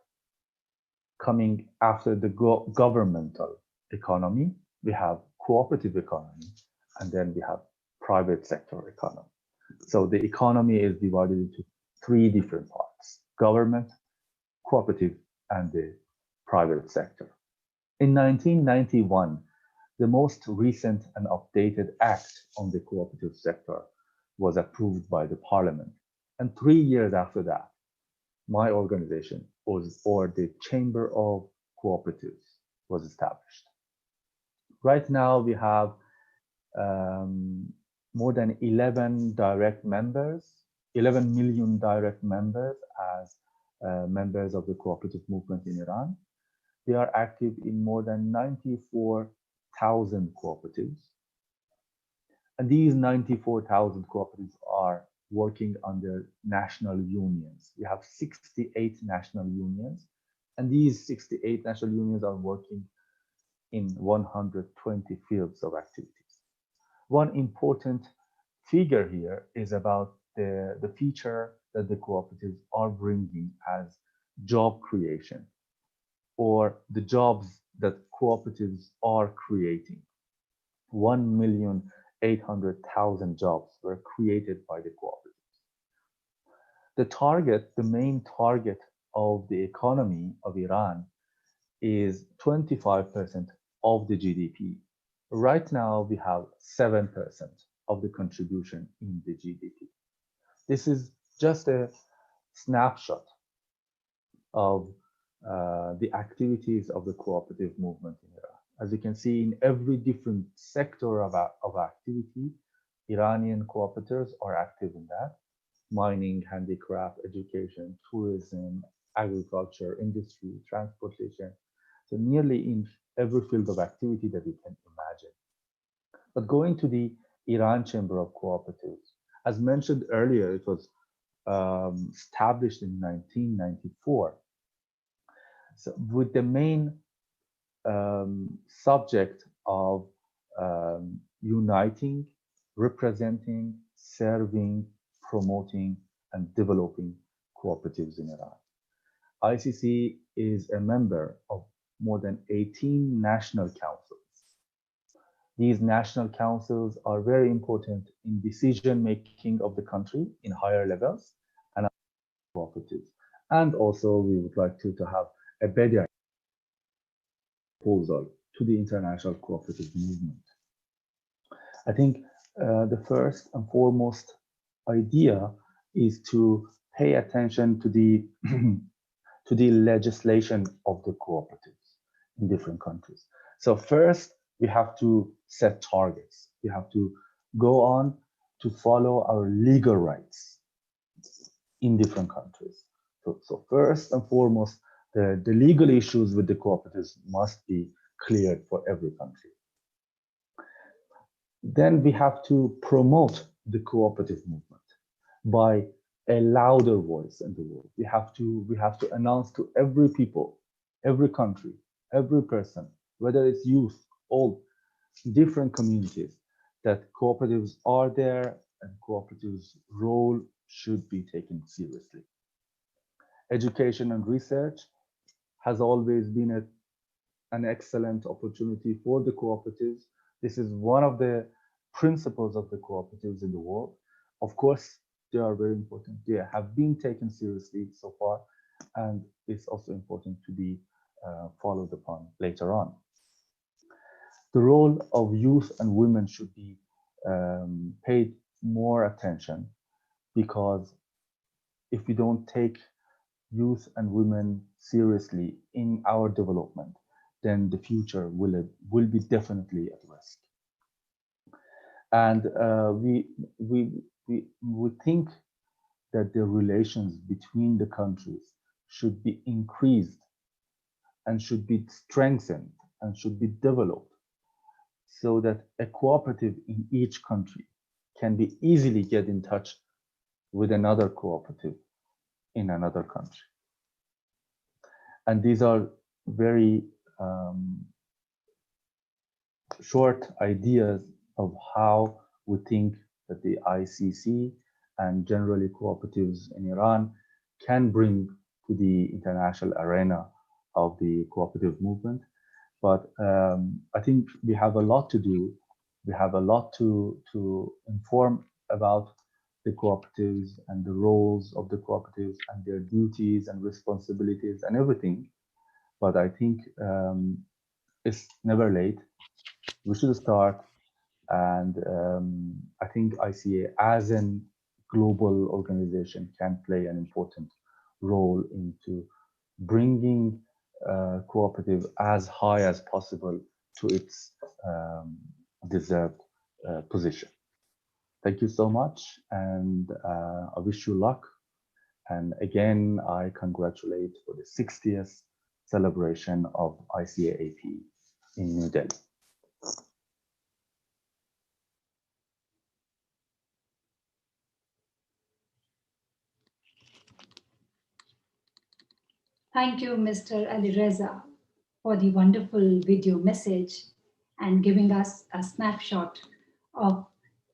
Coming after the governmental economy, we have cooperative economy, and then we have private sector economy. So the economy is divided into three different parts: government, cooperative, and the private sector. In 1991, the most recent and updated act on the cooperative sector was approved by the parliament. And 3 years after that, my organization, or the Chamber of Cooperatives, was established. Right now, we have more than 11 direct members, 11 million direct members as members of the cooperative movement in Iran. They are active in more than 94,000 cooperatives. And these 94,000 cooperatives are working under national unions. We have 68 national unions, and these 68 national unions are working in 120 fields of activities. One important figure here is about the feature that the cooperatives are bringing as job creation, or the jobs that cooperatives are creating. 1,800,000 jobs were created by the cooperatives. The main target of the economy of Iran is 25% of the GDP. Right now, we have 7% of the contribution in the GDP. This is just a snapshot of the activities of the cooperative movement in Iran. As you can see, in every different sector of activity, Iranian cooperatives are active in that: mining, handicraft, education, tourism, agriculture, industry, transportation. So nearly in every field of activity that you can imagine. But going to the Iran Chamber of Cooperatives, as mentioned earlier, it was established in 1994. So with the main subject of uniting, representing, serving, promoting, and developing cooperatives in Iran. ICC is a member of more than 18 national councils. These national councils are very important in decision making of the country in higher levels and cooperatives. And also we would like to have a better proposal to the international cooperative movement. I think the first and foremost idea is to pay attention to the to the legislation of the cooperatives in different countries. So first, we have to set targets. We have to go on to follow our legal rights in different countries. So first and foremost, the legal issues with the cooperatives must be cleared for every country. Then we have to promote the cooperative movement by a louder voice in the world. We have to announce to every people, every country, every person, whether it's youth, old, different communities, that cooperatives are there and cooperatives' role should be taken seriously. Education and research has always been an excellent opportunity for the cooperatives. This is one of the principles of the cooperatives in the world. Of course, they are very important. They have been taken seriously so far, and it's also important to be followed upon later on. The role of youth and women should be paid more attention, because if we don't take youth and women seriously in our development, then the future will be definitely at risk. And we think that the relations between the countries should be increased and should be strengthened and should be developed, so that a cooperative in each country can be easily get in touch with another cooperative in another country. And these are very short ideas of how we think that the ICC and generally cooperatives in Iran can bring to the international arena of the cooperative movement. But I think we have a lot to do. We have a lot to inform about the cooperatives and the roles of the cooperatives and their duties and responsibilities and everything. But I think it's never late. We should start. And I think ICA as a global organization can play an important role into bringing cooperative as high as possible to its deserved position. Thank you so much, and I wish you luck. And again, I congratulate for the 60th celebration of ICA-AP in New Delhi. Thank you, Mr. Alireza, for the wonderful video message and giving us a snapshot of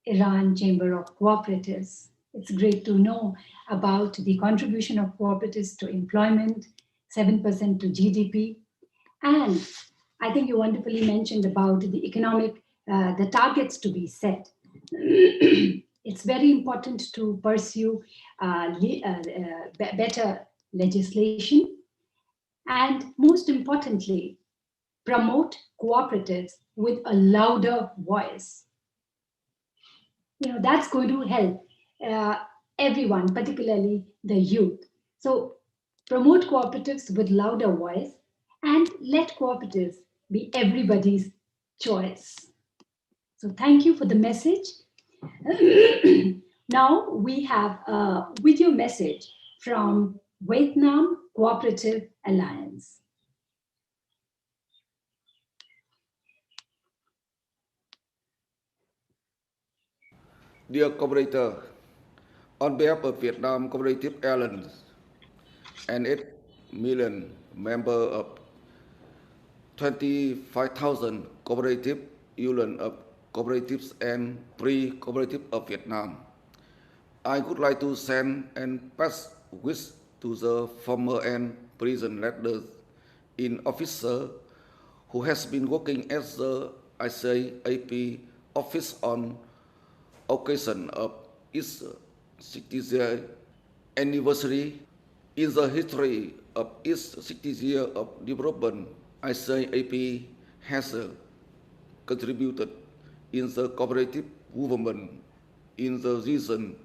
Iran Chamber of Cooperatives. It's great to know about the contribution of cooperatives to employment, 7% to GDP. And I think you wonderfully mentioned about the economic, the targets to be set. It's very important to pursue better legislation, and most importantly, promote cooperatives with a louder voice. You know, that's going to help everyone, particularly the youth. So promote cooperatives with louder voice and let cooperatives be everybody's choice. So thank you for the message. Now we have a video message from Vietnam Cooperative Alliance. Dear cooperator, on behalf of Vietnam Cooperative Alliance and its million member of 25,000 cooperative union of cooperatives and pre-cooperative of Vietnam. I would like to send and pass wish to the former and present leaders in officer who has been working at the ICA-AP office on occasion of its 60th anniversary. In the history of its 60 years of development, ICA-AP has contributed in the cooperative movement in the region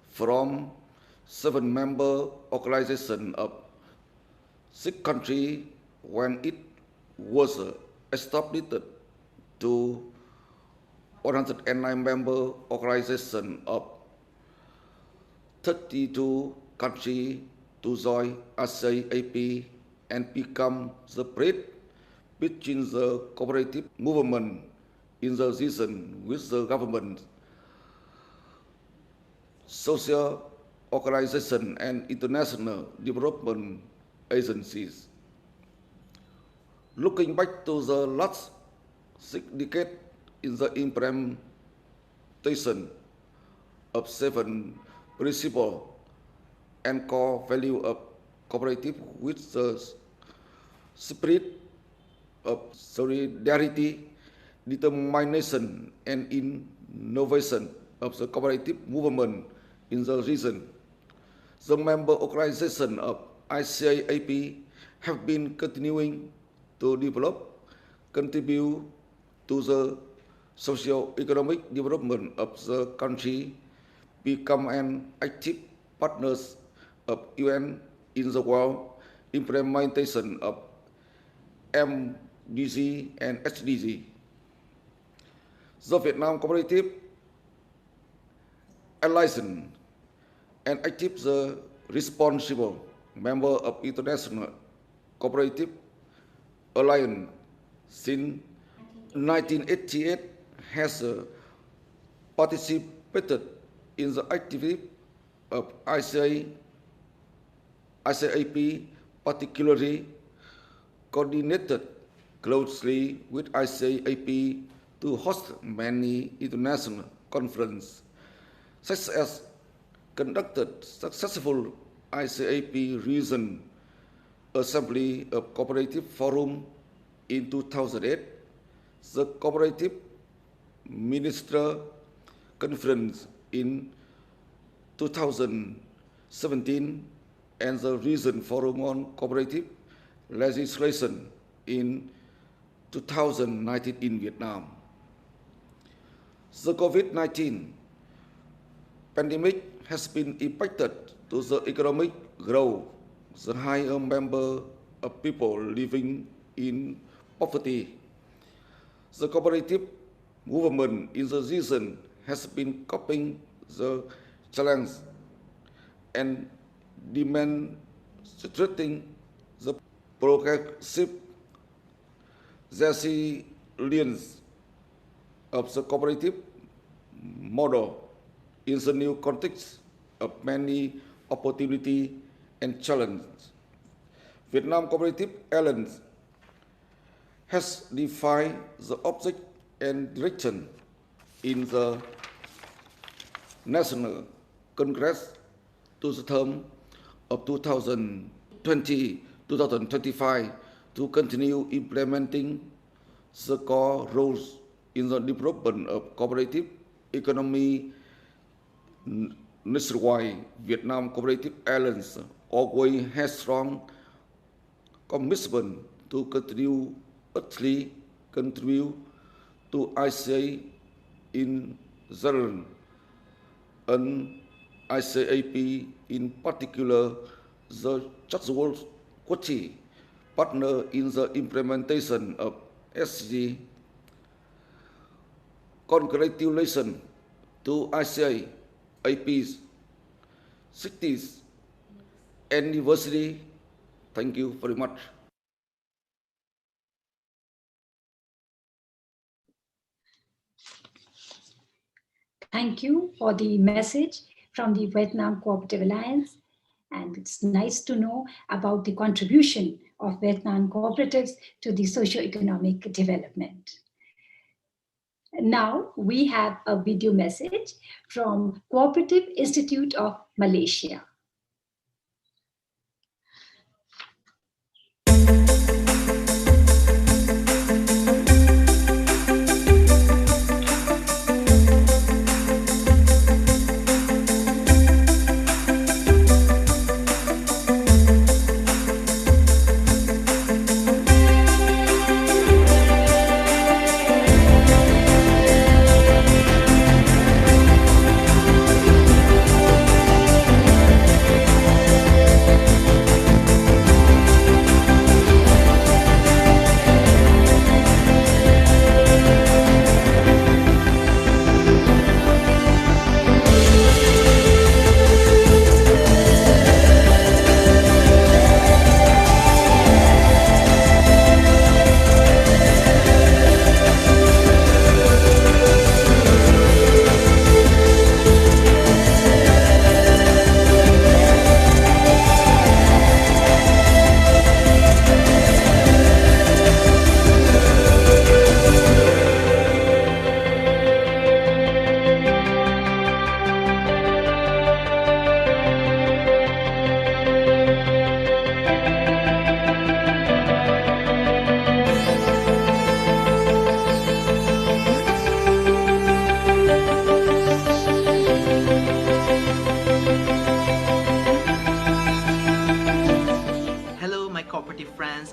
from 7 member organizations of 6 countries when it was established to 109 member organizations of 32 countries to join ICA-AP and become the bridge between the cooperative movement in the region with the government, social organizations, and international development agencies. Looking back to the last 6 decades in the implementation of 7 principles and core values of cooperative with the spirit of solidarity, determination, and innovation of the cooperative movement in the region. The member organizations of ICA-AP have been continuing to develop, contribute to the socio-economic development of the country, become an active partners of UN in the world implementation of MDG and SDG. The Vietnam Cooperative Alliance and active the responsible member of International Cooperative Alliance since 1988 has participated in the activity of ICA-AP, particularly coordinated closely with ICA-AP to host many international conferences, such as conducted successful ICA-AP Region Assembly of Cooperative Forum in 2008, the Cooperative Minister Conference in 2017, and the Region Forum on Cooperative Legislation in 2019 in Vietnam. The COVID-19 pandemic has been impacted to the economic growth, the higher number of people living in poverty. The cooperative movement in the region has been coping the challenge and demonstrating the progressive resilience of the cooperative model in the new context of many opportunity and challenges. Vietnam Cooperative Alliance has defined the object and direction in the National Congress to the term of 2020-2025 to continue implementing the core roles in the development of cooperative economy nationwide. Vietnam Cooperative Alliance always has strong commitment to continuously contribute to ICA in general and ICA-AP in particular, the trustworthy partner in the implementation of SDG. Congratulations to ICA-AP's 60th anniversary. Thank you very much. Thank you for the message from the Vietnam Cooperative Alliance. And it's nice to know about the contribution of Vietnam cooperatives to the socio-economic development. Now we have a video message from Cooperative Institute of Malaysia.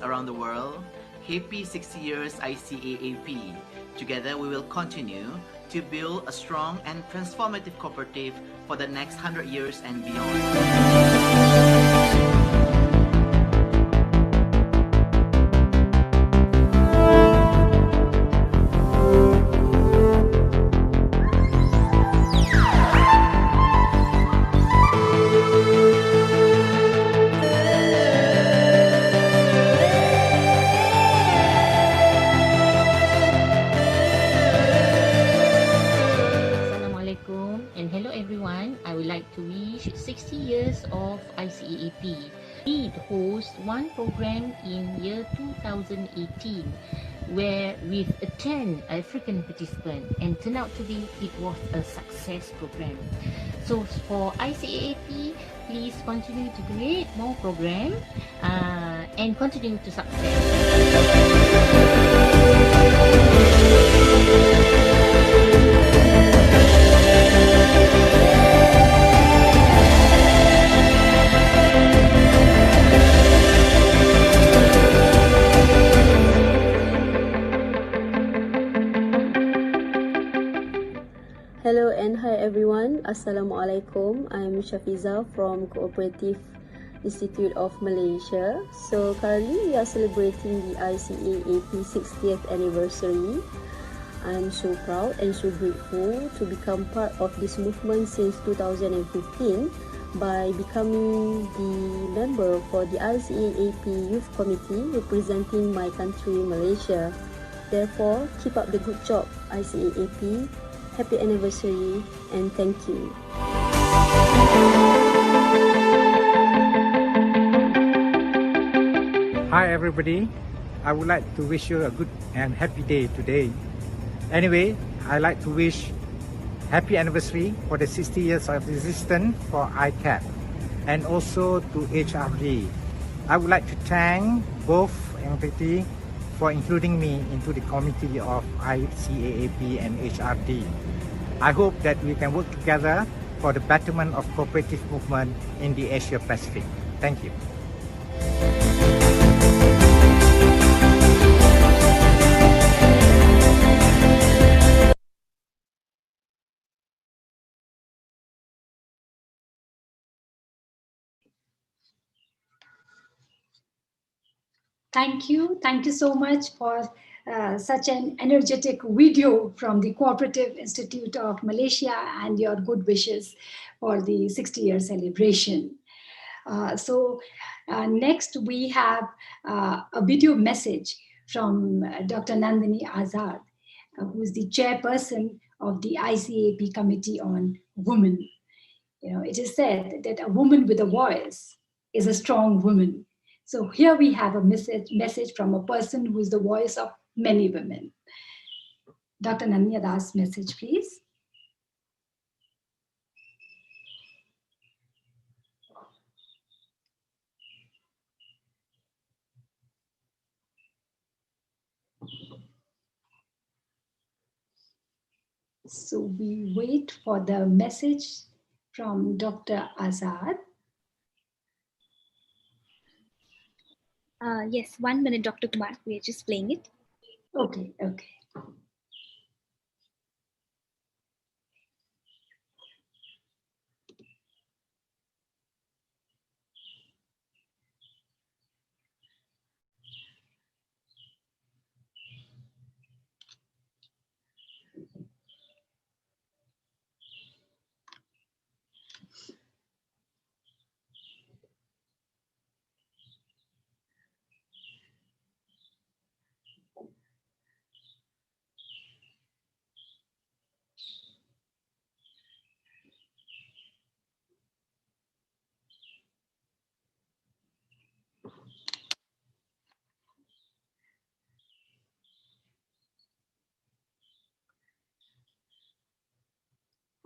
around the world. Happy 60 years ICA-AP. Together we will continue to build a strong and transformative cooperative for the next 100 years and beyond. And hello everyone, I would like to wish 60 years of ICA-AP. We host one program in year 2018 where with 10 African participants, and turned out to be it was a success program. So for ICA-AP, please continue to create more programs and continue to success. Hello and hi everyone. Assalamualaikum. I'm Shafiza from Cooperative Institute of Malaysia. So currently we are celebrating the ICA-AP 60th anniversary. I'm so proud and so grateful to become part of this movement since 2015 by becoming the member for the ICA-AP Youth Committee representing my country, Malaysia. Therefore, keep up the good job, ICA-AP. Happy anniversary and thank you. Hi everybody, I would like to wish you a good and happy day today. Anyway, I like to wish happy anniversary for the 60 years of existence for ICA-AP and also to HRD. I would like to thank both entities for including me into the committee of ICA-AP and HRD. I hope that we can work together for the betterment of cooperative movement in the Asia Pacific. Thank you. Thank you. Thank you so much for such an energetic video from the Cooperative Institute of Malaysia and your good wishes for the 60-year celebration. Next we have a video message from Dr. Nandini Azad, who is the chairperson of the ICA-AP Committee on Women. it is said that a woman with a voice is a strong woman. So here we have a message from a person who is the voice of many women. Dr. Nanya Das, message, please. So we wait for the message from Dr. Azad. Yes, 1 minute, Dr. Kumar. We are just playing it. Okay.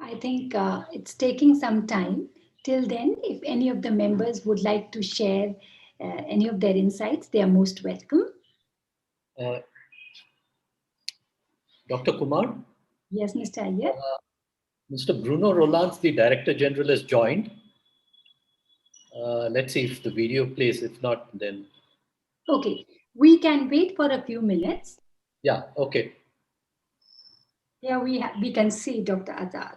I think it's taking some time. Till then, if any of the members would like to share any of their insights, they are most welcome. Dr. Kumar? Yes, Mr. Iyer. Mr. Bruno Rolands, the Director General, has joined. Let's see if the video plays. If not, then... Okay, we can wait for a few minutes. Yeah, okay. Here we can see Dr. Azad.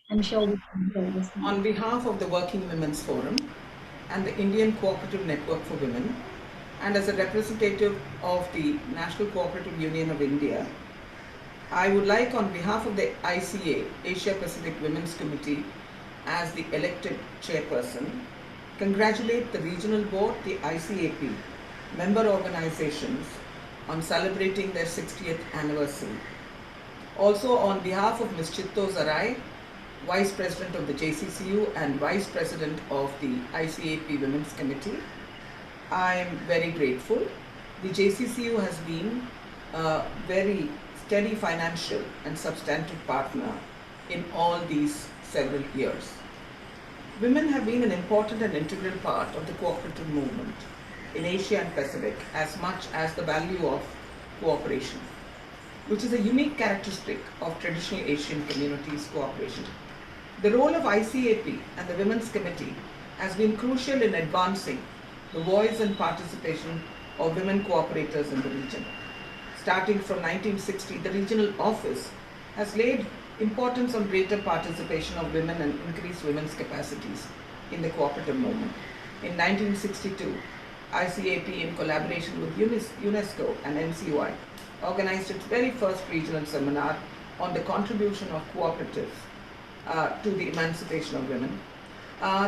I'm sure we can hear this. On behalf of the Working Women's Forum and the Indian Cooperative Network for Women, and as a representative of the National Cooperative Union of India, I would like, on behalf of the ICA, Asia Pacific Women's Committee, as the elected chairperson, congratulate the Regional Board, the ICA-AP, member organizations on celebrating their 60th anniversary. Also, on behalf of Ms. Chitto Zarai, Vice President of the JCCU and Vice President of the ICA-AP Women's Committee, I am very grateful. The JCCU has been a very steady financial and substantive partner in all these several years. Women have been an important and integral part of the cooperative movement in Asia and Pacific as much as the value of cooperation, which is a unique characteristic of traditional Asian communities' cooperation. The role of ICA-AP and the Women's Committee has been crucial in advancing the voice and participation of women cooperators in the region. Starting from 1960, the regional office has laid importance on greater participation of women and increased women's capacities in the cooperative movement. In 1962, ICA-AP, in collaboration with UNESCO and NCY, organized its very first regional seminar on the contribution of cooperatives to the emancipation of women.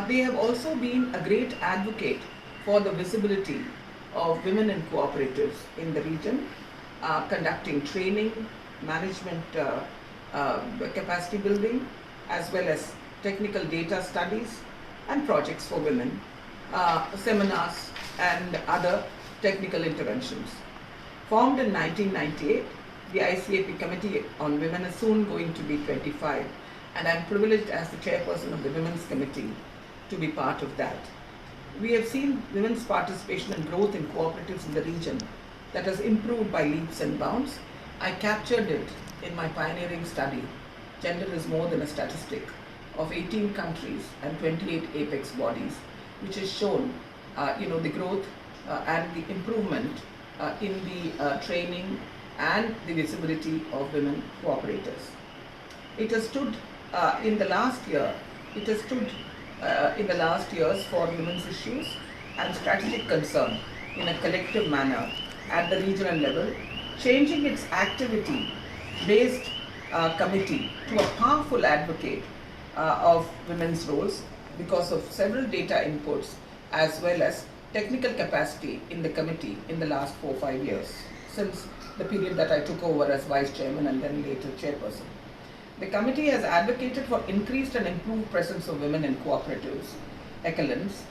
They have also been a great advocate for the visibility of women in cooperatives in the region, conducting training, management capacity building, as well as technical data studies and projects for women, seminars and other technical interventions. Formed in 1998, the ICA-AP Committee on Women is soon going to be 25, and I'm privileged as the chairperson of the Women's Committee to be part of that. We have seen women's participation and growth in cooperatives in the region that has improved by leaps and bounds. I captured it in my pioneering study, Gender is More Than a Statistic, of 18 countries and 28 apex bodies, which has shown the growth and the improvement in the training and the visibility of women cooperators. It has stood in the last year, in the last years for women's issues and strategic concern in a collective manner at the regional level, changing its activity-based committee to a powerful advocate of women's roles because of several data inputs as well as technical capacity in the committee in the last 4 or 5 years, since the period that I took over as vice chairman and then later chairperson. The committee has advocated for increased and improved presence of women in cooperatives, excellence,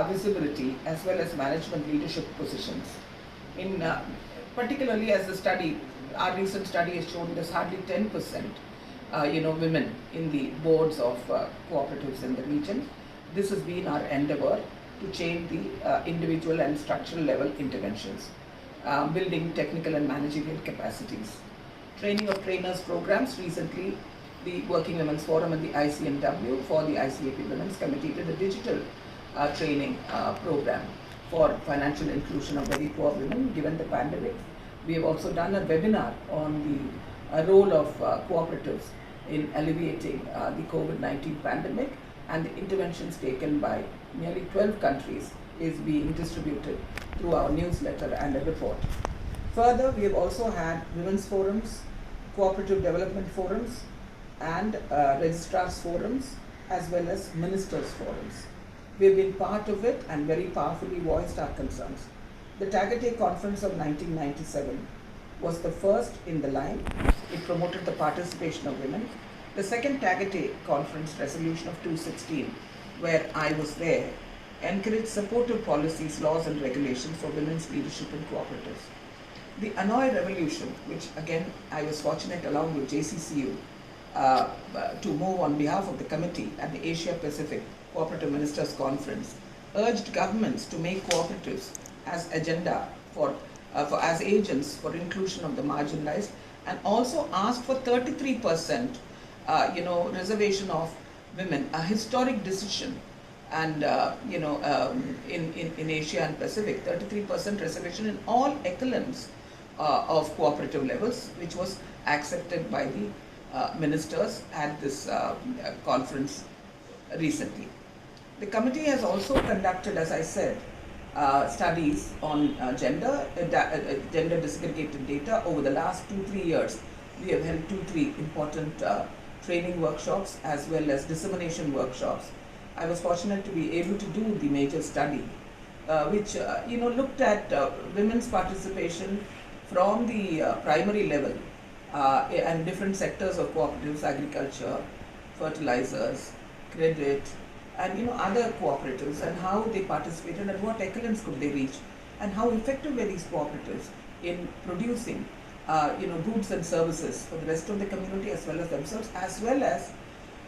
visibility, as well as management leadership positions. In particularly as the study, our recent study has shown there's hardly 10%, women in the boards of cooperatives in the region. This has been our endeavor to change the individual and structural level interventions, building technical and managerial capacities. Training of trainers programs. Recently, the Working Women's Forum and the ICNW for the ICAP Women's Committee did a digital training program for financial inclusion of very poor women given the pandemic. We have also done a webinar on the role of cooperatives in alleviating the COVID-19 pandemic, and the interventions taken by nearly 12 countries is being distributed through our newsletter and a report. Further, we have also had women's forums, cooperative development forums, and registrars forums, as well as ministers forums. We have been part of it and very powerfully voiced our concerns. The Tagate Conference of 1997 was the first in the line. It promoted the participation of women. The second Tagate Conference resolution of 2016, where I was there, encouraged supportive policies, laws and regulations for women's leadership in cooperatives. The Hanoi Revolution, which again I was fortunate along with JCCU to move on behalf of the committee at the Asia Pacific Cooperative Ministers Conference, urged governments to make cooperatives as agenda as agents for inclusion of the marginalized, and also asked for 33% reservation of women, a historic decision. And in Asia and Pacific, 33% reservation in all echelons of cooperative levels, which was accepted by the ministers at this conference recently. The committee has also conducted, as I said, studies on gender disaggregated data over the last 2-3 years. We have held 2-3 important training workshops as well as dissemination workshops. I was fortunate to be able to do the major study, which looked at women's participation from the primary level and different sectors of cooperatives, agriculture, fertilizers, credit, and other cooperatives, and how they participated and what excellence could they reach, and how effective were these cooperatives in producing goods and services for the rest of the community as well as themselves, as well as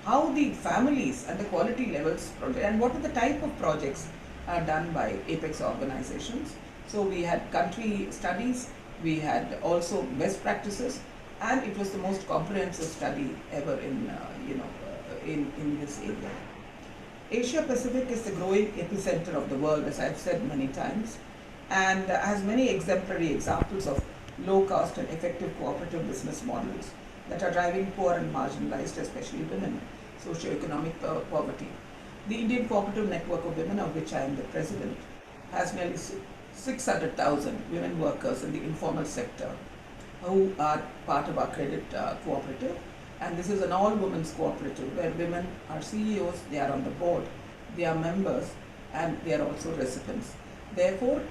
how the families and the quality levels, and what are the type of projects done by Apex organizations. So we had country studies, we had also best practices, and it was the most comprehensive study ever in this area. Asia Pacific is the growing epicenter of the world, as I've said many times, and has many exemplary examples of low-cost and effective cooperative business models that are driving poor and marginalized, especially women, socioeconomic poverty. The Indian Cooperative Network of Women, of which I am the president, has nearly 600,000 women workers in the informal sector who are part of our credit cooperative. And this is an all-women's cooperative where women are CEOs, they are on the board, they are members, and they are also recipients. Therefore,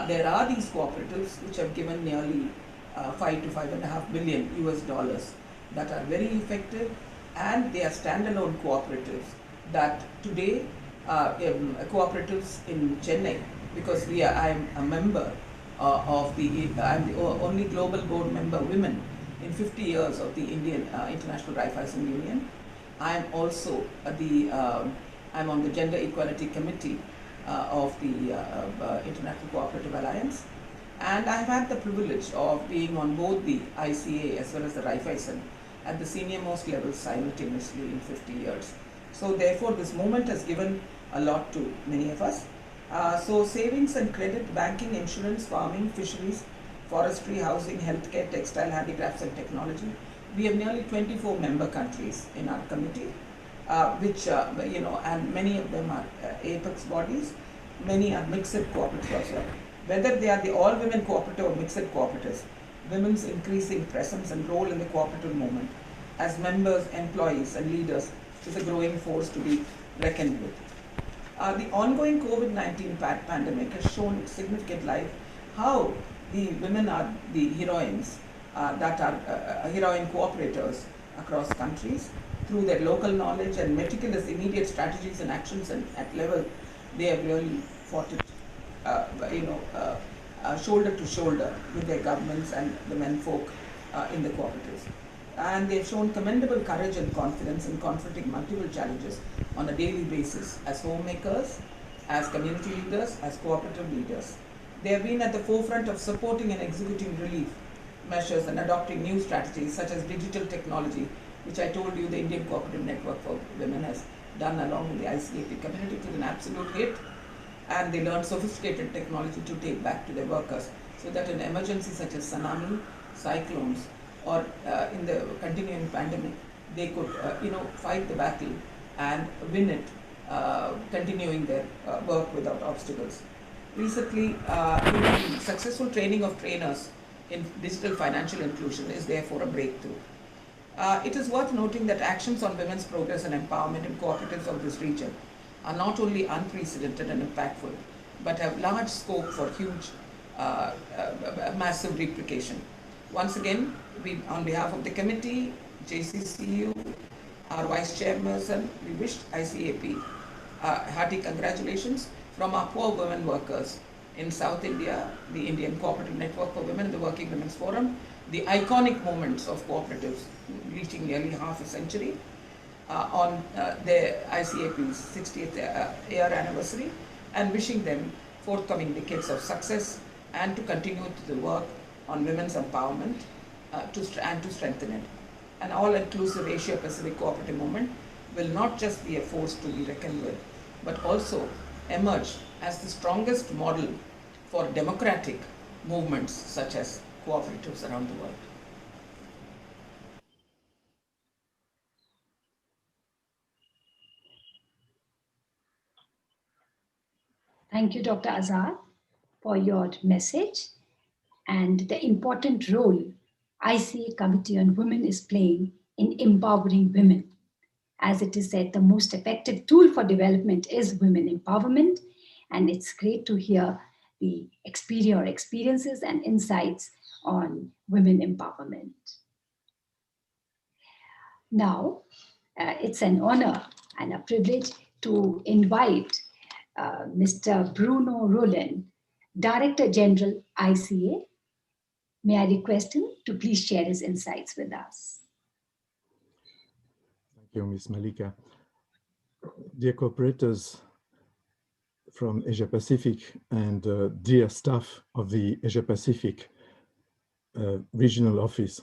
there are these cooperatives which have given nearly $5 to $5.5 billion US that are very effective, and they are standalone cooperatives that today cooperatives in Chennai, because I am a member I'm the only global board member women in 50 years of the Indian International Raiffeisen Union. I am also I'm on the Gender Equality Committee of the International Cooperative Alliance, and I have had the privilege of being on both the ICA as well as the Raiffeisen at the senior most levels simultaneously in 50 years. So therefore this movement has given a lot to many of us. So savings and credit, banking, insurance, farming, fisheries, forestry, housing, healthcare, textile, handicrafts and technology. We have nearly 24 member countries in our committee, which, and many of them are apex bodies, many are mixed cooperatives also. Whether they are the all-women cooperative or mixed cooperatives, women's increasing presence and role in the cooperative movement as members, employees and leaders is a growing force to be reckoned with. The ongoing COVID-19 pandemic has shown significant light how the women are the heroines that are heroine cooperators across countries. Through their local knowledge and meticulous immediate strategies and actions at level, they have really fought it, shoulder to shoulder with their governments and the menfolk in the cooperatives. And they've shown commendable courage and confidence in confronting multiple challenges on a daily basis as homemakers, as community leaders, as cooperative leaders. They have been at the forefront of supporting and executing relief measures and adopting new strategies such as digital technology, which I told you the Indian Cooperative Network for Women has done along with the ICA-AP community. It was an absolute hit, and they learned sophisticated technology to take back to their workers so that in emergencies such as tsunami, cyclones, or in the continuing pandemic, they could fight the battle and win it, continuing their work without obstacles. Recently, the successful training of trainers in digital financial inclusion is therefore a breakthrough. It is worth noting that actions on women's progress and empowerment in cooperatives of this region are not only unprecedented and impactful, but have large scope for huge, massive replication. Once again, we, on behalf of the committee, JCCU, our vice chairperson, we wish ICA-AP hearty congratulations from our poor women workers in South India, the Indian Cooperative Network for Women, the Working Women's Forum, the iconic moments of cooperatives reaching nearly half a century on their ICA-AP's 60th year anniversary, and wishing them forthcoming decades of success and to continue the work on women's empowerment and to strengthen it. An all-inclusive Asia-Pacific cooperative movement will not just be a force to be reckoned with, but also emerge as the strongest model for democratic movements such as cooperatives around the world. Thank you, Dr. Azad, for your message and the important role ICA Committee on Women is playing in empowering women. As it is said, the most effective tool for development is women empowerment, and it's great to hear the experiences and insights on women empowerment. Now, it's an honor and a privilege to invite Mr. Bruno Roland, Director General ICA. May I request him to please share his insights with us? Thank you, Ms. Malika. Dear cooperators from Asia Pacific and dear staff of the Asia Pacific Regional Office,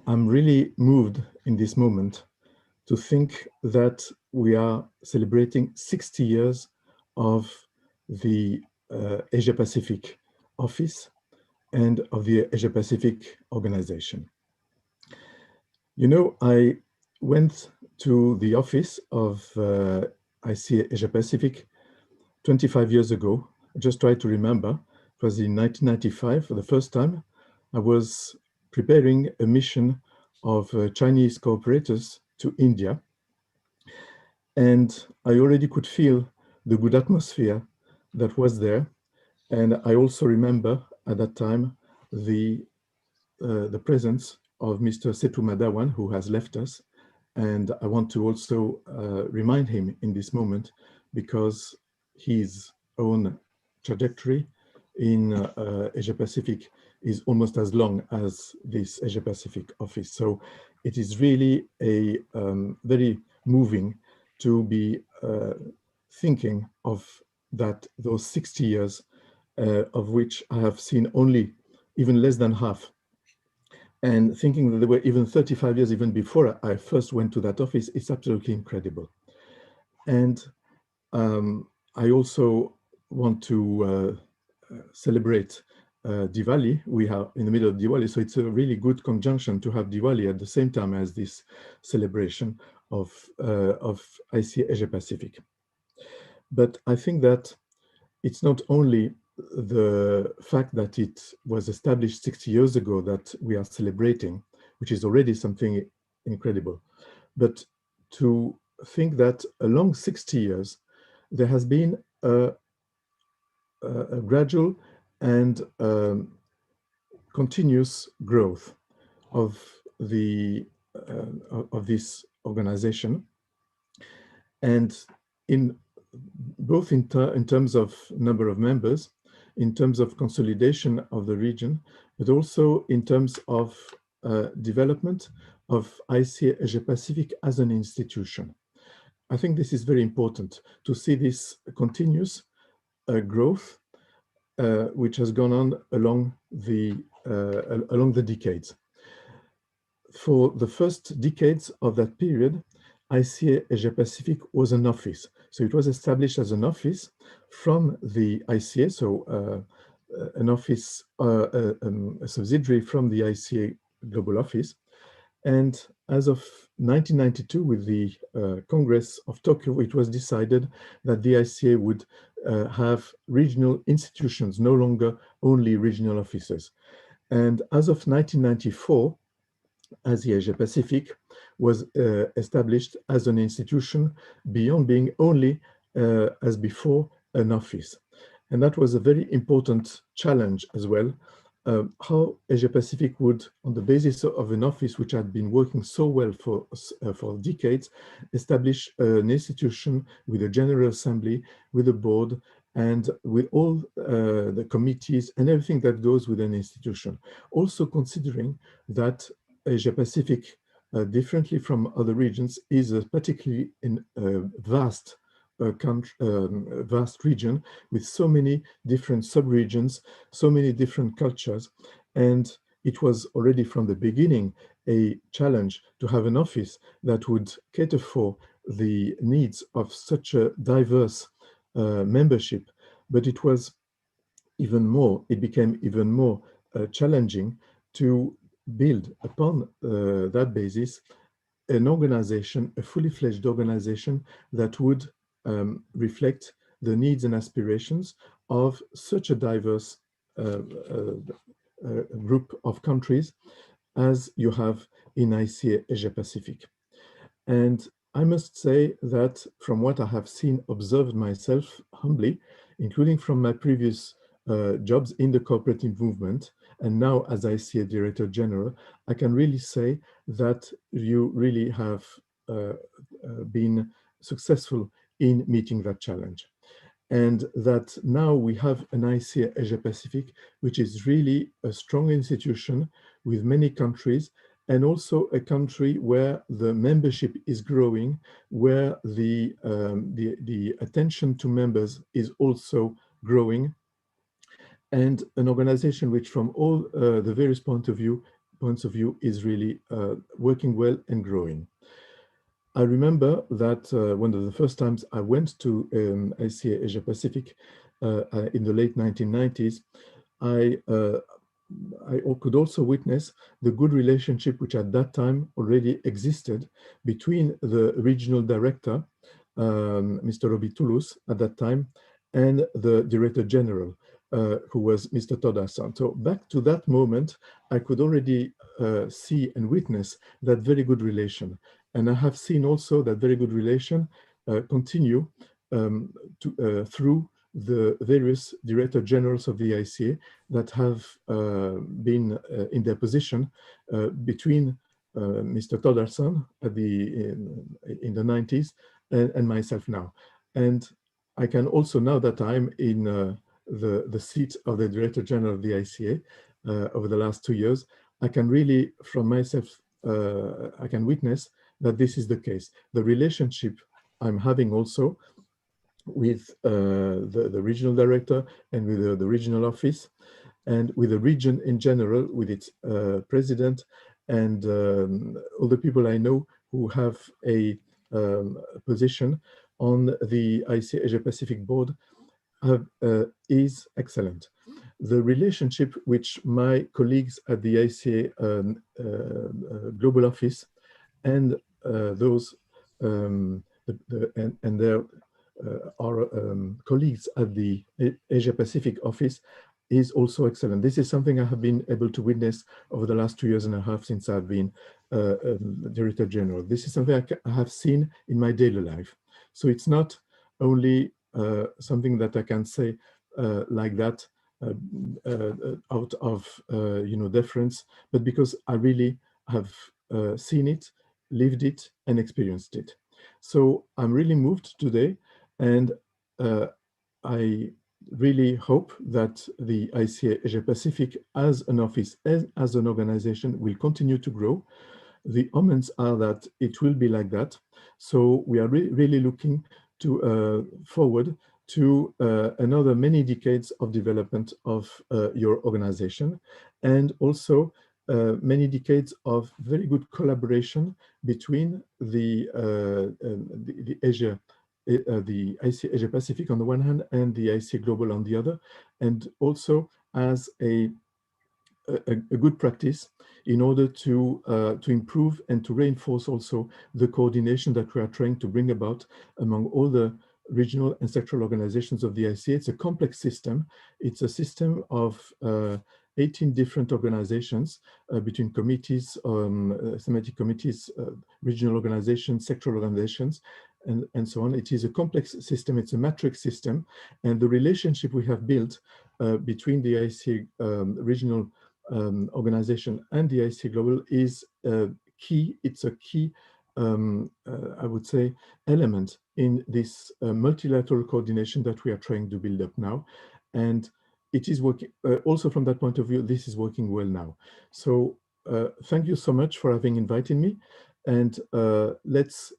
I'm really moved in this moment to think that we are celebrating 60 years of the Asia Pacific Office and of the Asia Pacific organization. You know, I went to the office of ICA Asia Pacific 25 years ago. I just try to remember. It was in 1995 for the first time. I was preparing a mission of Chinese cooperators to India. And I already could feel the good atmosphere that was there. And I also remember at that time the presence of Mr. Setu Madawan, who has left us. And I want to also remind him in this moment, because his own trajectory in Asia Pacific is almost as long as this Asia Pacific office. So it is really a very moving to be thinking of those 60 years, of which I have seen only even less than half. And thinking that there were even 35 years even before I first went to that office, it's absolutely incredible. And I also want to celebrate Diwali. We are in the middle of Diwali, so it's a really good conjunction to have Diwali at the same time as this celebration of ICA Asia Pacific. But I think that it's not only the fact that it was established 60 years ago that we are celebrating, which is already something incredible, but to think that along 60 years, there has been a gradual and continuous growth of the of this organization. And in both in terms of number of members, in terms of consolidation of the region, but also in terms of development of ICA Asia Pacific as an institution. I think this is very important to see this continuous growth which has gone on along the decades. For the first decades of that period, ICA Asia Pacific was an office. So it was established as an office from the ICA, so an office, a subsidiary from the ICA Global Office. And as of 1992, with the Congress of Tokyo, it was decided that the ICA would have regional institutions, no longer only regional offices. And as of 1994, Asia Asia Pacific was established as an institution beyond being only, as before, an office. And that was a very important challenge as well, how Asia Pacific would, on the basis of an office which had been working so well for decades, establish an institution with a General Assembly, with a board, and with all the committees and everything that goes with an institution. Also considering that Asia Pacific, differently from other regions, is a particularly vast vast region with so many different sub-regions, so many different cultures. And it was already from the beginning a challenge to have an office that would cater for the needs of such a diverse membership. But it was even more, it became even more challenging to build upon that basis an organization, a fully fledged organization that would reflect the needs and aspirations of such a diverse group of countries as you have in ICA Asia Pacific. And I must say that from what I have seen, observed myself humbly, including from my previous jobs in the cooperative movement, and now as ICA Director General, I can really say that you really have been successful in meeting that challenge. And that now we have an ICA Asia Pacific, which is really a strong institution with many countries, and also a country where the membership is growing, where the attention to members is also growing, and an organization which from all the various points of view is really working well and growing. I remember that one of the first times I went to ICA Asia Pacific in the late 1990s, I could also witness the good relationship which at that time already existed between the regional director, Mr. Roby Toulouse at that time, and the Director General, who was Mr. Todarsan. So back to that moment, I could already see and witness that very good relation. And I have seen also that very good relation continue through the various Director Generals of the ICA that have been in their position between Mr. Todarsan in the 90s and myself now. And I can also, now that I'm in the seat of the Director General of the ICA over the last 2 years, I can really, from myself, I can witness that this is the case. The relationship I'm having also with the regional director and with the regional office and with the region in general, with its president and all the people I know who have a position on the ICA Asia Pacific board is excellent. The relationship which my colleagues at the ICA Global Office and those and their our colleagues at the Asia Pacific office is also excellent. This is something I have been able to witness over the last 2 years and a half since I've been Director General. This is something I have seen in my daily life. So it's not only something that I can say like that out of deference, but because I really have seen it, lived it, and experienced it. So I'm really moved today, and I really hope that the ICA Asia Pacific as an office and as an organization will continue to grow. The omens are that it will be like that. So we are really looking to forward to another many decades of development of your organization, and also many decades of very good collaboration between the Asia, the ICA Asia Pacific on the one hand and the ICA Global on the other, and also as a good practice in order to improve and to reinforce also the coordination that we are trying to bring about among all the regional and sectoral organizations of the ICA. It's a complex system. It's a system of 18 different organizations between committees, thematic committees, regional organizations, sectoral organizations, and so on. It is a complex system. It's a matrix system. And the relationship we have built between the ICA regional organization and the ICA Global is key. It's a key, I would say, element in this multilateral coordination that we are trying to build up now. And it is working, also from that point of view, this is working well now. So thank you so much for having invited me. And let's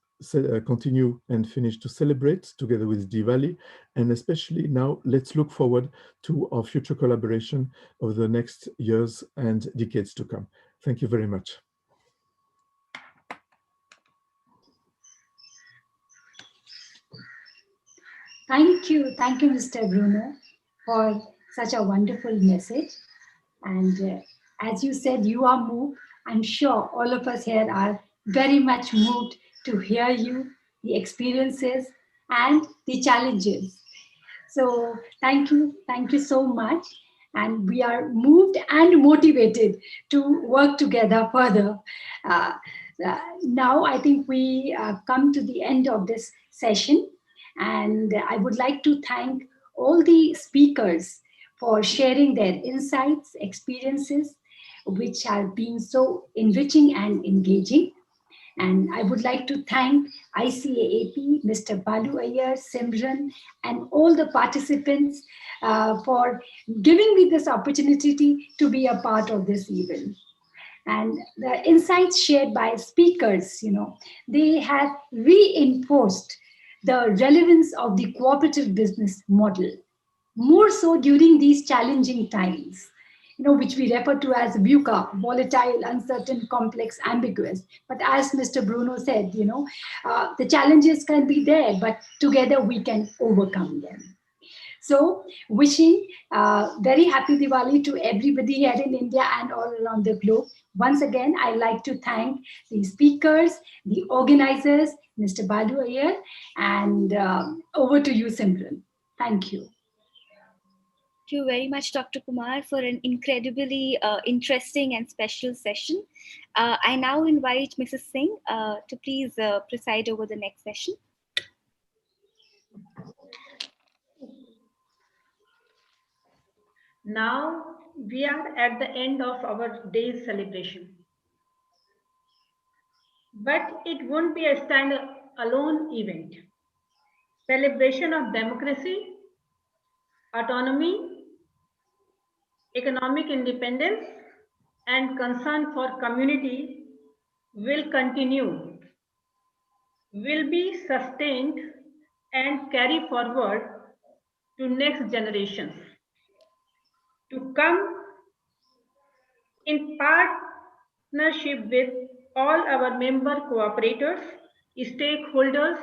continue and finish to celebrate together with Diwali. And especially now, let's look forward to our future collaboration over the next years and decades to come. Thank you very much. Thank you, Mr. Bruno, for such a wonderful message. And as you said, you are moved. I'm sure all of us here are very much moved to hear you, the experiences and the challenges. So thank you so much. And we are moved and motivated to work together further. Now I think we come to the end of this session. And I would like to thank all the speakers for sharing their insights, experiences, which have been so enriching and engaging. And I would like to thank ICA-AP, Mr. Balu Iyer, Simran, and all the participants for giving me this opportunity to be a part of this event. And the insights shared by speakers, they have reinforced the relevance of the cooperative business model, more so during these challenging times, which we refer to as VUCA, volatile, uncertain, complex, ambiguous. But as Mr. Bruno said, the challenges can be there, but together we can overcome them. So wishing very happy Diwali to everybody here in India and all around the globe. Once again, I'd like to thank the speakers, the organizers, Mr. Balu Iyer, and over to you, Simran. Thank you. Thank you very much, Dr. Kumar, for an incredibly interesting and special session. I now invite Mrs. Singh to please preside over the next session. Now we are at the end of our day's celebration. But it won't be a stand-alone event. Celebration of democracy, autonomy, economic independence, and concern for community will continue, will be sustained and carry forward to next generations. To come in partnership with all our member cooperators, stakeholders,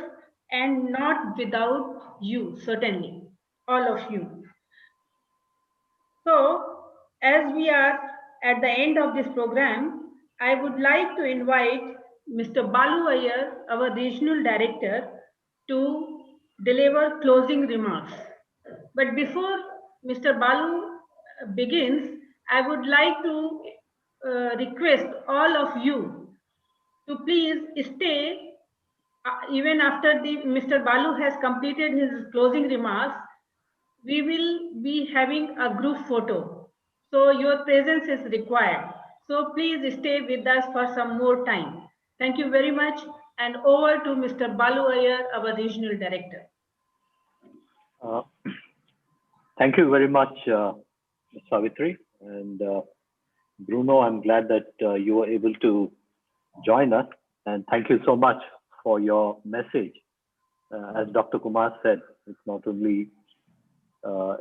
and not without you, certainly, all of you. So, as we are at the end of this program, I would like to invite Mr. Balu Iyer, our regional director, to deliver closing remarks. But before Mr. Balu begins, I would like to request all of you to please stay even after Mr. Balu has completed his closing remarks. We will be having a group photo, so your presence is required. So please stay with us for some more time. Thank you very much. And over to Mr. Balu Iyer, our Regional Director. Thank you very much, Savitri. And Bruno, I'm glad that you were able to join us. And thank you so much for your message. As Dr. Kumar said, it's not only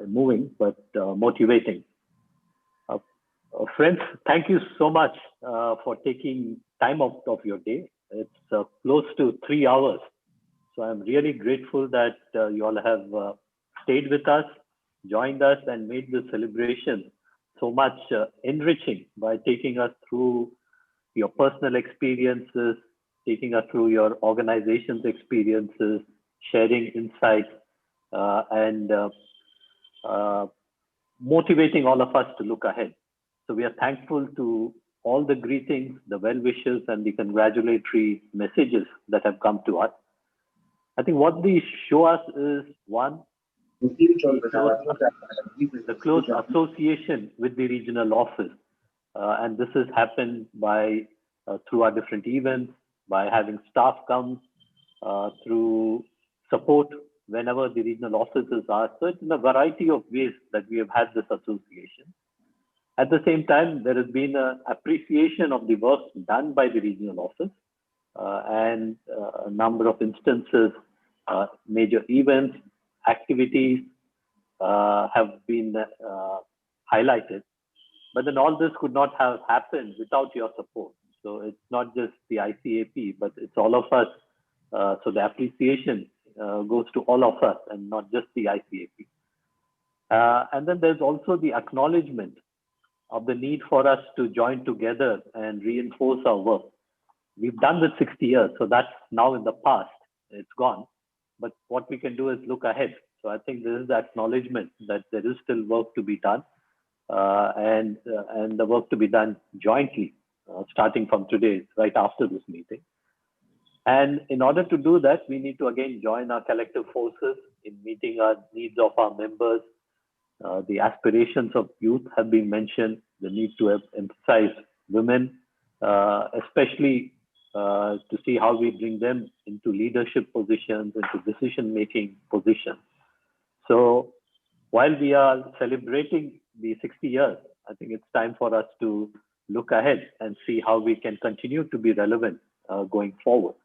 moving, but motivating. Friends, thank you so much for taking time out of your day. It's close to 3 hours. So I'm really grateful that you all have stayed with us, joined us, and made the celebration so much enriching by taking us through your personal experiences, taking us through your organization's experiences, sharing insights, and motivating all of us to look ahead. So we are thankful to all the greetings, the well wishes, and the congratulatory messages that have come to us. I think what these show us is one, the close association with the regional office. And this has happened by through our different events, by having staff come, through support whenever the regional offices are. So it's in a variety of ways that we have had this association. At the same time, there has been an appreciation of the work done by the regional office, and a number of instances, major events, activities have been highlighted. But then all this could not have happened without your support. So it's not just the ICA-AP, but it's all of us. So the appreciation goes to all of us and not just the ICA-AP. And then there's also the acknowledgement of the need for us to join together and reinforce our work. We've done this 60 years, so that's now in the past, it's gone. But what we can do is look ahead. So I think this is the acknowledgement that there is still work to be done, and the work to be done jointly, starting from today, right after this meeting. And in order to do that, we need to again join our collective forces in meeting our needs of our members. The aspirations of youth have been mentioned, the need to emphasize women, especially to see how we bring them into leadership positions, into decision-making positions. So while we are celebrating the 60 years, I think it's time for us to look ahead and see how we can continue to be relevant going forward.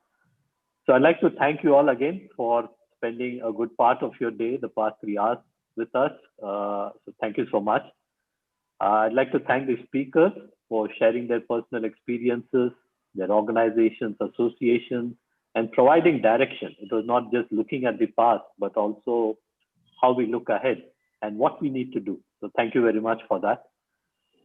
So I'd like to thank you all again for spending a good part of your day, the past 3 hours with us. So thank you so much. I'd like to thank the speakers for sharing their personal experiences, their organizations, associations, and providing direction. It was not just looking at the past, but also how we look ahead and what we need to do. So thank you very much for that.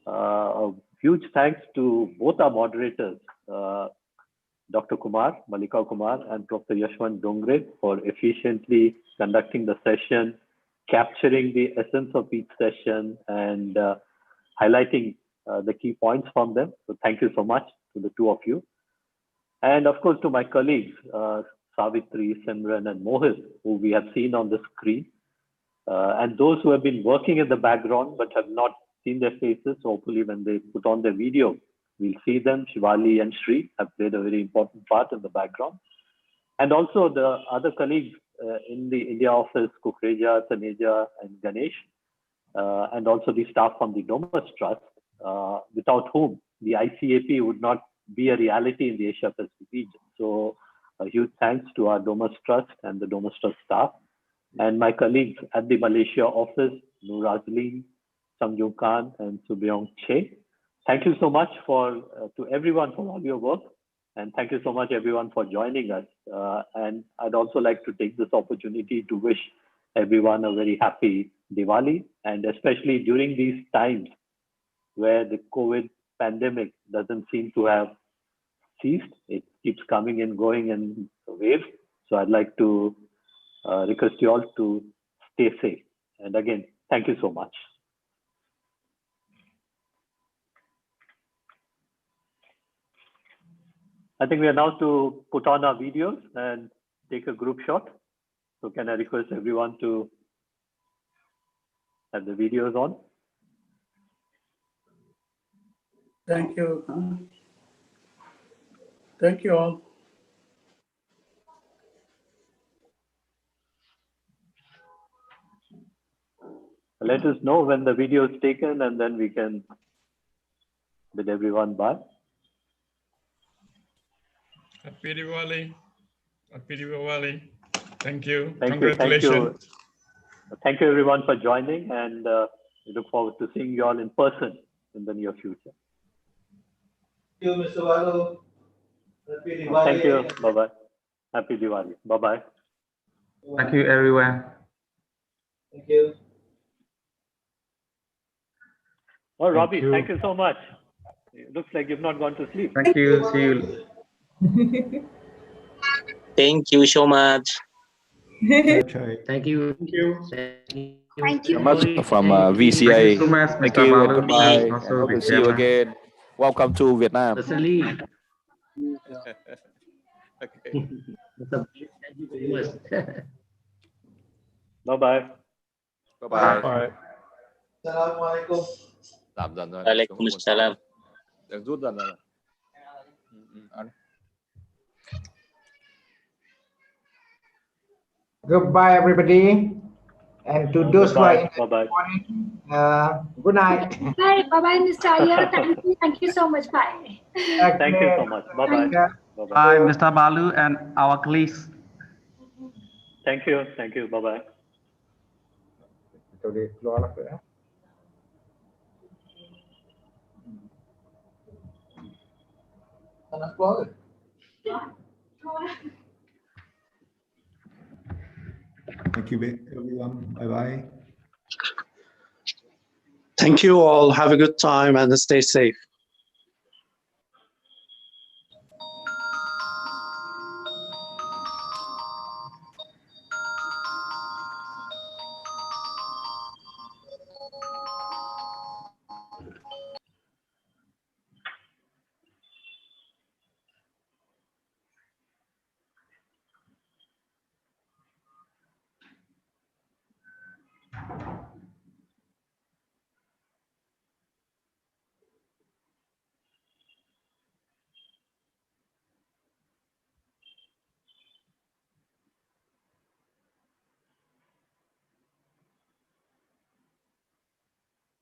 A huge thanks to both our moderators, Dr. Kumar, Malika Kumar, and Dr. Yashwant Dongre for efficiently conducting the session, capturing the essence of each session, and highlighting the key points from them. So thank you so much to the two of you. And of course, to my colleagues, Savitri, Simran, and Mohit, who we have seen on the screen, and those who have been working in the background but have not seen their faces. Hopefully when they put on their video, we'll see them. Shivali and Sri have played a very important part in the background. And also the other colleagues in the India office, Kukreja, Taneja, and Ganesh, and also the staff from the Domus Trust, without whom the ICA-AP would not be a reality in the Asia Pacific region. So a huge thanks to our Domus Trust and the Domus Trust staff, and my colleagues at the Malaysia office, Nur Azleen, Samjung Khan, and Subyong Che. Thank you so much to everyone for all your work. And thank you so much, everyone, for joining us. And I'd also like to take this opportunity to wish everyone a very happy Diwali, and especially during these times where the COVID pandemic doesn't seem to have ceased. It keeps coming and going in waves. So I'd like to request you all to stay safe. And again, thank you so much. I think we are now to put on our videos and take a group shot. So can I request everyone to have the videos on? Thank you. Thank you all. Let us know when the video is taken, and then we can bid everyone bye. Happy Diwali. Happy Diwali. Thank you. Thank Congratulations. you. Thank you everyone for joining, and we look forward to seeing you all in person in the near future. Thank you, Mr. Balu. Happy Diwali. Thank you. Bye-bye. Happy Diwali. Bye-bye. Thank you, everyone. Thank you. Well, Robbie, thank you so much. It looks like you've not gone to sleep. Thank you. See you. Thank you so much. Okay. Thank you. Thank you. Thank you. Much from Thank VCA. you so much, Thank Mr. you and Balu. goodbye. And Also, hope to Mr. see you Gemma. again. Welcome to Vietnam. Mr. Lee. Okay. Mr. Thank you very much. Bye-bye. Bye-bye. Bye. Assalamualaikum. Giảm dần rồi. Waalaikumsalam. Đừng rút dần rồi. Goodbye, everybody. And to those who are in the Bye-bye. morning, good night. Bye, bye, Mr. Iyer. Thank you so much. Bye. Thank you so much. Bye-bye. Bye-bye. Bye, Mr. Balu and our colleagues. Thank you. Thank you. Bye-bye. Thank you, everyone. Bye-bye. Thank you all. Have a good time and stay safe.